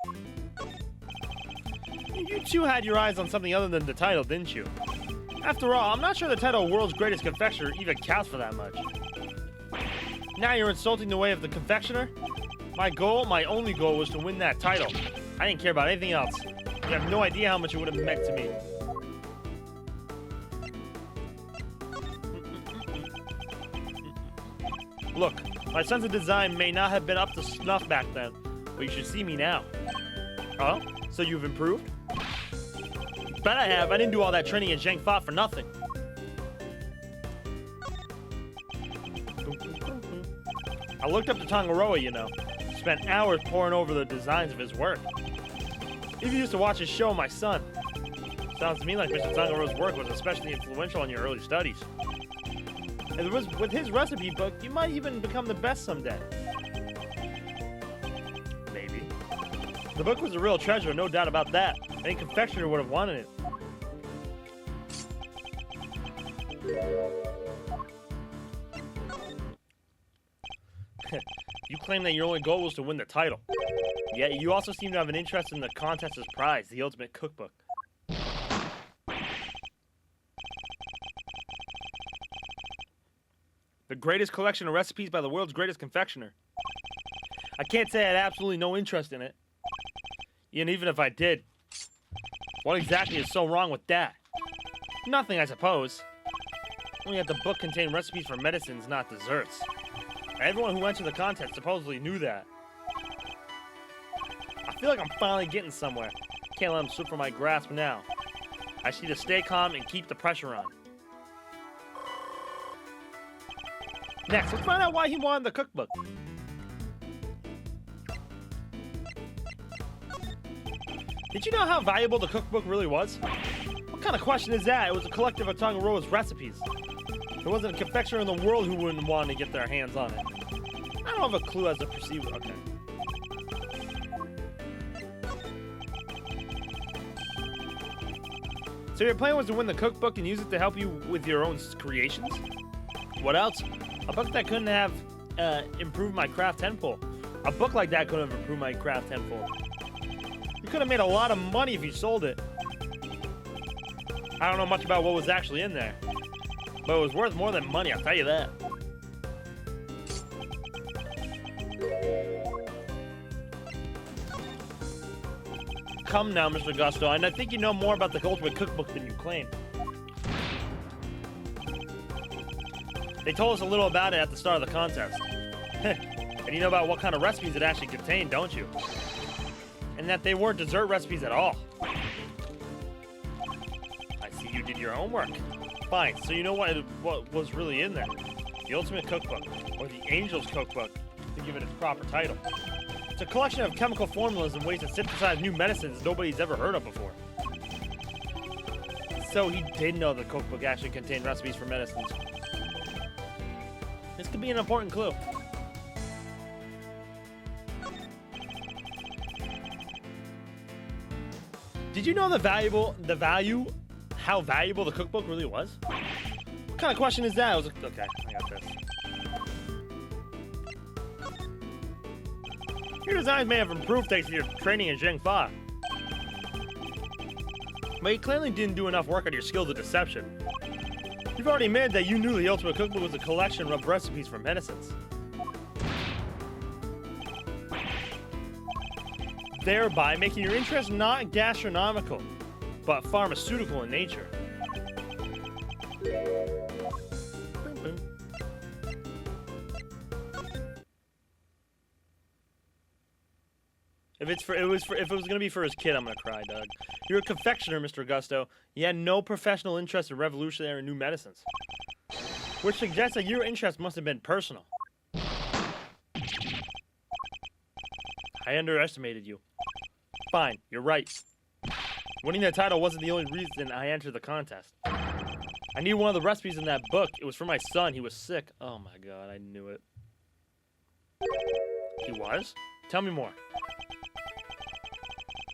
You two had your eyes on something other than the title, didn't you? After all, I'm not sure the title World's Greatest Confectioner even counts for that much. Now you're insulting the way of the confectioner? My goal, my only goal, was to win that title. I didn't care about anything else. You have no idea how much it would have meant to me. Look, my sense of design may not have been up to snuff back then, but you should see me now. Oh? So you've improved? Bet I have. I didn't do all that training in Zheng Fa for nothing. I looked up to Tangaroa, you know. Spent hours poring over the designs of his work. Even used to watch his show, My Son. Sounds to me like Mr. Tangaroa's work was especially influential in your early studies. And with his recipe book, you might even become the best someday. Maybe. The book was a real treasure, no doubt about that. Any confectioner would have wanted it. You claim that your only goal was to win the title. Yet you also seem to have an interest in the contest's prize, the ultimate cookbook. The greatest collection of recipes by the world's greatest confectioner. I can't say I had absolutely no interest in it. And even if I did, what exactly is so wrong with that? Nothing, I suppose. Only that the book contained recipes for medicines, not desserts. Everyone who entered the contest supposedly knew that. I feel like I'm finally getting somewhere. Can't let him slip from my grasp now. I just need to stay calm and keep the pressure on. Next, let's find out why he wanted the cookbook. Did you know how valuable the cookbook really was? What kind of question is that? It was a collective of Tangaroa's recipes. There wasn't a confectioner in the world who wouldn't want to get their hands on it. I don't have a clue as to perceive it. Okay. So your plan was to win the cookbook and use it to help you with your own creations? What else? A book that couldn't have improved my craft tenfold. A book like that couldn't have improved my craft tenfold. You could have made a lot of money if you sold it. I don't know much about what was actually in there, but it was worth more than money, I'll tell you that. Come now, Mr. Gusto, and I think you know more about the ultimate cookbook than you claim. They told us a little about it at the start of the contest. And you know about what kind of recipes it actually contained, don't you? And that they weren't dessert recipes at all. I see you did your homework. Fine, so you know what was really in there. The Ultimate Cookbook, or the Angel's Cookbook, to give it its proper title. It's a collection of chemical formulas and ways to synthesize new medicines nobody's ever heard of before. So he did know the cookbook actually contained recipes for medicines. This could be an important clue. Did you know how valuable the cookbook really was? What kind of question is that? I was like, okay, I got this. Your designs may have improved thanks to your training in Zheng Fa. But you clearly didn't do enough work on your skills of deception. You've already admitted that you knew the ultimate cookbook was a collection of recipes for medicines. Thereby making your interest not gastronomical, but pharmaceutical in nature. If it was gonna be for his kid, I'm gonna cry, Doug. You're a confectioner, Mr. Augusto. You had no professional interest in revolutionary new medicines, which suggests that your interest must have been personal. I underestimated you. Fine, you're right. Winning that title wasn't the only reason I entered the contest. I needed one of the recipes in that book. It was for my son. He was sick. Oh my god, I knew it. He was? Tell me more.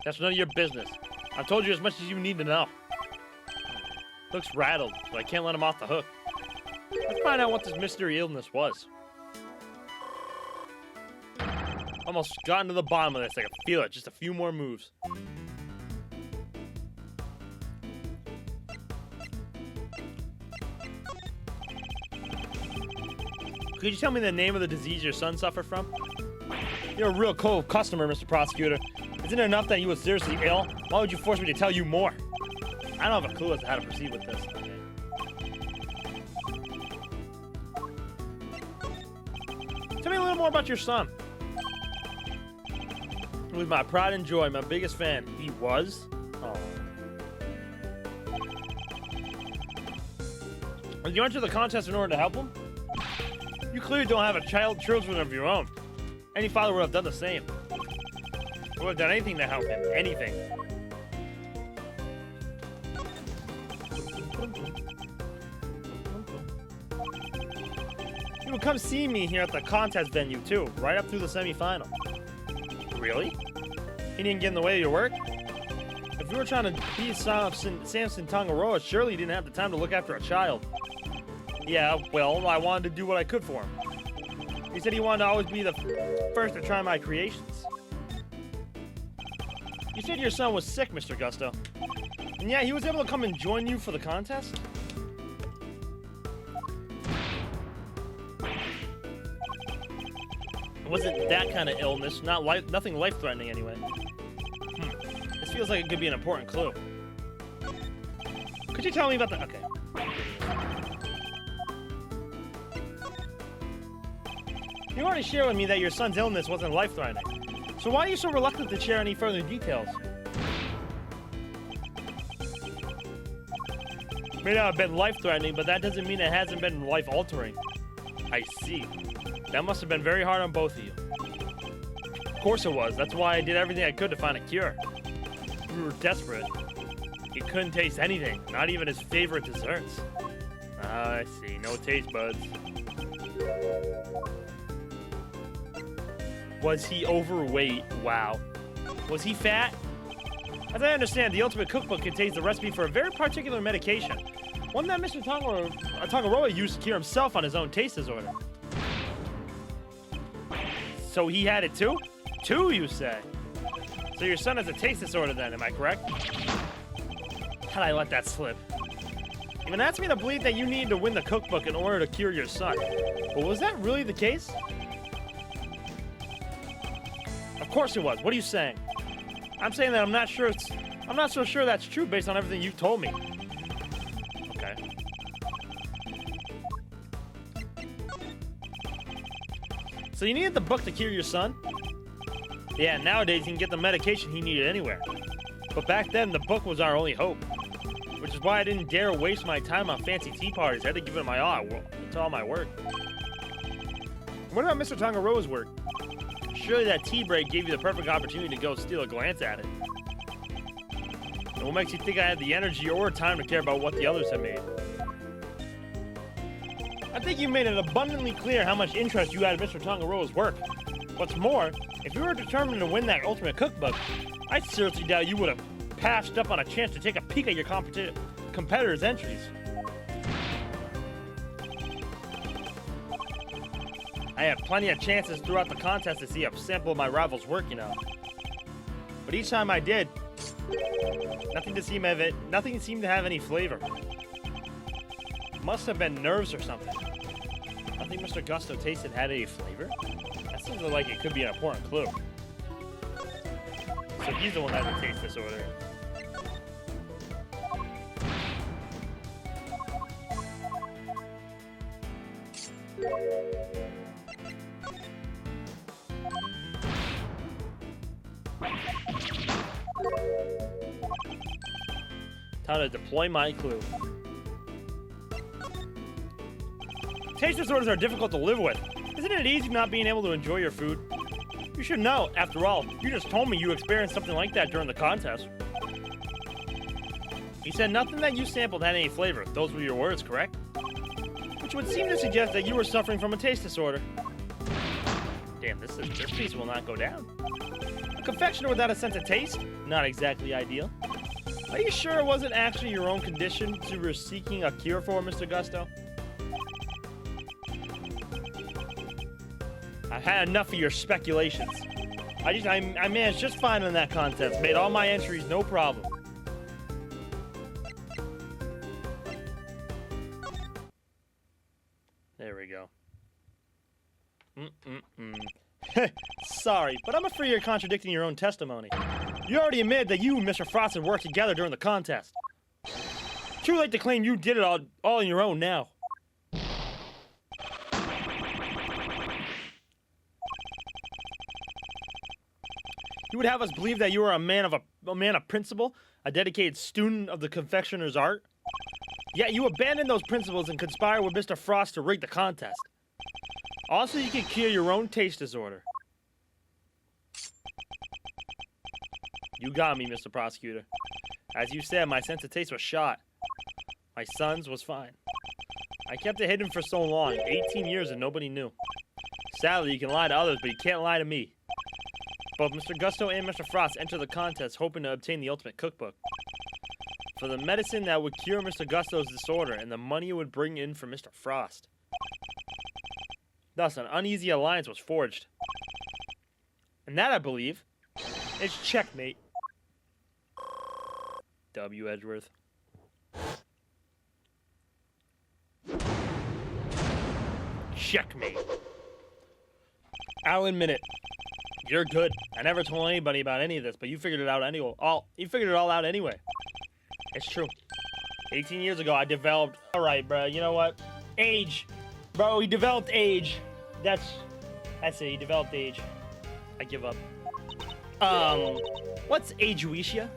That's none of your business. I've told you as much as you need to know. Looks rattled, but I can't let him off the hook. Let's find out what this mystery illness was. Almost gotten to the bottom of this. I can feel it. Just a few more moves. Could you tell me the name of the disease your son suffered from? You're a real cold customer, Mr. Prosecutor. Isn't it enough that he was seriously ill? Why would you force me to tell you more? I don't have a clue as to how to proceed with this. Tell me a little more about your son. He was my pride and joy, my biggest fan. He was? Oh. Did you enter the contest in order to help him? You clearly don't have children of your own. Any father would have done the same. Would have done anything to help him. Anything. He would come see me here at the contest venue too, right up through the semi-final. Really? He didn't get in the way of your work? If you were trying to be Samson Tangaroa, surely you didn't have the time to look after a child. Yeah, well, I wanted to do what I could for him. He said he wanted to always be the first to try my creations. You said your son was sick, Mr. Gusto. And yeah, he was able to come and join you for the contest? It wasn't that kind of illness, nothing life-threatening anyway. This feels like it could be an important clue. Could you tell me about the... Okay. You already shared with me that your son's illness wasn't life-threatening. So why are you so reluctant to share any further details? May not have been life-threatening, but that doesn't mean it hasn't been life-altering. I see. That must have been very hard on both of you. Of course it was. That's why I did everything I could to find a cure. We were desperate. He couldn't taste anything, not even his favorite desserts. Ah, I see. No taste buds. Was he overweight? Wow. Was he fat? As I understand, the Ultimate Cookbook contains the recipe for a very particular medication. One that Mr. Tangaroa used to cure himself on his own taste disorder. So he had it too? Two, you say? So your son has a taste disorder then, am I correct? How'd I let that slip? Even that's me to believe that you needed to win the cookbook in order to cure your son. But was that really the case? Of course it was. What are you saying? I'm saying that I'm not so sure that's true based on everything you've told me. Okay. So you needed the book to cure your son? Yeah, nowadays you can get the medication he needed anywhere. But back then, the book was our only hope. Which is why I didn't dare waste my time on fancy tea parties. I had to give it my all to all my work. What about Mr. Tangaroa's work? Surely that tea break gave you the perfect opportunity to go steal a glance at it. And what makes you think I had the energy or time to care about what the others have made? I think you made it abundantly clear how much interest you had in Mr. Tangaroa's work. What's more, if you were determined to win that ultimate cookbook, I seriously doubt you would have passed up on a chance to take a peek at your competitors' entries. I had plenty of chances throughout the contest to see a sample of my rival's work, you know. But each time I did, nothing seemed to have any flavor. Must have been nerves or something. Nothing Mr. Gusto tasted had any flavor? That seems like it could be an important clue. So he's the one that has a taste disorder. Time to deploy my clue. Taste disorders are difficult to live with. Isn't it easy not being able to enjoy your food? You should know, after all, you just told me you experienced something like that during the contest. You said nothing that you sampled had any flavor. Those were your words, correct? Which would seem to suggest that you were suffering from a taste disorder. Damn, this piece will not go down. A confectioner without a sense of taste? Not exactly ideal. Are you sure it wasn't actually your own condition you were seeking a cure for, Mr. Gusto? I've had enough of your speculations. I managed just fine in that contest. Made all my entries, no problem. There we go. Sorry, but I'm afraid you're contradicting your own testimony. You already admitted that you and Mr. Frost had worked together during the contest. Too late to claim you did it all on your own now. You would have us believe that you are a man of principle, a dedicated student of the confectioner's art. Yet you abandoned those principles and conspired with Mr. Frost to rig the contest. Also, you can cure your own taste disorder. You got me, Mr. Prosecutor. As you said, my sense of taste was shot. My son's was fine. I kept it hidden for so long, 18 years, and nobody knew. Sadly, you can lie to others, but you can't lie to me. Both Mr. Gusto and Mr. Frost entered the contest hoping to obtain the ultimate cookbook. For the medicine that would cure Mr. Gusto's disorder and the money it would bring in for Mr. Frost. Thus, an uneasy alliance was forged. And that, I believe, is checkmate. W. Edgeworth. Checkmate. I'll admit it. You're good. I never told anybody about any of this, but you figured it out anyway. You figured it all out anyway. It's true. 18 years ago, I developed... Alright, bro, you know what? Age. Bro, he developed age. That's it, he developed age. I give up. What's agewesia?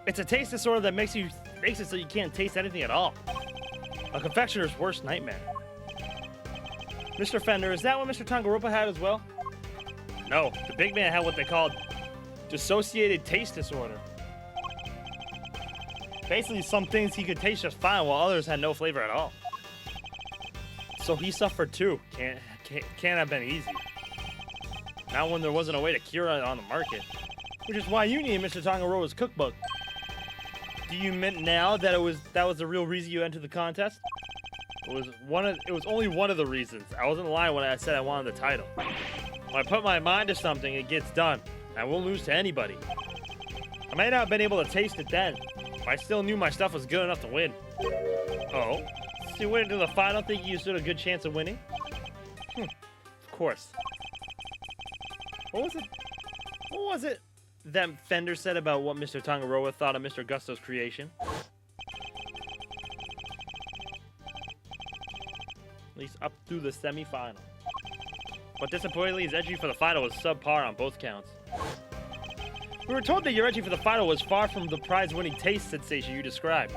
It's a taste disorder that makes it so you can't taste anything at all. A confectioner's worst nightmare. Mr. Fender, is that what Mr. Tangaropa had as well? No, the big man had what they called dissociated taste disorder. Basically, some things he could taste just fine while others had no flavor at all. So he suffered too. Can't have been easy. Not when there wasn't a way to cure it on the market. Which is why you need Mr. Tangaroa's cookbook. Do you mean now that that was the real reason you entered the contest? It was only one of the reasons. I wasn't lying when I said I wanted the title. When I put my mind to something, it gets done. I won't lose to anybody. I may not have been able to taste it then, but I still knew my stuff was good enough to win. Oh? So you went into the final thinking you stood a good chance of winning? Of course. What was it that Fender said about what Mr. Tangaroa thought of Mr. Gusto's creation? At least up through the semi-final. But disappointingly, his entry for the final was subpar on both counts. We were told that your entry for the final was far from the prize-winning taste sensation you described.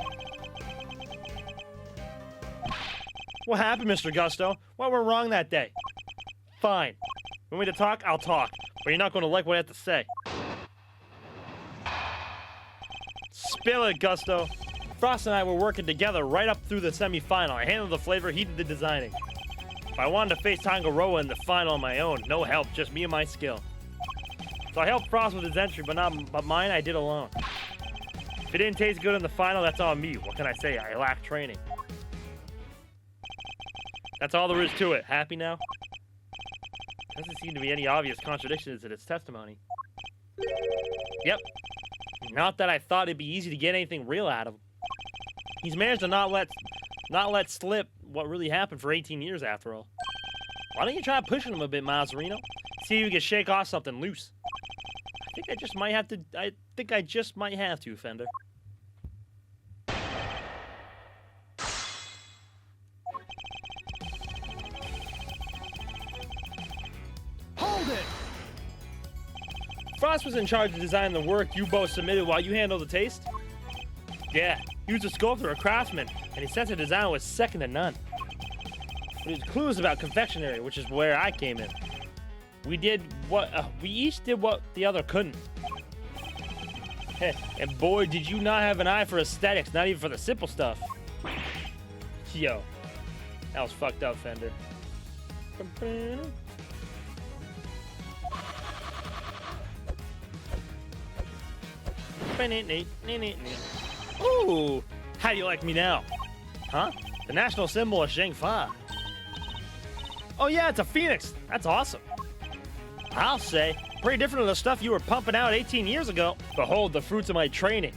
What happened, Mr. Gusto? What went wrong that day? Fine. Want me to talk? I'll talk. But you're not going to like what I have to say. spill it, Gusto. Frost and I were working together right up through the semifinal. I handled the flavor, he did the designing. If I wanted to face Tangaroa in the final on my own, no help, just me and my skill. So I helped Frost with his entry, but mine I did alone. If it didn't taste good in the final, that's on me. What can I say? I lack training. That's all there is to it. Happy now? Doesn't seem to be any obvious contradictions in its testimony. Yep. Not that I thought it'd be easy to get anything real out of him. He's managed to not let slip what really happened for 18 years after all. Why don't you try pushing him a bit, Mazzarino? See if you can shake off something loose. I think I just might have to, Fender. Hold it! Frost was in charge of designing the work you both submitted while you handled the taste? Yeah, he was a sculptor, a craftsman, and his sense of design was second to none. But his clues about confectionery, which is where I came in. We each did what the other couldn't. And boy, did you not have an eye for aesthetics, not even for the simple stuff. Yo, that was fucked up, Fender. Ooh, how do you like me now? Huh? The national symbol of Shangfa. Oh yeah, it's a phoenix. That's awesome. I'll say, pretty different than the stuff you were pumping out 18 years ago. Behold the fruits of my training.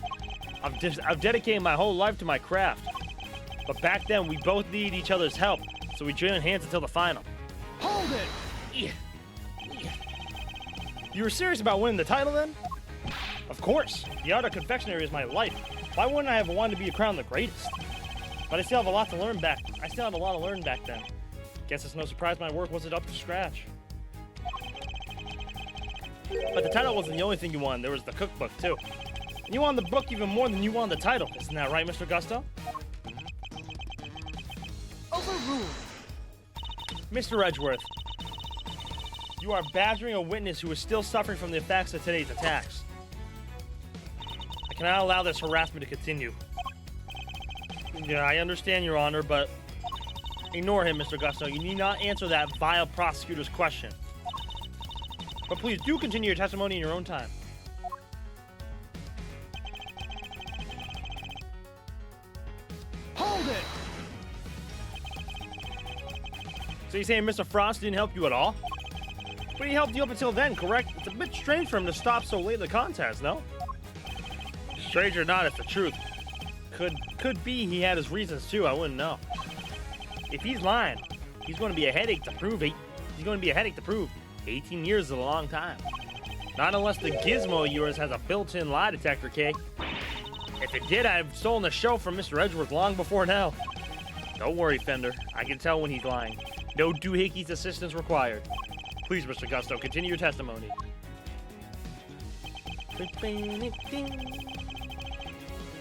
I've dedicated my whole life to my craft. But back then, we both needed each other's help, so we joined hands until the final. Hold it! Yeah. You were serious about winning the title then? Of course. The art of confectionery is my life. Why wouldn't I have wanted to be crowned the greatest? But I still have a lot to learn back. then. Guess it's no surprise my work wasn't up to scratch. But the title wasn't the only thing you won. There was the cookbook, too. And you won the book even more than you won the title. Isn't that right, Mr. Gusto? Overruled. Mr. Edgeworth, you are badgering a witness who is still suffering from the effects of today's attacks. I cannot allow this harassment to continue. Yeah, I understand, Your Honor, but ignore him, Mr. Gusto. You need not answer that vile prosecutor's question. But please do continue your testimony in your own time. Hold it! So you're saying Mr. Frost didn't help you at all? But he helped you up until then, correct? It's a bit strange for him to stop so late in the contest, no? Strange or not, it's the truth. Could be he had his reasons too, I wouldn't know. If he's lying, he's going to be a headache to prove. 18 years is a long time. Not unless the gizmo of yours has a built-in lie detector, Kay. If it did, I'd have stolen the show from Mr. Edgeworth long before now. Don't worry, Fender. I can tell when he's lying. No doohickeys assistance required. Please, Mr. Gusto, continue your testimony.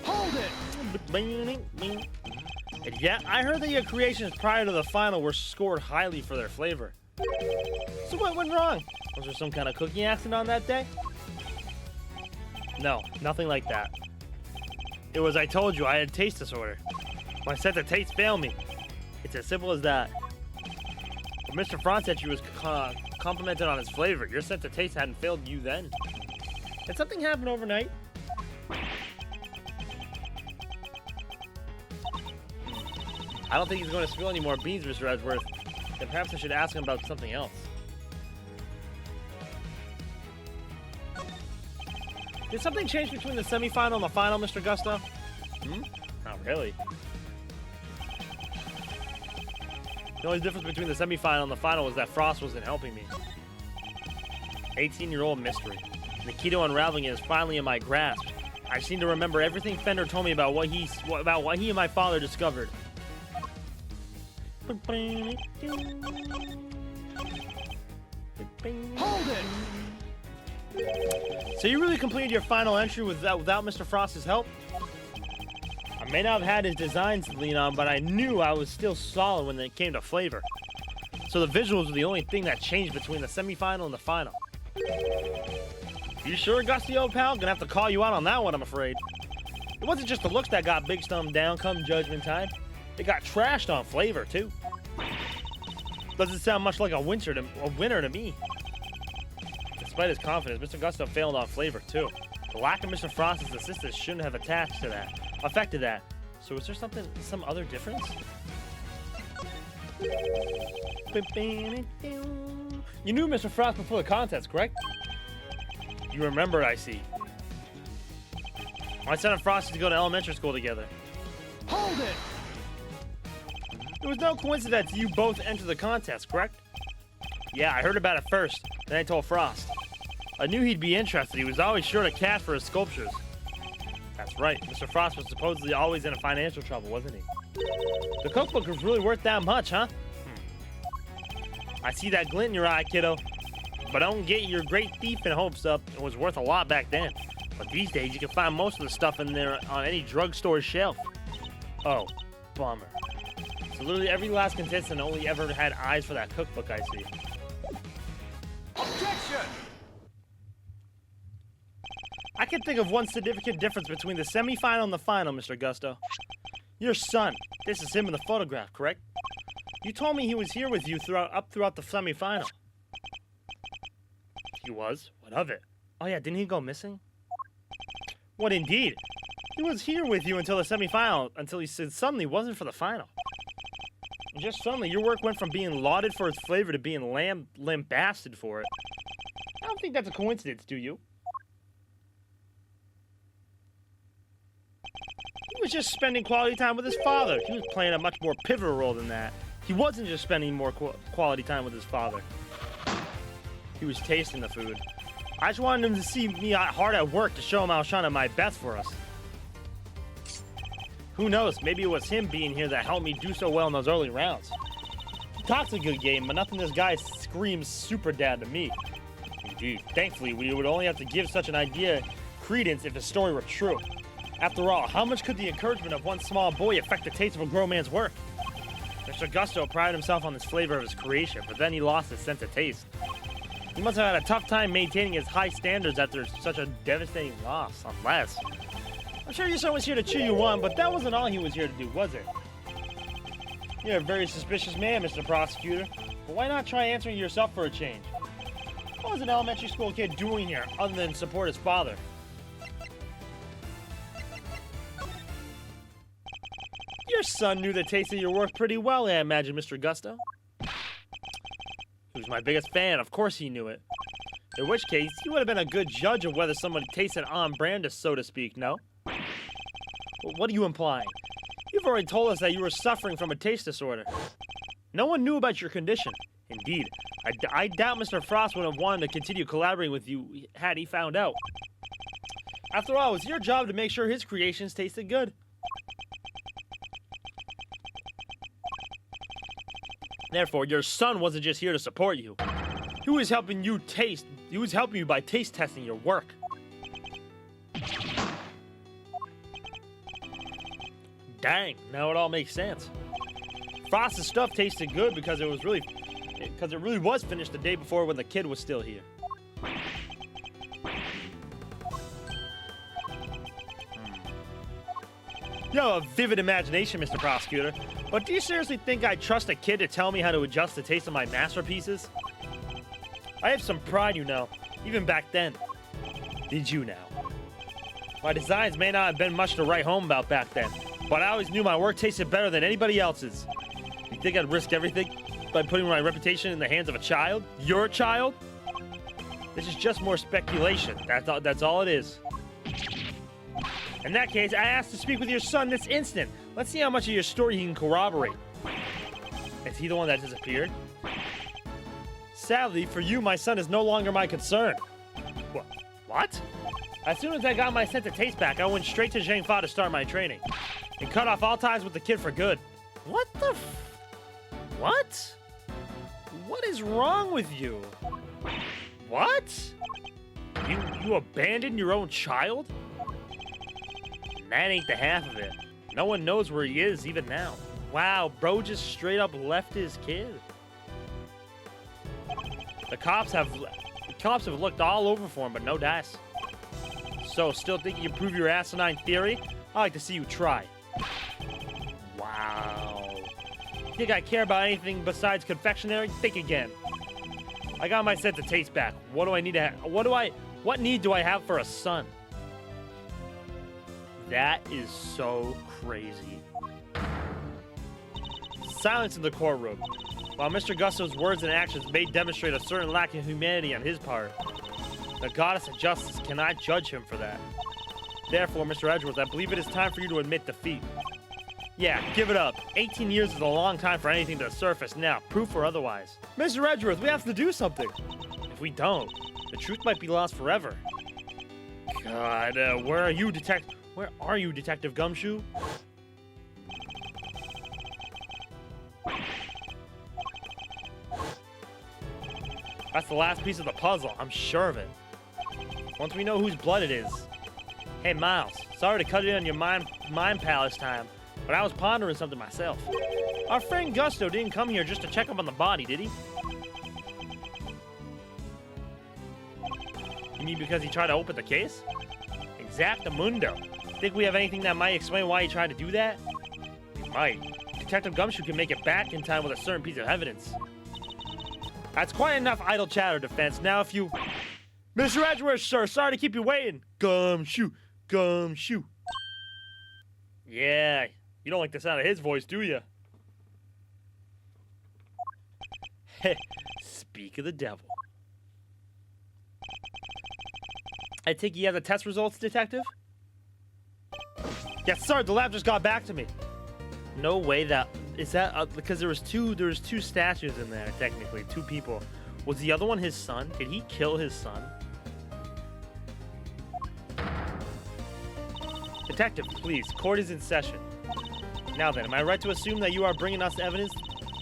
Hold it! And yeah, I heard that your creations prior to the final were scored highly for their flavor. So what went wrong? Was there some kind of cooking accident on that day? No, nothing like that. It was I told you I had a taste disorder. My sense of taste failed me. It's as simple as that. But Mr. Frost said you was complimented on his flavor. Your sense of taste hadn't failed you then. Did something happen overnight? I don't think he's going to spill any more beans, Mr. Edgeworth. Then perhaps I should ask him about something else. Did something change between the semifinal and the final, Mr. Gusto? Not really. The only difference between the semifinal and the final was that Frost wasn't helping me. 18-year-old mystery. The key to unraveling it is finally in my grasp. I seem to remember everything Fender told me about what he and my father discovered. Hold it! So you really completed your final entry without Mr. Frost's help? I may not have had his designs to lean on, but I knew I was still solid when it came to flavor. So the visuals were the only thing that changed between the semifinal and the final. You sure, Gusty, old pal? Gonna have to call you out on that one, I'm afraid. It wasn't just the looks that got Big Stump down come judgment time. It got trashed on flavor, too. Doesn't sound much like a winner to me. Despite his confidence, Mr. Gusto failed on flavor, too. The lack of Mr. Frost's assistance shouldn't have affected that. So is there some other difference? You knew Mr. Frost before the contest, correct? You remember, I see. My son and Frosty to go to elementary school together. Hold it! It was no coincidence you both entered the contest, correct? Yeah, I heard about it first, then I told Frost. I knew he'd be interested. He was always short of cash for his sculptures. That's right. Mr. Frost was supposedly always in financial trouble, wasn't he? The cookbook was really worth that much, huh? I see that glint in your eye, kiddo. But don't get your great thief in hopes up. It was worth a lot back then. But these days, you can find most of the stuff in there on any drugstore shelf. Oh, bummer. So literally every last contestant only ever had eyes for that cookbook, I see. Objection! I can think of one significant difference between the semifinal and the final, Mr. Gusto. Your son. This is him in the photograph, correct? You told me he was here with you throughout the semifinal. He was? What of it? Oh yeah, didn't he go missing? What indeed? He was here with you until the semifinal, until he said suddenly wasn't for the final. And just suddenly, your work went from being lauded for its flavor to being lambasted for it. I don't think that's a coincidence, do you? He was just spending quality time with his father. He was playing a much more pivotal role than that. He wasn't just spending more quality time with his father. He was tasting the food. I just wanted him to see me hard at work to show him I was trying my best for us. Who knows, maybe it was him being here that helped me do so well in those early rounds. He talks a good game, but nothing this guy screams super dad to me. Indeed, thankfully, we would only have to give such an idea credence if his story were true. After all, how much could the encouragement of one small boy affect the taste of a grown man's work? Mr. Gusto prided himself on this flavor of his creation, but then he lost his sense of taste. He must have had a tough time maintaining his high standards after such a devastating loss, unless... I'm sure your son was here to cheer you on, but that wasn't all he was here to do, was it? You're a very suspicious man, Mr. Prosecutor. But why not try answering yourself for a change? What was an elementary school kid doing here, other than support his father? Your son knew the taste of your work pretty well, I imagine, Mr. Gusto. He was my biggest fan, of course he knew it. In which case, he would have been a good judge of whether someone tasted on brand, so to speak, no? Well, what are you implying? You've already told us that you were suffering from a taste disorder. No one knew about your condition. Indeed, I doubt Mr. Frost would have wanted to continue collaborating with you had he found out. After all, it was your job to make sure his creations tasted good. Therefore, your son wasn't just here to support you. He was helping you by taste testing your work. Dang, now it all makes sense. Frost's stuff tasted good because it really was finished the day before when the kid was still here. You have a vivid imagination, Mr. Prosecutor. But do you seriously think I'd trust a kid to tell me how to adjust the taste of my masterpieces? I have some pride, you know, even back then. Did you now? My designs may not have been much to write home about back then, but I always knew my work tasted better than anybody else's. You think I'd risk everything by putting my reputation in the hands of a child? Your child? This is just more speculation. That's all it is. In that case, I ask to speak with your son this instant. Let's see how much of your story he can corroborate. Is he the one that disappeared? Sadly, for you, my son is no longer my concern. What? As soon as I got my sense of taste back, I went straight to Zhangfa to start my training. And cut off all ties with the kid for good. What the What? What is wrong with you? What? You abandoned your own child? That ain't the half of it. No one knows where he is even now. Wow, bro just straight up left his kid. The cops have looked all over for him, but no dice. So, still think you can prove your asinine theory? I like to see you try. Wow. Think I care about anything besides confectionery? Think again. I got my sense of taste back. What do I need to what need do I have for a son? That is so crazy. Silence in the courtroom. While Mr. Gusto's words and actions may demonstrate a certain lack of humanity on his part, the goddess of justice cannot judge him for that. Therefore, Mr. Edgeworth, I believe it is time for you to admit defeat. Yeah, give it up. 18 years is a long time for anything to surface now, proof or otherwise. Mr. Edgeworth, we have to do something. If we don't, the truth might be lost forever. God, where are you, Detective Gumshoe? That's the last piece of the puzzle, I'm sure of it. Once we know whose blood it is. Hey, Miles, sorry to cut in on your mind palace time, but I was pondering something myself. Our friend Gusto didn't come here just to check up on the body, did he? You mean because he tried to open the case? Exactamundo. Think we have anything that might explain why he tried to do that? We might. Detective Gumshoe can make it back in time with a certain piece of evidence. That's quite enough idle chatter, defense. Now if you... Mr. Edgeworth, sir, sorry to keep you waiting. Gumshoe, Gumshoe. Yeah, you don't like the sound of his voice, do you? Heh, speak of the devil. I take you have the test results, Detective? Yes, sir, the lab just got back to me. No way that... Is that... because there was two statues in there, technically. Two people. Was the other one his son? Did he kill his son? Detective, please. Court is in session. Now then, am I right to assume that you are bringing us the evidence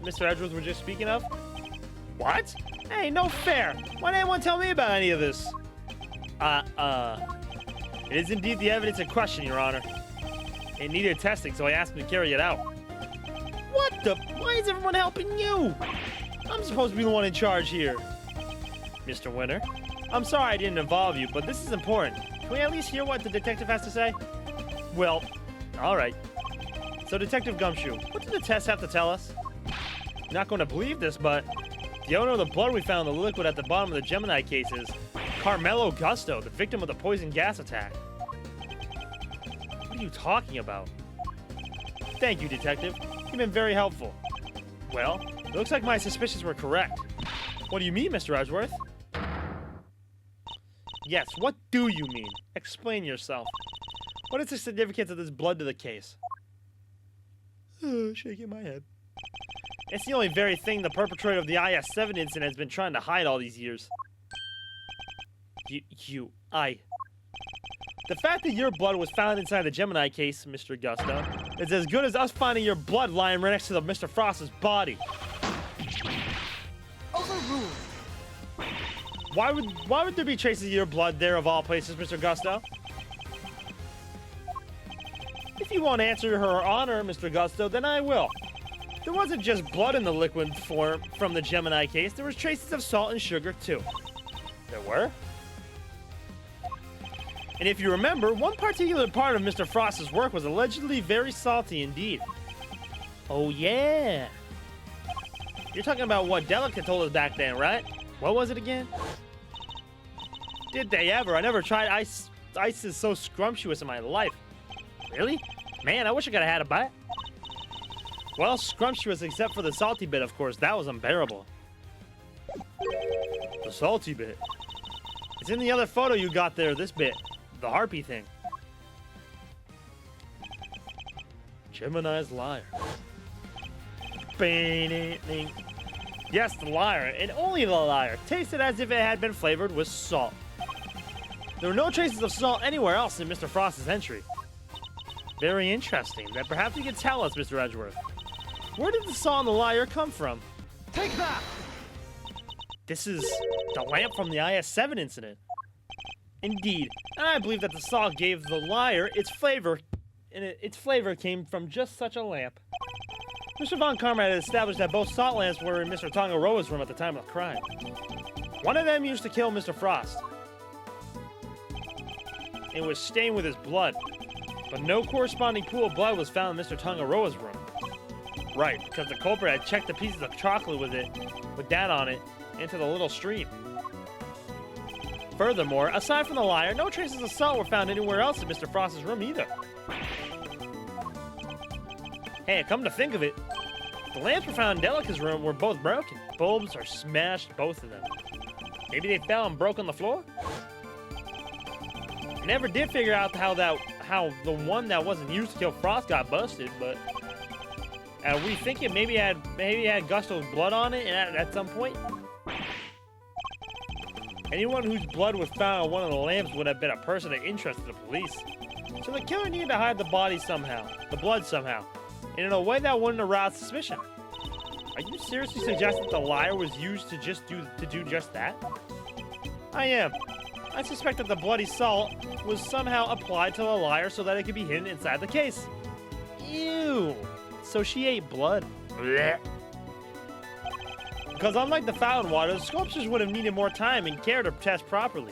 Mr. Edgeworth was just speaking of? What? Hey, no fair. Why didn't anyone tell me about any of this? It is indeed the evidence in question, Your Honor. It needed testing, so I asked him to carry it out. What the? Why is everyone helping you? I'm supposed to be the one in charge here. Mr. Winter, I'm sorry I didn't involve you, but this is important. Can we at least hear what the detective has to say? Well, all right. So, Detective Gumshoe, what did the test have to tell us? You're not going to believe this, but the owner of the blood we found in the liquid at the bottom of the Gemini case is Carmelo Gusto, the victim of the poison gas attack. What are you talking about? Thank you, Detective. You've been very helpful. Well, it looks like my suspicions were correct. What do you mean, Mr. Edgeworth? Yes, what do you mean? Explain yourself. What is the significance of this blood to the case? Shaking my head. It's the only very thing the perpetrator of the IS-7 incident has been trying to hide all these years. The fact that your blood was found inside the Gemini case, Mr. Gusto, is as good as us finding your blood lying right next to the Mr. Frost's body. Overruled. Why would there be traces of your blood there of all places, Mr. Gusto? If you won't answer her honor, Mr. Gusto, then I will. There wasn't just blood in the liquid form from the Gemini case. There was traces of salt and sugar, too. There were? And if you remember, one particular part of Mr. Frost's work was allegedly very salty indeed. Oh, yeah. You're talking about what Delica told us back then, right? What was it again? Did they ever? I never tried ice. Ice is so scrumptious in my life. Really? Man, I wish I could have had a bite. Well, scrumptious except for the salty bit, of course. That was unbearable. The salty bit. It's in the other photo you got there, this bit. The harpy thing. Gemini's liar. Yes, the liar, and only the liar, tasted as if it had been flavored with salt. There were no traces of salt anywhere else in Mr. Frost's entry. Very interesting. That perhaps you could tell us, Mr. Edgeworth. Where did the salt and the liar come from? Take that! This is the lamp from the IS-7 incident. Indeed, and I believe that the salt gave the liar its flavor, and its flavor came from just such a lamp. Mr. Von Karma had established that both salt lamps were in Mr. Tongaroa's room at the time of the crime. One of them used to kill Mr. Frost. It was stained with his blood. But no corresponding pool of blood was found in Mr. Tangaroa's room. Right, because the culprit had checked the pieces of chocolate with that on it, into the little stream. Furthermore, aside from the liar, no traces of salt were found anywhere else in Mr. Frost's room either. Hey, come to think of it, the lamps were found in Delica's room were both broken. Bulbs are smashed, both of them. Maybe they fell and broke on the floor? I never did figure out how the one that wasn't used to kill Frost got busted, but we thinking maybe it had Gusto's blood on it at some point? Anyone whose blood was found on one of the lamps would have been a person of interest to the police. So the killer needed to hide the body somehow, the blood somehow, and in a way that wouldn't arouse suspicion. Are you seriously suggesting that the liar was used to do just that? I am. I suspect that the bloody salt was somehow applied to the liar so that it could be hidden inside the case. Ew. So she ate blood. Blech. Because unlike the fountain water, the sculptures would have needed more time and care to test properly.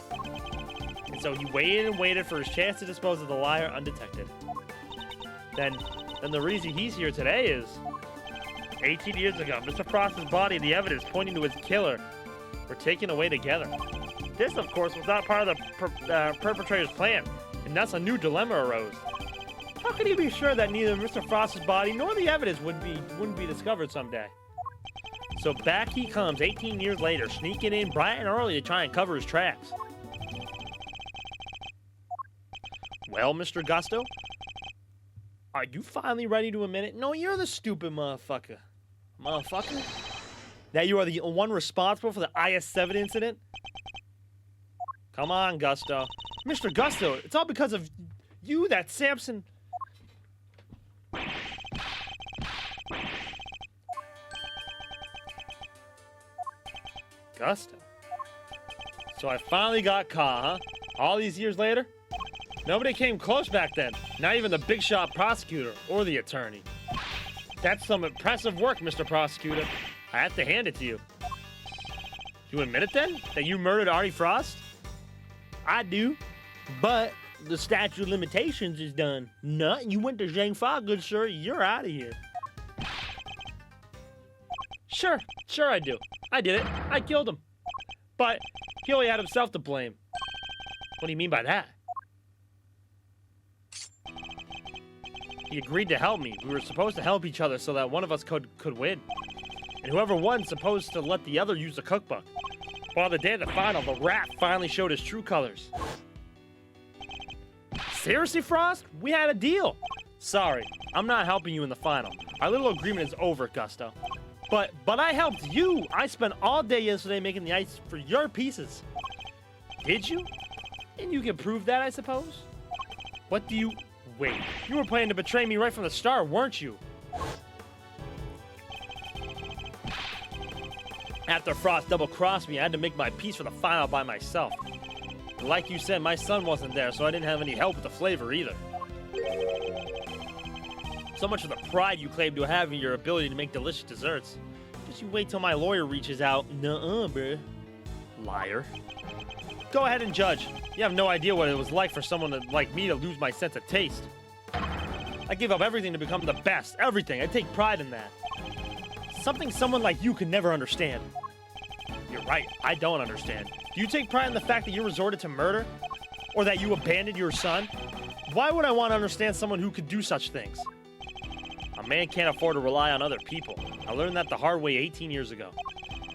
And so he waited and waited for his chance to dispose of the liar undetected. Then the reason he's here today is 18 years ago, Mr. Frost's body and the evidence pointing to his killer were taken away together. This, of course, was not part of the perpetrator's plan, and thus a new dilemma arose. How could he be sure that neither Mr. Frost's body nor the evidence wouldn't be discovered someday? So back he comes 18 years later, sneaking in bright and early to try and cover his tracks. Well, Mr. Gusto, are you finally ready to admit it? No, you're the stupid motherfucker. Motherfucker? That you are the one responsible for the IS-7 incident? Come on, Gusto. Mr. Gusto, it's all because of you that Samson... Gusto. So I finally got caught, huh? All these years later? Nobody came close back then. Not even the big shot prosecutor or the attorney. That's some impressive work, Mr. Prosecutor. I have to hand it to you. You admit it then? That you murdered Artie Frost? I do. But the statute of limitations is done. No, you went to Zhang Fa, good sir. You're out of here. Sure I do. I did it. I killed him. But he only had himself to blame. What do you mean by that? He agreed to help me. We were supposed to help each other so that one of us could win. And whoever won supposed to let the other use the cookbook. Well, on the day of the final, the rat finally showed his true colors. Seriously, Frost? We had a deal. Sorry, I'm not helping you in the final. Our little agreement is over, Gusto. But I helped you. I spent all day yesterday making the ice for your pieces. Did you? And you can prove that, I suppose? What do you... Wait, you were planning to betray me right from the start, weren't you? After Frost double-crossed me, I had to make my piece for the final by myself. And like you said, my son wasn't there, so I didn't have any help with the flavor either. So much for the pride you claim to have in your ability to make delicious desserts. Just you wait till my lawyer reaches out. Nuh-uh, bruh. Liar. Go ahead and judge. You have no idea what it was like for someone like me to lose my sense of taste. I gave up everything to become the best. Everything. I take pride in that. Something someone like you could never understand. You're right. I don't understand. Do you take pride in the fact that you resorted to murder? Or that you abandoned your son? Why would I want to understand someone who could do such things? A man can't afford to rely on other people. I learned that the hard way 18 years ago.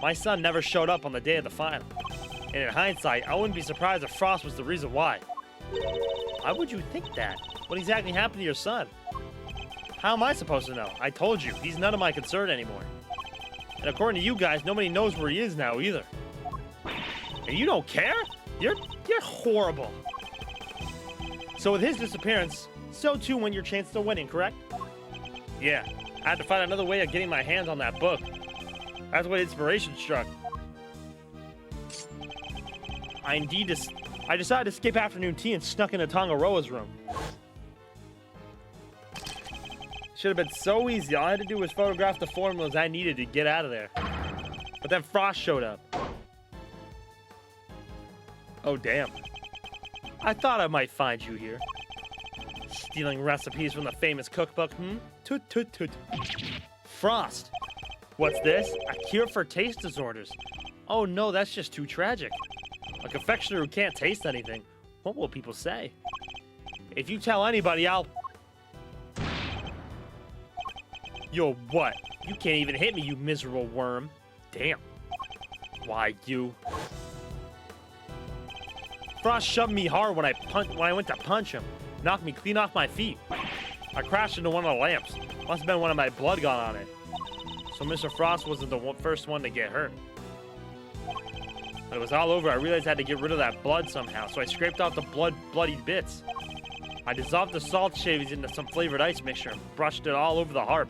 My son never showed up on the day of the final. And in hindsight, I wouldn't be surprised if Frost was the reason why. Why would you think that? What exactly happened to your son? How am I supposed to know? I told you, he's none of my concern anymore. And according to you guys, nobody knows where he is now either. And you don't care? You're horrible. So with his disappearance, so too went your chance to winning, correct? Yeah, I had to find another way of getting my hands on that book. That's what inspiration struck. I decided to skip afternoon tea and snuck into Tangaroa's room. Should have been so easy. All I had to do was photograph the formulas I needed to get out of there. But then Frost showed up. Oh, damn. I thought I might find you here. stealing recipes from the famous cookbook, Toot toot toot. Frost. What's this? A cure for taste disorders. Oh no, that's just too tragic. A confectioner who can't taste anything. What will people say? If you tell anybody, I'll... Yo, what? You can't even hit me, you miserable worm. Damn. Why, you... Frost shoved me hard when I went to punch him. Knocked me clean off my feet. I crashed into one of the lamps. Must have been one of my blood got on it. So Mr. Frost wasn't the first one to get hurt. When it was all over, I realized I had to get rid of that blood somehow, so I scraped off the bloodied bits. I dissolved the salt shavings into some flavored ice mixture and brushed it all over the harp.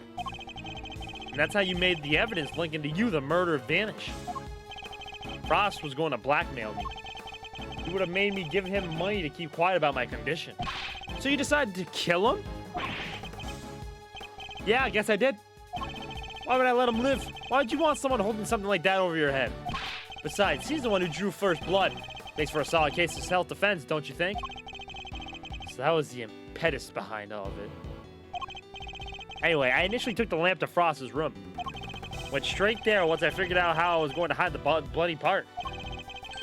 And that's how you made the evidence linking to you, the murder, vanish. Frost was going to blackmail me. He would have made me give him money to keep quiet about my condition. So you decided to kill him? Yeah, I guess I did. Why would I let him live? Why would you want someone holding something like that over your head? Besides, he's the one who drew first blood. Makes for a solid case of self-defense, don't you think? So that was the impetus behind all of it. Anyway, I initially took the lamp to Frost's room. Went straight there once I figured out how I was going to hide the bloody part.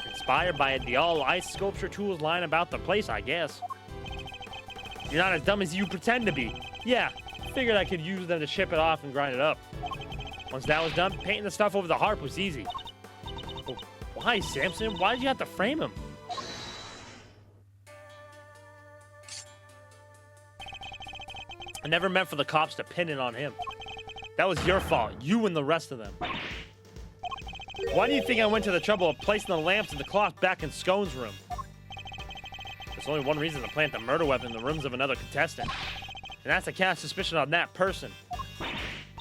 Inspired by the all-ice sculpture tools lying about the place, I guess. You're not as dumb as you pretend to be. Yeah, figured I could use them to chip it off and grind it up. Once that was done, painting the stuff over the harp was easy. Oh, why, Samson? Why did you have to frame him? I never meant for the cops to pin it on him. That was your fault, you and the rest of them. Why do you think I went to the trouble of placing the lamps and the cloth back in Scone's room? There's only one reason to plant the murder weapon in the rooms of another contestant. And that's to cast suspicion on that person.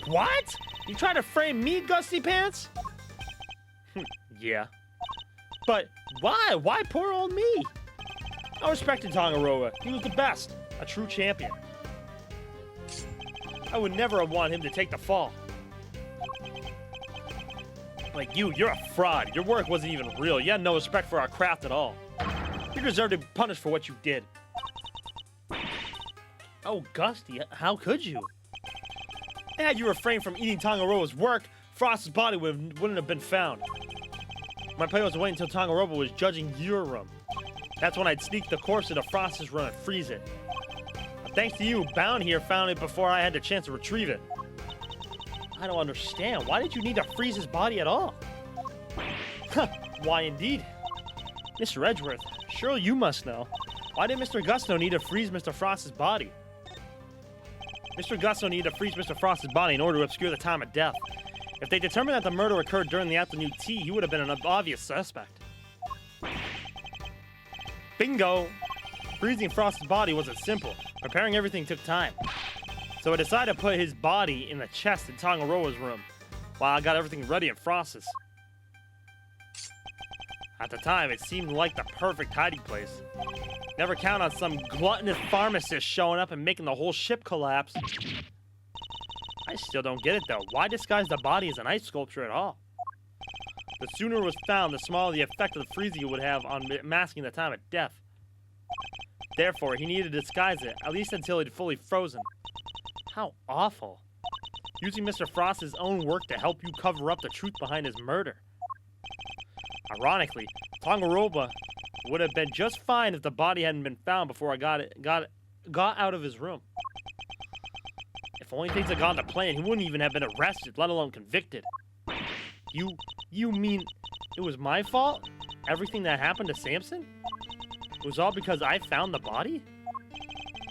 What? You trying to frame me, Gusty Pants? Yeah. But why? Why poor old me? I respected Tangaroa. He was the best. A true champion. I would never have wanted him to take the fall. Like you're a fraud. Your work wasn't even real. You had no respect for our craft at all. You deserve to be punished for what you did. Oh, Gusty, how could you? Had you refrained from eating Tangaroa's work, Frost's body wouldn't have been found. My plan was to wait until Tangaroa was judging your room. That's when I'd sneak the corpse into Frost's room and freeze it. But thanks to you, Bound here found it before I had the chance to retrieve it. I don't understand. Why did you need to freeze his body at all? Why indeed? Mr. Edgeworth, surely you must know. Why did Mr. Gusto need to freeze Mr. Frost's body? Mr. Gusto needed to freeze Mr. Frost's body in order to obscure the time of death. If they determined that the murder occurred during the afternoon tea, he would have been an obvious suspect. Bingo! Freezing Frost's body wasn't simple. Preparing everything took time. So I decided to put his body in the chest in Tangaroa's room, while I got everything ready in Frost's. At the time, it seemed like the perfect hiding place. Never count on some gluttonous pharmacist showing up and making the whole ship collapse. I still don't get it though. Why disguise the body as an ice sculpture at all? The sooner it was found, the smaller the effect of the freezing it would have on masking the time of death. Therefore, he needed to disguise it, at least until it had fully frozen. How awful. Using Mr. Frost's own work to help you cover up the truth behind his murder. Ironically, Tangaroa would have been just fine if the body hadn't been found before I got out of his room. If only things had gone to plan, he wouldn't even have been arrested, let alone convicted. You mean it was my fault? Everything that happened to Samson? It was all because I found the body?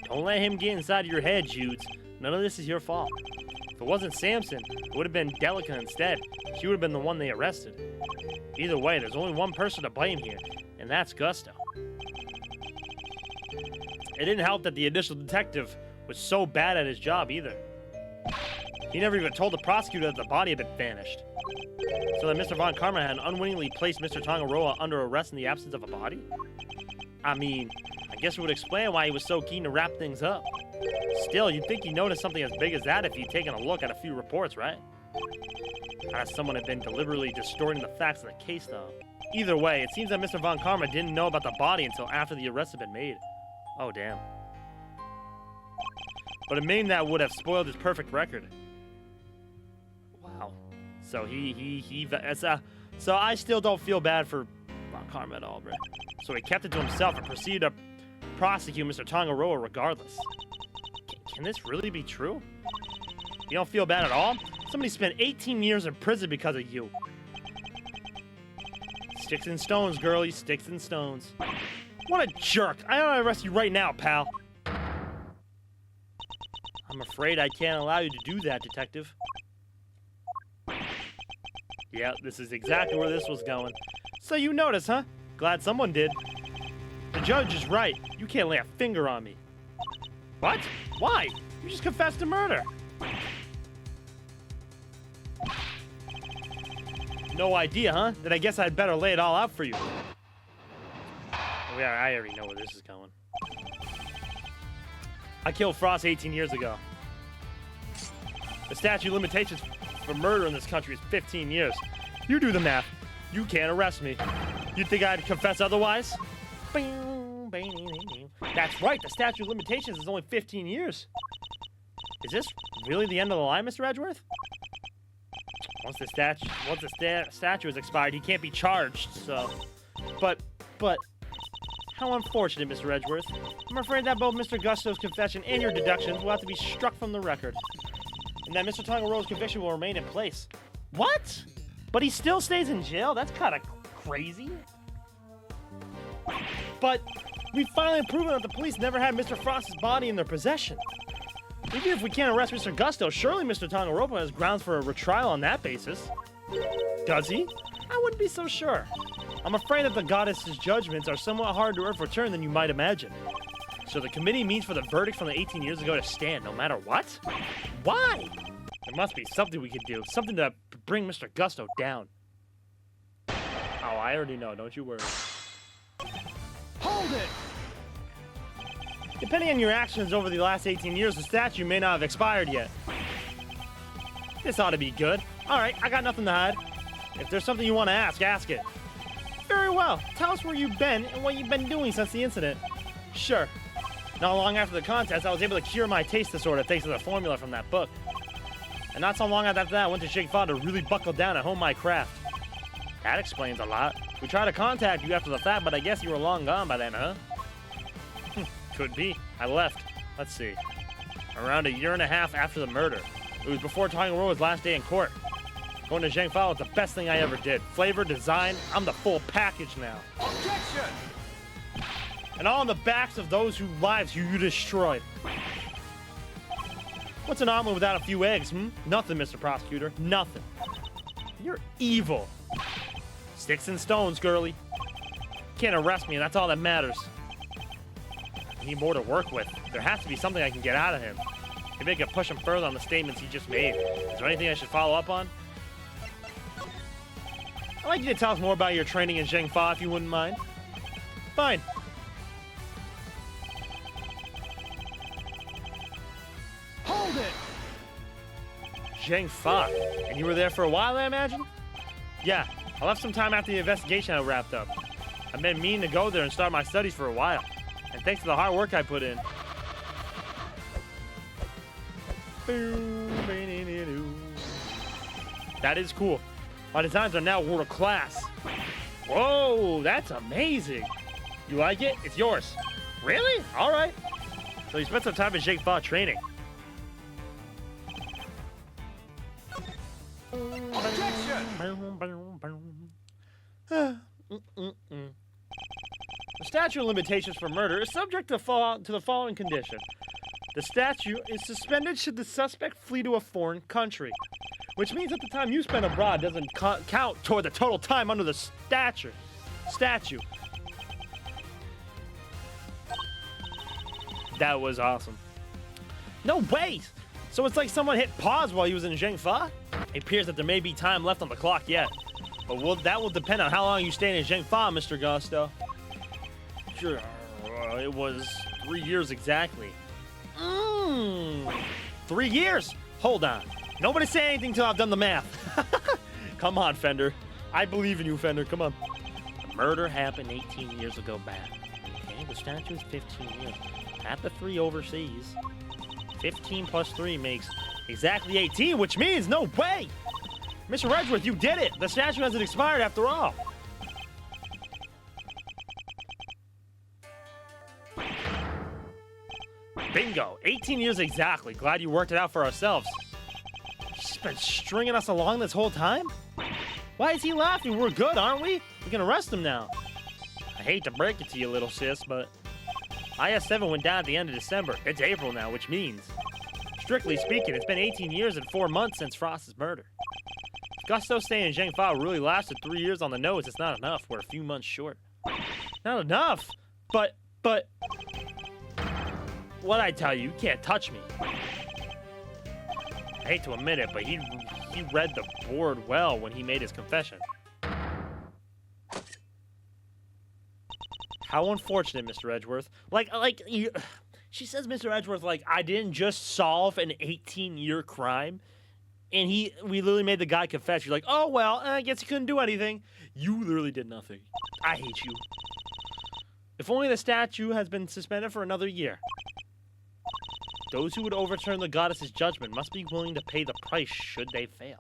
Don't let him get inside of your head, Judes. None of this is your fault. If it wasn't Samson, it would have been Delica instead. She would have been the one they arrested. Either way, there's only one person to blame here, and that's Gusto. It didn't help that the initial detective was so bad at his job either. He never even told the prosecutor that the body had been vanished. So that Mr. Von Karma had unwittingly placed Mr. Tangaroa under arrest in the absence of a body? I mean, I guess it would explain why he was so keen to wrap things up. Still, you'd think he'd notice something as big as that if he'd taken a look at a few reports, right? Unless someone had been deliberately distorting the facts of the case, though. Either way, it seems that Mr. Von Karma didn't know about the body until after the arrest had been made. Oh, damn. but a name that would have spoiled his perfect record. Wow. So so I still don't feel bad for Von Karma at all, bro. So he kept it to himself and proceeded to prosecute Mr. Tangaroa regardless. Can this really be true? You don't feel bad at all? Somebody spent 18 years in prison because of you. Sticks and stones, girlie. Sticks and stones. What a jerk. I ought to arrest you right now, pal. I'm afraid I can't allow you to do that, detective. Yeah, this is exactly where this was going. So you notice, huh? Glad someone did. The judge is right. You can't lay a finger on me. What? Why? You just confessed to murder. No idea, huh? Then I guess I'd better lay it all out for you. Oh, yeah, I already know where this is going. I killed Frost 18 years ago. The statute of limitations for murder in this country is 15 years. You do the math. You can't arrest me. You'd think I'd confess otherwise? That's right, the statute of limitations is only 15 years. Is this really the end of the line, Mr. Edgeworth? Once the statute is expired, he can't be charged, so... But... How unfortunate, Mr. Edgeworth. I'm afraid that both Mr. Gusto's confession and your deductions will have to be struck from the record. And that Mr. Tangaroa's conviction will remain in place. What? But he still stays in jail? That's kind of crazy. But we finally proven that the police never had Mr. Frost's body in their possession. Even if we can't arrest Mr. Gusto, surely Mr. Tangaroa has grounds for a retrial on that basis. Does he? I wouldn't be so sure. I'm afraid that the goddess's judgments are somewhat harder to overturn than you might imagine. So the committee means for the verdict from the 18 years ago to stand, no matter what? Why? There must be something we could do, something to bring Mr. Gusto down. Oh, I already know, don't you worry. Hold it! Depending on your actions over the last 18 years, the statute may not have expired yet. This ought to be good. Alright, I got nothing to hide. If there's something you want to ask it. Very well. Tell us where you've been and what you've been doing since the incident. Sure. Not long after the contest, I was able to cure my taste disorder thanks to the formula from that book. And not so long after that, I went to Shake Fa to really buckle down and hone my craft. That explains a lot. We tried to contact you after the fact, but I guess you were long gone by then, huh? Could be. I left. Let's see. Around a year and a half after the murder. It was before Tangaroa's last day in court. Going to Zhangfa was the best thing I ever did. Flavor, design, I'm the full package now. Objection! And all on the backs of those whose lives you destroyed. What's an omelet without a few eggs, Nothing, Mr. Prosecutor. Nothing. You're evil. Sticks and stones, girlie. Can't arrest me, and that's all that matters. I need more to work with. There has to be something I can get out of him. Maybe I can push him further on the statements he just made. Is there anything I should follow up on? I'd like you to tell us more about your training in Zhangfa, if you wouldn't mind. Fine. Hold it! Zhangfa. And you were there for a while, I imagine? Yeah, I left some time after the investigation had wrapped up. I've been meaning to go there and start my studies for a while. And thanks to the hard work I put in. That is cool. My designs are now world class. Whoa, that's amazing. You like it? It's yours. Really? All right. So you spent some time in Shake Fa training. Objection! The statute of limitations for murder is subject to the following condition. The statute is suspended should the suspect flee to a foreign country, which means that the time you spend abroad doesn't count toward the total time under the statute. That was awesome. No way! So it's like someone hit pause while he was in Zhangfa? It appears that there may be time left on the clock yet. But that will depend on how long you stay in Zhangfa, Mr. Gusto. Sure, it was 3 years exactly. 3 years? Hold on. Nobody say anything till I've done the math. Come on, Fender. I believe in you, Fender. Come on. The murder happened 18 years ago back. Okay, the statute is 15 years. At the 3 overseas. 15 plus 3 makes exactly 18, which means no way! Mr. Edgeworth, you did it! The statue hasn't expired after all! Bingo! 18 years exactly. Glad you worked it out for ourselves. She's been stringing us along this whole time? Why is he laughing? We're good, aren't we? We can arrest him now. I hate to break it to you, little sis, but IS-7 went down at the end of December. It's April now, which means, strictly speaking, it's been 18 years and 4 months since Frost's murder. If Gusto staying in Zhengfa really lasted 3 years on the nose, it's not enough. We're a few months short. Not enough? But... What'd I tell you? You can't touch me. I hate to admit it, but he read the board well when he made his confession. How unfortunate, Mr. Edgeworth. She says, Mr. Edgeworth, like, I didn't just solve an 18-year crime, and we literally made the guy confess. You're like, oh, well, I guess he couldn't do anything. You literally did nothing. I hate you. If only the statue has been suspended for another year. Those who would overturn the goddess's judgment must be willing to pay the price should they fail.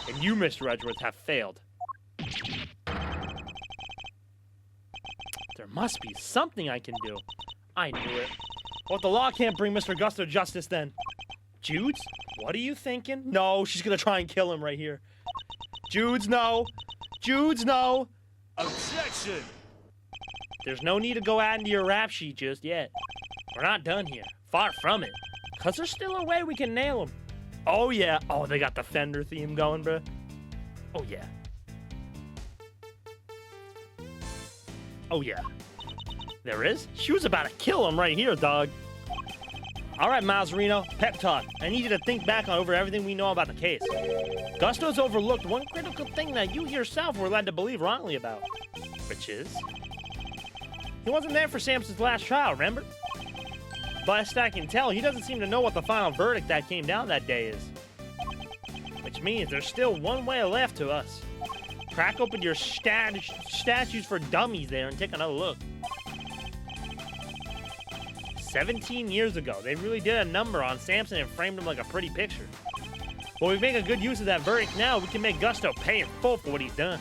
And you, Mr. Edgeworth, have failed. There must be something I can do. I knew it. Well, if the law can't bring Mr. Gusto justice, then... Judes? What are you thinking? No, she's gonna try and kill him right here. Judes, no! Judes, no! Objection! There's no need to go add into your rap sheet just yet. We're not done here. Far from it. Cause there's still a way we can nail him. Oh yeah. Oh, they got the Fender theme going, bruh. Oh yeah. Oh yeah. There is? She was about to kill him right here, dog. Alright, Miles Reno. Pep talk. I need you to think back over everything we know about the case. Gusto's overlooked one critical thing that you yourself were led to believe wrongly about. Which is? He wasn't there for Samson's last trial, remember? Best I can tell, he doesn't seem to know what the final verdict that came down that day is. Which means there's still one way left to us. Crack open your statues for dummies there and take another look. 17 years ago, they really did a number on Samson and framed him like a pretty picture. But we make a good use of that verdict now, we can make Gusto pay in full for what he's done.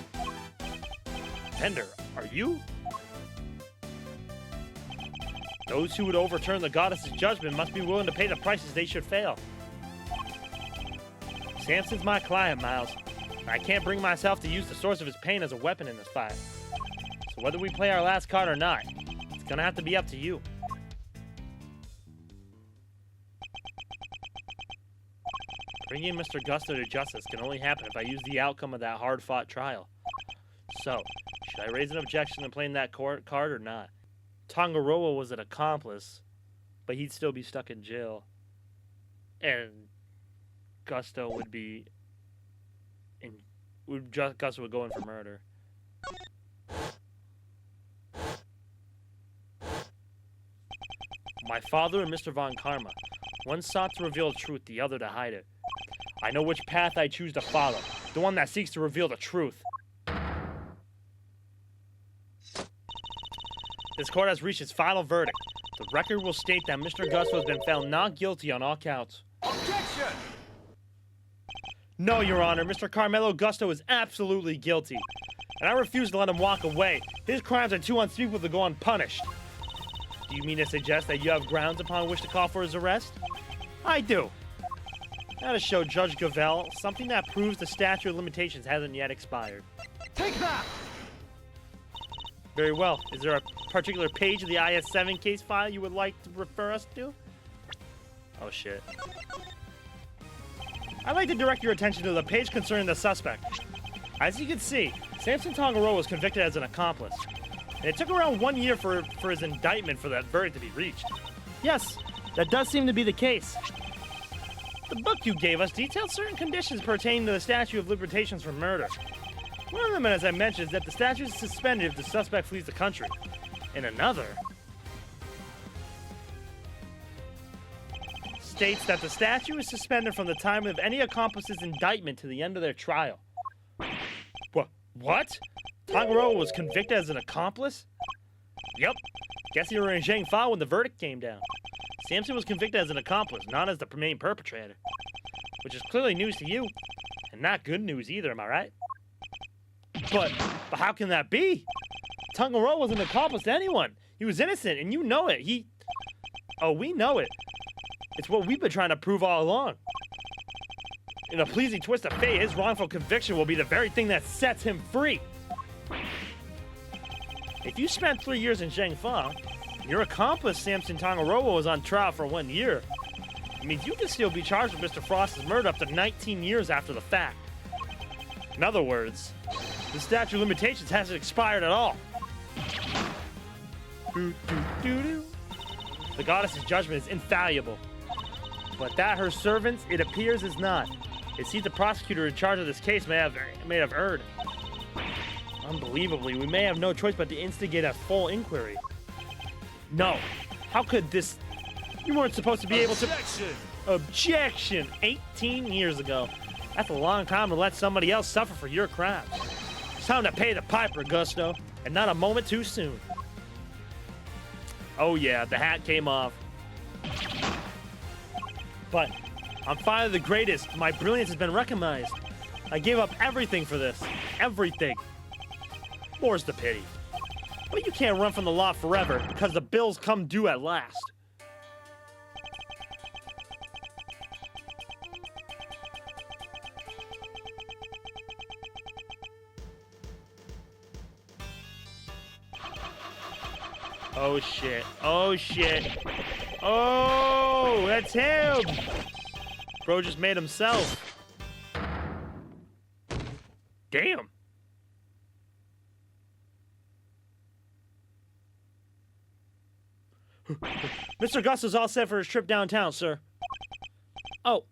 Pender, are you? Those who would overturn the goddess's judgment must be willing to pay the prices they should fail. Samson's my client, Miles. I can't bring myself to use the source of his pain as a weapon in this fight. So whether we play our last card or not, it's gonna have to be up to you. Bringing Mr. Gusto to justice can only happen if I use the outcome of that hard-fought trial. So, should I raise an objection to playing that card or not? Tangaroa was an accomplice, but he'd still be stuck in jail. And Gusto would be Gusto would go in for murder. My father and Mr. Von Karma. One sought to reveal the truth, the other to hide it. I know which path I choose to follow. The one that seeks to reveal the truth. This court has reached its final verdict. The record will state that Mr. Gusto has been found not guilty on all counts. Objection! No, Your Honor, Mr. Carmelo Gusto is absolutely guilty. And I refuse to let him walk away. His crimes are too unspeakable to go unpunished. Do you mean to suggest that you have grounds upon which to call for his arrest? I do. Now to show Judge Gavell something that proves the statute of limitations hasn't yet expired. Take that! Very well. Is there a particular page of the IS-7 case file you would like to refer us to? Oh, shit. I'd like to direct your attention to the page concerning the suspect. As you can see, Samson Tangaroa was convicted as an accomplice. And it took around 1 year for his indictment for that verdict to be reached. Yes, that does seem to be the case. The book you gave us details certain conditions pertaining to the statute of limitations for murder. One of them, as I mentioned, is that the statute is suspended if the suspect flees the country. And another states that the statute is suspended from the time of any accomplice's indictment to the end of their trial. What? Tangaroa was convicted as an accomplice? Yep. Guess you were in Zhengfa when the verdict came down. Samson was convicted as an accomplice, not as the main perpetrator. Which is clearly news to you, and not good news either, am I right? But how can that be? Tangaroa wasn't an accomplice to anyone. He was innocent, and you know it. Oh, we know it. It's what we've been trying to prove all along. In a pleasing twist of fate, his wrongful conviction will be the very thing that sets him free. If you spent 3 years in Zhengfa, your accomplice, Samson Tangaroa, was on trial for 1 year. It means you can still be charged with Mr. Frost's murder up to 19 years after the fact. In other words, the statute of limitations hasn't expired at all. The goddess's judgment is infallible. But that her servants, it appears, is not. It seems the prosecutor in charge of this case may have erred. Unbelievably, we may have no choice but to instigate a full inquiry. No. How could this... You weren't supposed to be able to... Objection! 18 years ago. That's a long time to let somebody else suffer for your crimes. It's time to pay the piper, Gusto, and not a moment too soon. Oh yeah, the hat came off. But I'm finally the greatest. My brilliance has been recognized. I gave up everything for this. Everything. More's the pity. But you can't run from the law forever because the bills come due at last. Oh shit. Oh shit. Oh, that's him. Bro just made himself. Damn. Mr. Gus is all set for his trip downtown, sir. Oh,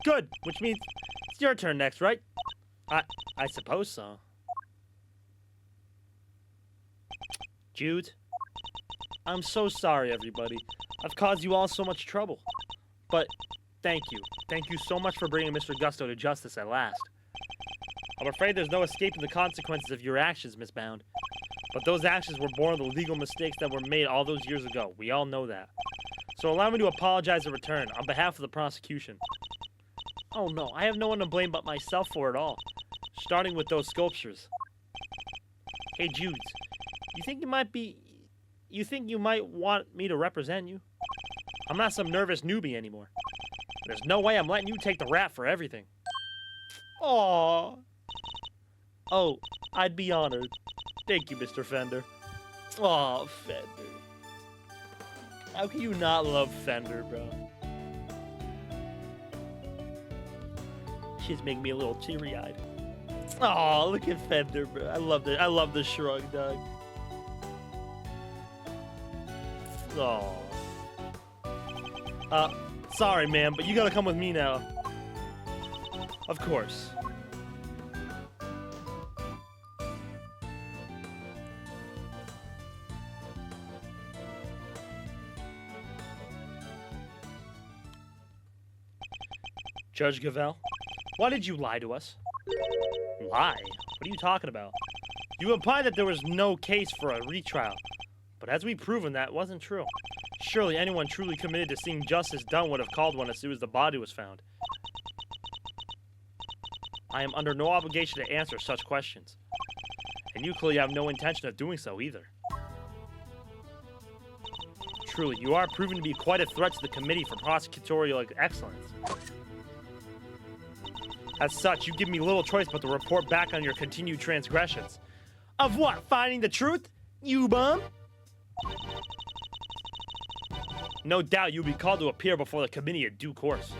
good. Which means it's your turn next, right? I suppose so. Jude, I'm so sorry, everybody. I've caused you all so much trouble. But thank you. Thank you so much for bringing Mr. Gusto to justice at last. I'm afraid there's no escaping the consequences of your actions, Miss Bound. But those actions were born of the legal mistakes that were made all those years ago. We all know that. So allow me to apologize in return on behalf of the prosecution. Oh no, I have no one to blame but myself for it all. Starting with those sculptures. Hey Jude, you think you might want me to represent you? I'm not some nervous newbie anymore. There's no way I'm letting you take the rap for everything. Aww. Oh, I'd be honored. Thank you, Mr. Fender. Aw, Fender. How can you not love Fender, bro? Shit's making me a little teary-eyed. Aw, look at Fender, bro. I love the shrug, dog. Aw. Sorry, man, but you gotta come with me now. Of course. Judge Gavel, why did you lie to us? Lie? What are you talking about? You implied that there was no case for a retrial, but as we've proven, that wasn't true. Surely anyone truly committed to seeing justice done would have called one as soon as the body was found. I am under no obligation to answer such questions, and you clearly have no intention of doing so either. Truly, you are proven to be quite a threat to the Committee for Prosecutorial Excellence. As such, you give me little choice but to report back on your continued transgressions. Of what? Finding the truth? You bum? No doubt you'll be called to appear before the committee in due course.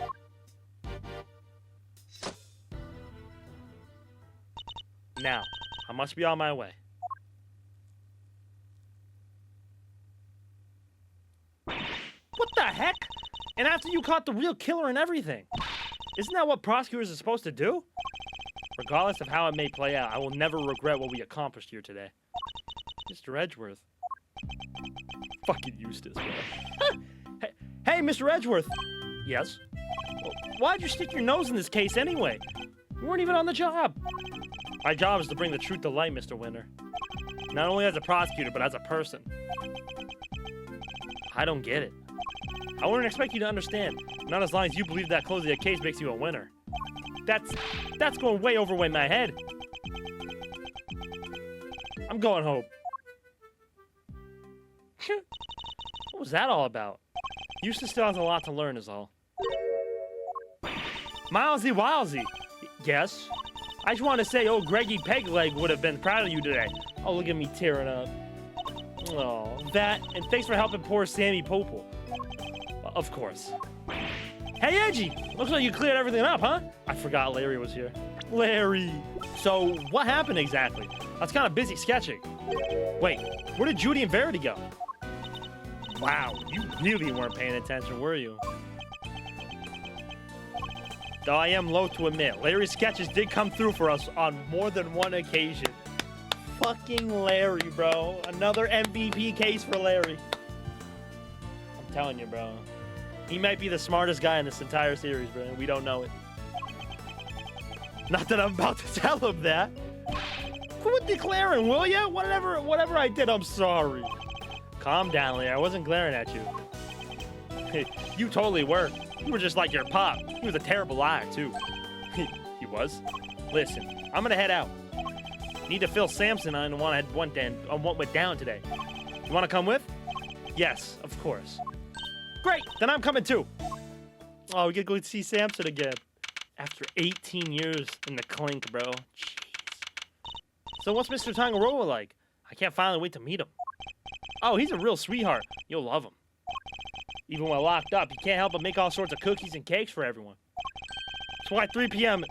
Now, I must be on my way. What the heck? And after you caught the real killer and everything. Isn't that what prosecutors are supposed to do? Regardless of how it may play out, I will never regret what we accomplished here today. Mr. Edgeworth. Fucking Eustace, bro. Hey, Mr. Edgeworth. Yes? Well, why'd you stick your nose in this case anyway? You weren't even on the job. My job is to bring the truth to light, Mr. Winter. Not only as a prosecutor, but as a person. I don't get it. I wouldn't expect you to understand. Not as long as you believe that closing a case makes you a winner. That's going way over my head. I'm going home. What was that all about? Houston still has a lot to learn is all. Milesy Wilesy. Yes? I just want to say old Greggy Pegleg would have been proud of you today. Oh, look at me tearing up. Oh, that, and thanks for helping poor Sammy Popel. Of course. Hey, Edgy! Looks like you cleared everything up, huh? I forgot Larry was here. Larry! So, what happened exactly? I was kind of busy sketching. Wait, where did Judy and Verity go? Wow, you really weren't paying attention, were you? Though I am loath to admit, Larry's sketches did come through for us on more than one occasion. Fucking Larry, bro. Another MVP case for Larry. I'm telling you, bro. He might be the smartest guy in this entire series, bro, and we don't know it. Not that I'm about to tell him that. Quit declaring, will ya? Whatever I did, I'm sorry. Calm down, Larry. I wasn't glaring at you. You totally were. You were just like your pop. He was a terrible liar, too. He was? Listen, I'm gonna head out. Need to fill Samson on what went down today. You wanna come with? Yes, of course. Great, then I'm coming too. Oh, we get to go see Samson again. After 18 years in the clink, bro. Jeez. So what's Mr. Tangaroa like? I can't finally wait to meet him. Oh, he's a real sweetheart. You'll love him. Even while locked up, he can't help but make all sorts of cookies and cakes for everyone. That's why 3 p.m.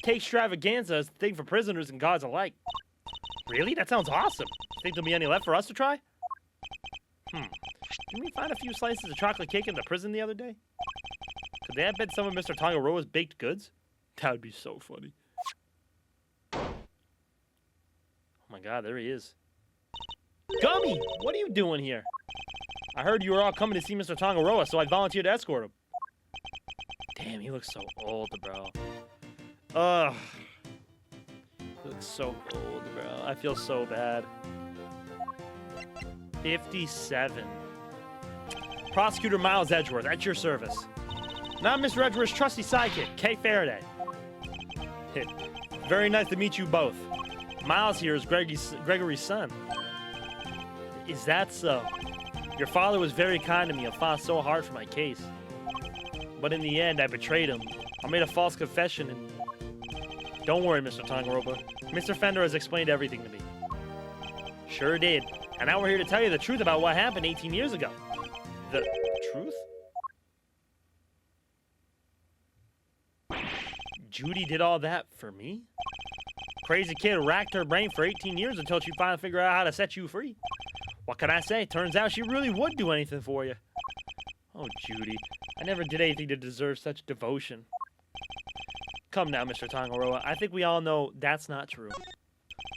cake extravaganza is the thing for prisoners and gods alike. Really? That sounds awesome. Think there'll be any left for us to try? Didn't we find a few slices of chocolate cake in the prison the other day? Could they have been some of Mr. Tangaroa's baked goods? That would be so funny. Oh my god, there he is. Gummy, what are you doing here? I heard you were all coming to see Mr. Tangaroa, so I volunteered to escort him. Damn, he looks so old, bro. Ugh. He looks so old, bro. I feel so bad. 57. Prosecutor Miles Edgeworth, at your service. Now Mr. Edgeworth's trusty sidekick, Kay Faraday. Very nice to meet you both. Miles here is Gregory's son. Is that so? Your father was very kind to me and fought so hard for my case. But in the end, I betrayed him. I made a false confession and... Don't worry, Mr. Tangaroa. Mr. Fender has explained everything to me. Sure did. And now we're here to tell you the truth about what happened 18 years ago. The truth? Judy did all that for me? Crazy kid racked her brain for 18 years until she finally figured out how to set you free. What can I say? Turns out she really would do anything for you. Oh, Judy. I never did anything to deserve such devotion. Come now, Mr. Tangaroa. I think we all know that's not true.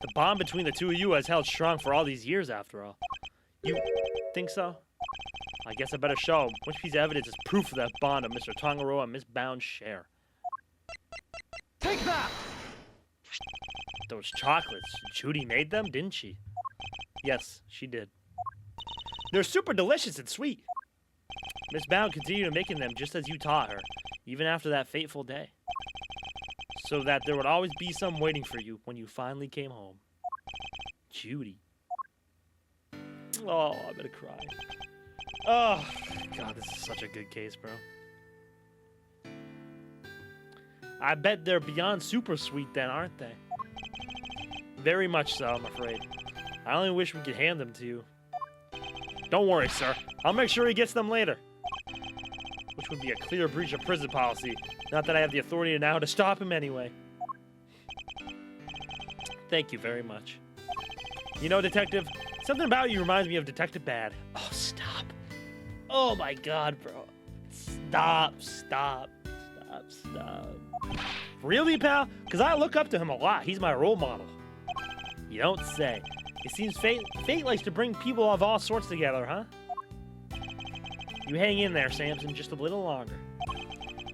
The bond between the two of you has held strong for all these years, after all. You think so? I guess I better show him. Which piece of evidence is proof of that bond of Mr. Tangaroa and Miss Bound's share? Take that! Those chocolates. Judy made them, didn't she? Yes, she did. They're super delicious and sweet. Miss Bound continued making them just as you taught her, even after that fateful day. So that there would always be some waiting for you when you finally came home. Judy. Oh, I'm gonna cry. Oh, God, this is such a good case, bro. I bet they're beyond super sweet then, aren't they? Very much so, I'm afraid. I only wish we could hand them to you. Don't worry, sir. I'll make sure he gets them later. Which would be a clear breach of prison policy. Not that I have the authority now to stop him anyway. Thank you very much. You know, Detective, something about you reminds me of Detective Bad. Oh, stop. Oh my god, bro. Stop. Really, pal? Because I look up to him a lot. He's my role model. You don't say. It seems fate likes to bring people of all sorts together, huh? You hang in there, Samson, just a little longer.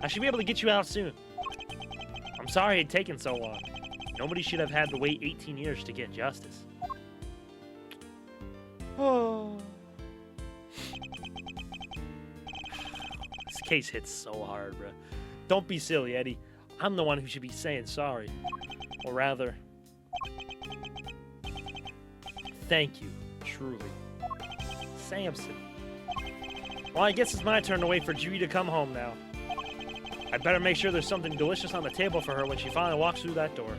I should be able to get you out soon. I'm sorry it taken so long. Nobody should have had to wait 18 years to get justice. Oh. case hits so hard, bro. Don't be silly, Eddie. I'm the one who should be saying sorry. Or rather, thank you, truly. Samson. Well, I guess it's my turn to wait for Dewey to come home now. I better make sure there's something delicious on the table for her when she finally walks through that door.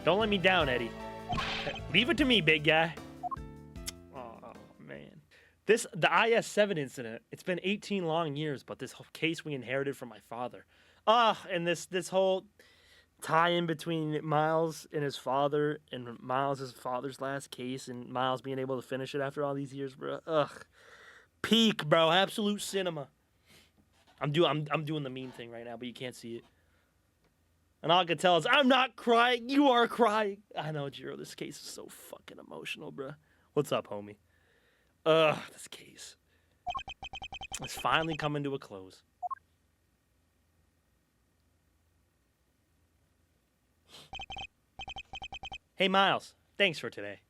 Don't let me down, Eddie. Leave it to me, big guy. Oh, man. The IS-7 incident, it's been 18 long years, but this whole case we inherited from my father. And this whole tie-in between Miles and his father, and Miles' father's last case, and Miles being able to finish it after all these years, bro. Ugh. Peak, bro. Absolute cinema. I'm doing the meme thing right now, but you can't see it. And all I can tell is, I'm not crying. You are crying. I know, Jiro. This case is so fucking emotional, bro. What's up, homie? This case. It's finally coming to a close. Hey, Miles. Thanks for today.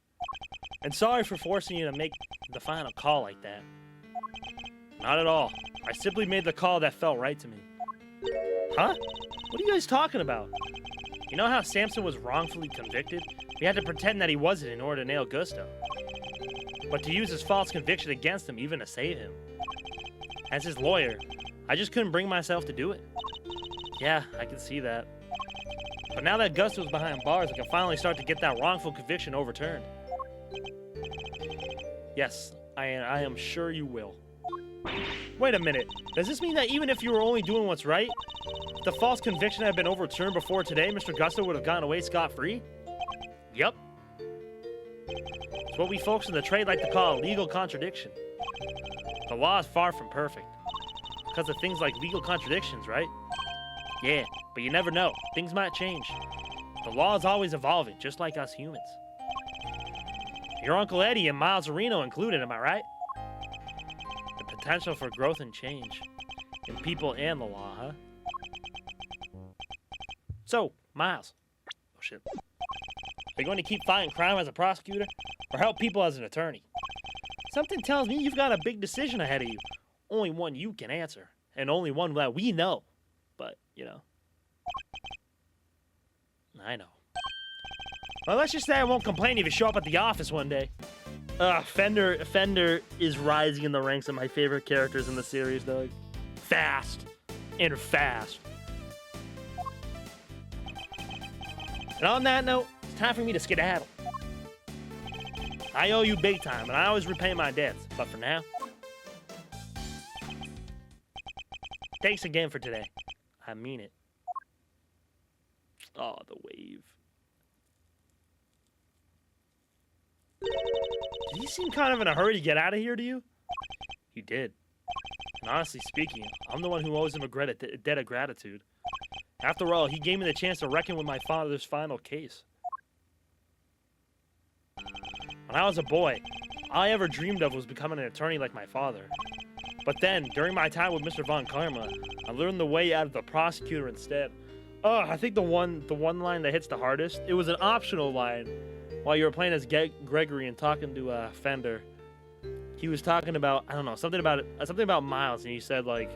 And sorry for forcing you to make the final call like that. Not at all. I simply made the call that felt right to me. Huh? What are you guys talking about? You know how Samson was wrongfully convicted? We had to pretend that he wasn't in order to nail Gusto. But to use his false conviction against him, even to save him. As his lawyer, I just couldn't bring myself to do it. Yeah, I can see that. But now that Gusto's behind bars, I can finally start to get that wrongful conviction overturned. Yes, I am sure you will. Wait a minute. Does this mean that even if you were only doing what's right, if the false conviction had been overturned before today, Mr. Gusto would have gone away scot-free? Yep. It's what we folks in the trade like to call a legal contradiction. The law is far from perfect. Because of things like legal contradictions, right? Yeah, but you never know. Things might change. The law is always evolving, just like us humans. Your Uncle Eddie and Miles Areno included, am I right? The potential for growth and change. In people and the law, huh? So, Miles. Oh, shit. Are you going to keep fighting crime as a prosecutor, or help people as an attorney? Something tells me you've got a big decision ahead of you. Only one you can answer, and only one that we know. But, you know. I know. Well, let's just say I won't complain if you show up at the office one day. Fender is rising in the ranks of my favorite characters in the series, dog. Fast. And fast. And on that note, it's time for me to skedaddle. I owe you big time, and I always repay my debts. But for now, thanks again for today. I mean it. Oh, the wave. Did he seem kind of in a hurry to get out of here to you? He did. And honestly speaking, I'm the one who owes him a debt of gratitude. After all, he gave me the chance to reckon with my father's final case. When I was a boy, all I ever dreamed of was becoming an attorney like my father. But then, during my time with Mr. Von Karma, I learned the way out of the prosecutor instead. I think the one line that hits the hardest, it was an optional line while you were playing as Gregory and talking to Fender. He was talking about, I don't know, something about Miles, and he said like,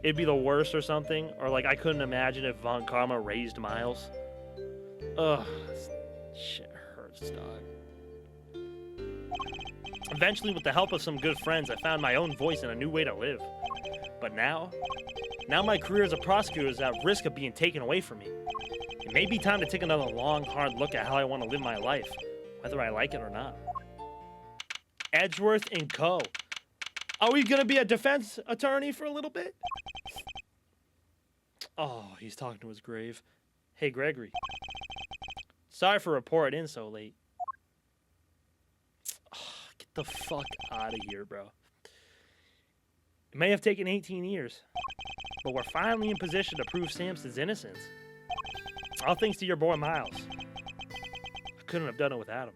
it'd be the worst or something, or like I couldn't imagine if Von Karma raised Miles. Shit hurts, dog. Eventually, with the help of some good friends, I found my own voice and a new way to live. But now my career as a prosecutor is at risk of being taken away from me. It may be time to take another long, hard look at how I want to live my life, whether I like it or not. Edgeworth & Co. Are we gonna be a defense attorney for a little bit? Oh, he's talking to his grave. Hey, Gregory. Sorry for reporting in so late. Get the fuck out of here, bro. It may have taken 18 years, but we're finally in position to prove Samson's innocence. All thanks to your boy, Miles. I couldn't have done it without him.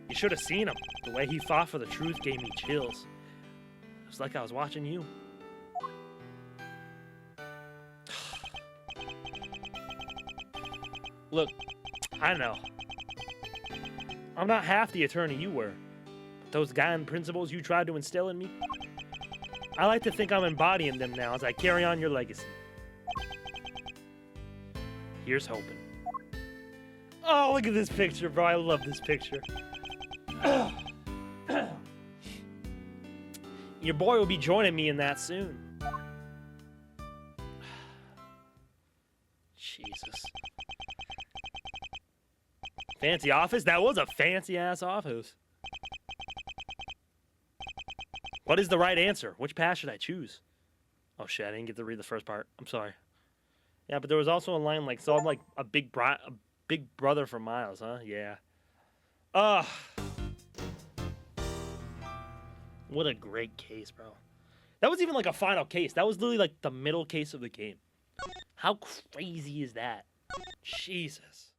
You should have seen him. The way he fought for the truth gave me chills. It was like I was watching you. Look, I know. I'm not half the attorney you were. But those guiding principles you tried to instill in me, I like to think I'm embodying them now as I carry on your legacy. Here's hoping. Oh, look at this picture, bro. I love this picture. Your boy will be joining me in that soon. Jesus. Fancy office? That was a fancy-ass office. What is the right answer? Which path should I choose? Oh, shit. I didn't get to read the first part. I'm sorry. Yeah, but there was also a line like, so I'm like a big brother for Miles, huh? Yeah. Ugh. What a great case, bro. That was even like a final case. That was literally like the middle case of the game. How crazy is that? Jesus.